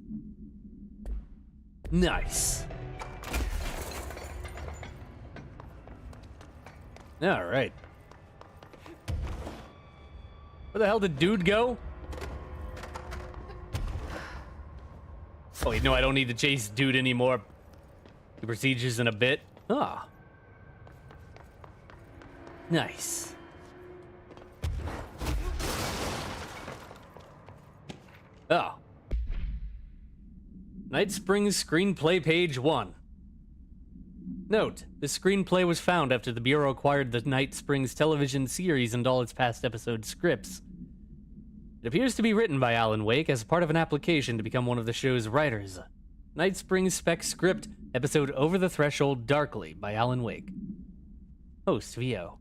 Nice. Alright. Where the hell did dude go? Oh wait, no, I don't need to chase dude anymore. The procedures in a bit. Ah. Nice. Oh. Night Springs Screenplay Page 1. Note, the screenplay was found after the Bureau acquired the Night Springs television series and all its past episode scripts. It appears to be written by Alan Wake as part of an application to become one of the show's writers. Night Springs spec script, episode Over the Threshold Darkly by Alan Wake. Host VO.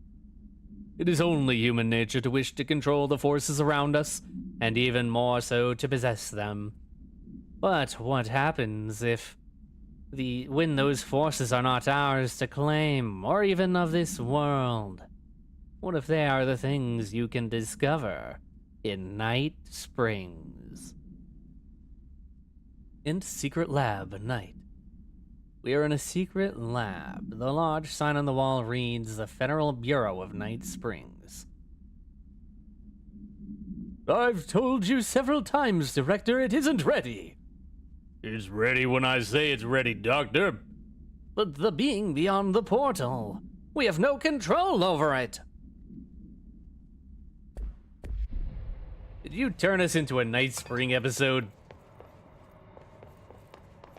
It is only human nature to wish to control the forces around us, and even more so to possess them. But what happens when those forces are not ours to claim, or even of this world? What if they are the things you can discover in Night Springs? In secret lab at night. We are in a secret lab. The large sign on the wall reads, the Federal Bureau of Night Springs. I've told you several times, Director, it isn't ready. It's ready when I say it's ready, Doctor. But the being beyond the portal, we have no control over it. Did you turn us into a Night Spring episode?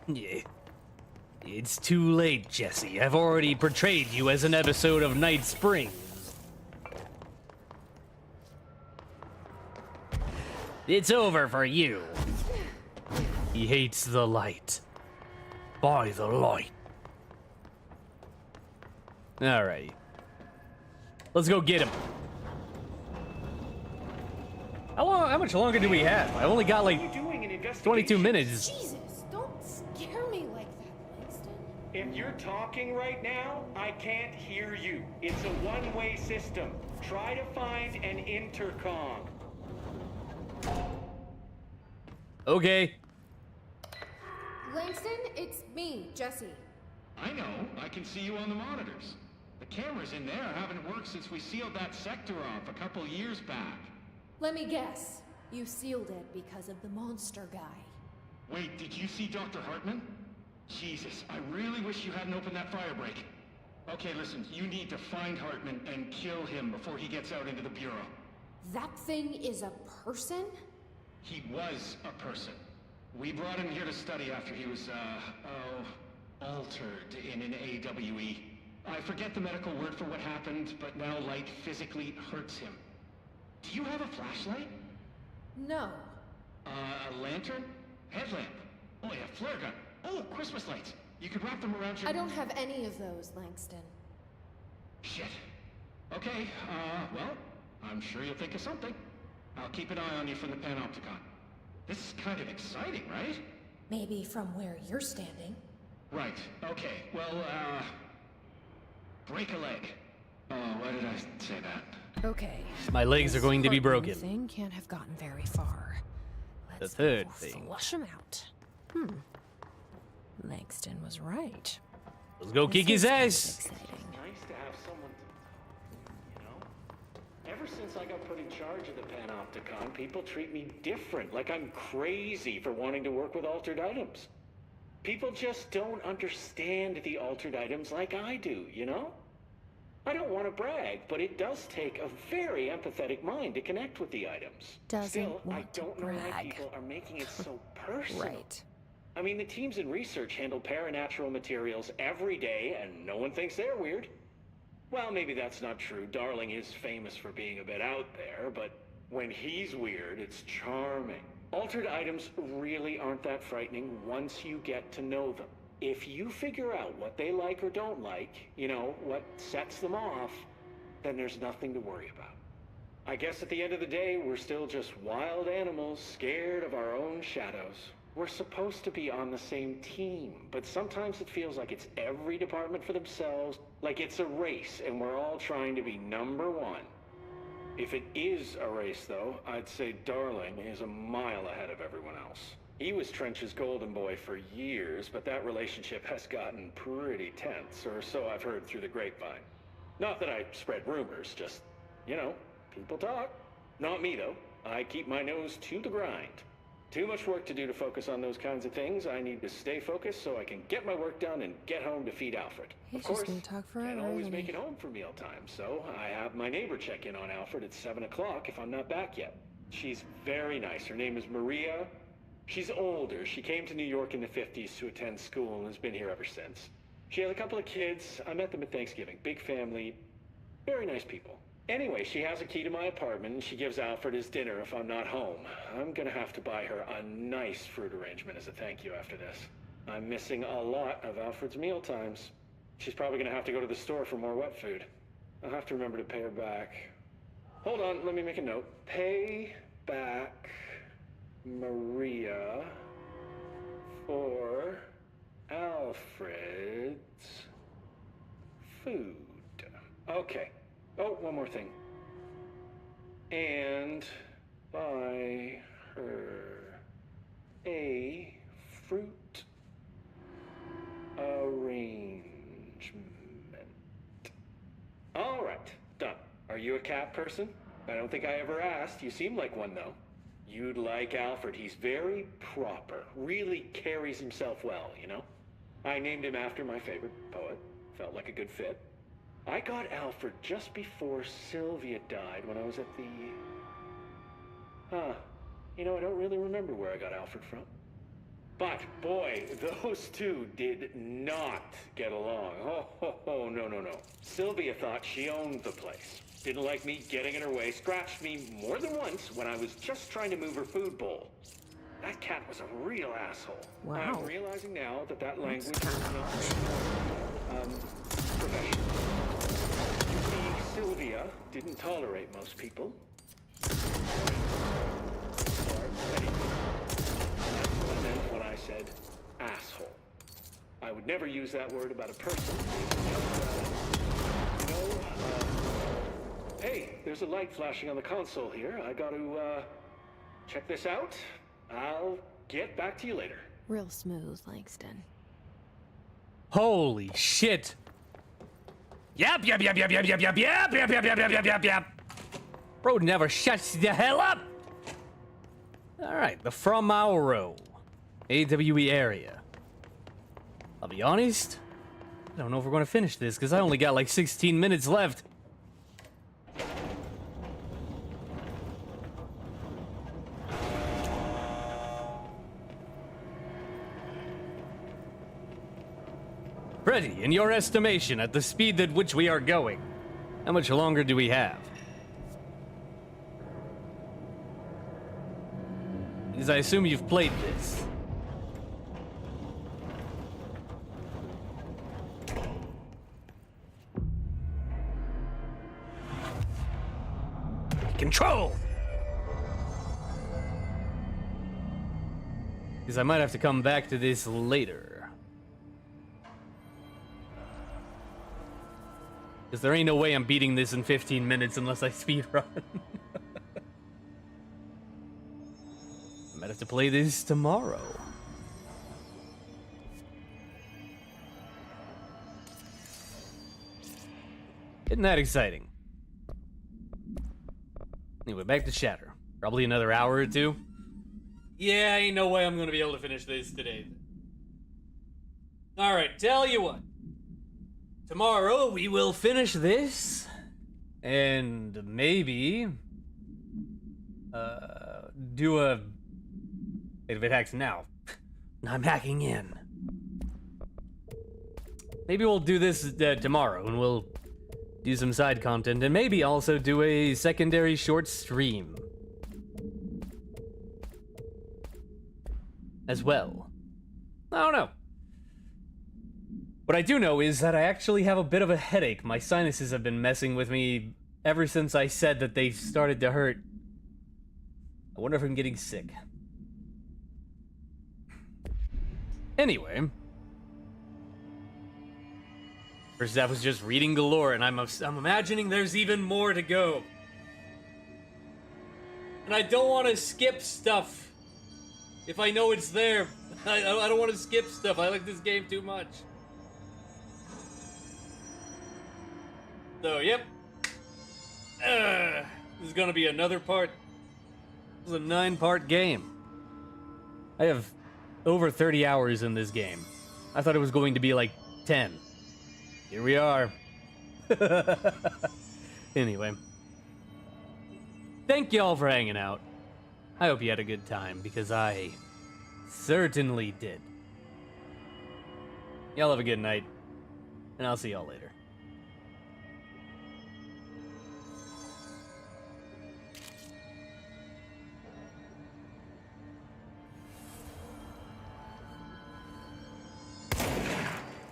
Yeah. It's too late, Jesse. I've already portrayed you as an episode of Night Springs. It's over for you. He hates the light. By the light. Alright. Let's go get him. How much longer do we have? I only got like 22 minutes. Jesus, don't scare me like that, Langston. If you're talking right now, I can't hear you. It's a one-way system. Try to find an intercom. Okay. Langston, it's me, Jesse. I know. I can see you on the monitors. The cameras in there haven't worked since we sealed that sector off a couple years back. Let me guess. You sealed it because of the monster guy. Wait, did you see Dr. Hartman? Jesus, I really wish you hadn't opened that fire break. Okay, listen, you need to find Hartman and kill him before he gets out into the Bureau. That thing is a person? He was a person. We brought him here to study after he was, altered in an AWE. I forget the medical word for what happened, but now light physically hurts him. Do you have a flashlight? No. A lantern? Headlamp? Oh yeah, flare gun. Oh, Christmas lights. You could wrap them around your... I don't have any of those, Langston. Shit. Okay, well, I'm sure you'll think of something. I'll keep an eye on you from the Panopticon. This is kind of exciting, right? Maybe from where you're standing. Right, okay. Well, break a leg. Oh, why did I say that? Okay. My legs are going to be broken. Thing can't have gotten very far. The third thing. Flush him out. Langston was right. Let's go kick his ass. It's nice to have someone to, you know? Ever since I got put in charge of the Panopticon, people treat me different, like I'm crazy for wanting to work with altered items. People just don't understand the altered items like I do, you know? I don't want to brag, but it does take a very empathetic mind to connect with the items. Still, I don't know why people are making it so personal. Right. I mean, the teams in research handle paranatural materials every day, and no one thinks they're weird. Well, maybe that's not true. Darling is famous for being a bit out there, but when he's weird, it's charming. Altered items really aren't that frightening once you get to know them. If you figure out what they like or don't like, you know, what sets them off, then there's nothing to worry about. I guess at the end of the day, we're still just wild animals scared of our own shadows. We're supposed to be on the same team, but sometimes it feels like it's every department for themselves, like it's a race and we're all trying to be number one. If it is a race, though, I'd say Darling is a mile ahead of everyone else. He was Trench's golden boy for years, but that relationship has gotten pretty tense, or so I've heard through the grapevine. Not that I spread rumors, just, you know, people talk. Not me, though. I keep my nose to the grind. Too much work to do to focus on those kinds of things. I need to stay focused so I can get my work done and get home to feed Alfred. He's of course, just gonna talk forever, can't always isn't make he? it home for mealtime, so I have my neighbor check in on Alfred at 7 o'clock if I'm not back yet. She's very nice. Her name is Maria. She's older. She came to New York in the 50s to attend school and has been here ever since. She has a couple of kids. I met them at Thanksgiving. Big family. Very nice people. Anyway, she has a key to my apartment and she gives Alfred his dinner if I'm not home. I'm gonna have to buy her a nice fruit arrangement as a thank you after this. I'm missing a lot of Alfred's meal times. She's probably gonna have to go to the store for more wet food. I'll have to remember to pay her back. Hold on, let me make a note. Pay back Maria for Alfred's food. Okay. Oh, one more thing. And buy her a fruit arrangement. All right, done. Are you a cat person? I don't think I ever asked. You seem like one, though. You'd like Alfred. He's very proper. Really carries himself well, you know? I named him after my favorite poet. Felt like a good fit. I got Alfred just before Sylvia died when I was at the... You know, I don't really remember where I got Alfred from. But, boy, those two did not get along. Oh, no. Sylvia thought she owned the place. Didn't like me getting in her way, scratched me more than once when I was just trying to move her food bowl. That cat was a real asshole. Wow. I'm realizing now that language is not professional. You see, Sylvia didn't tolerate most people. That's what I meant when I said asshole. I would never use that word about a person. Hey, there's a light flashing on the console here. I got to, check this out. I'll get back to you later. Real smooth, Langston. Holy shit. Yep. Bro never shuts the hell up. All right, the From Mauro AWE area. I'll be honest, I don't know if we're going to finish this because I only got like 16 minutes left. Freddy, in your estimation, at the speed at which we are going, how much longer do we have? Because I assume you've played this. Control! Because I might have to come back to this later. Because there ain't no way I'm beating this in 15 minutes unless I speedrun. I might have to play this tomorrow. Isn't that exciting? Anyway, back to Shatter. Probably another hour or two. Yeah, ain't no way I'm gonna be able to finish this today. Alright, tell you what. Tomorrow we will finish this. And maybe... do a... Wait, if it hacks now. I'm hacking in. Maybe we'll do this tomorrow and we'll do some side content and maybe also do a secondary short stream. As well. I don't know. What I do know is that I actually have a bit of a headache. My sinuses have been messing with me ever since I said that they started to hurt. I wonder if I'm getting sick. Anyway. First half was just reading galore, and I'm imagining there's even more to go. And I don't want to skip stuff if I know it's there. I don't want to skip stuff. I like this game too much. So, yep. This is gonna be another part. This is a 9-part game. I have over 30 hours in this game. I thought it was going to be like 10. Here we are. Anyway. Thank y'all for hanging out. I hope you had a good time, because I certainly did. Y'all have a good night, and I'll see y'all later.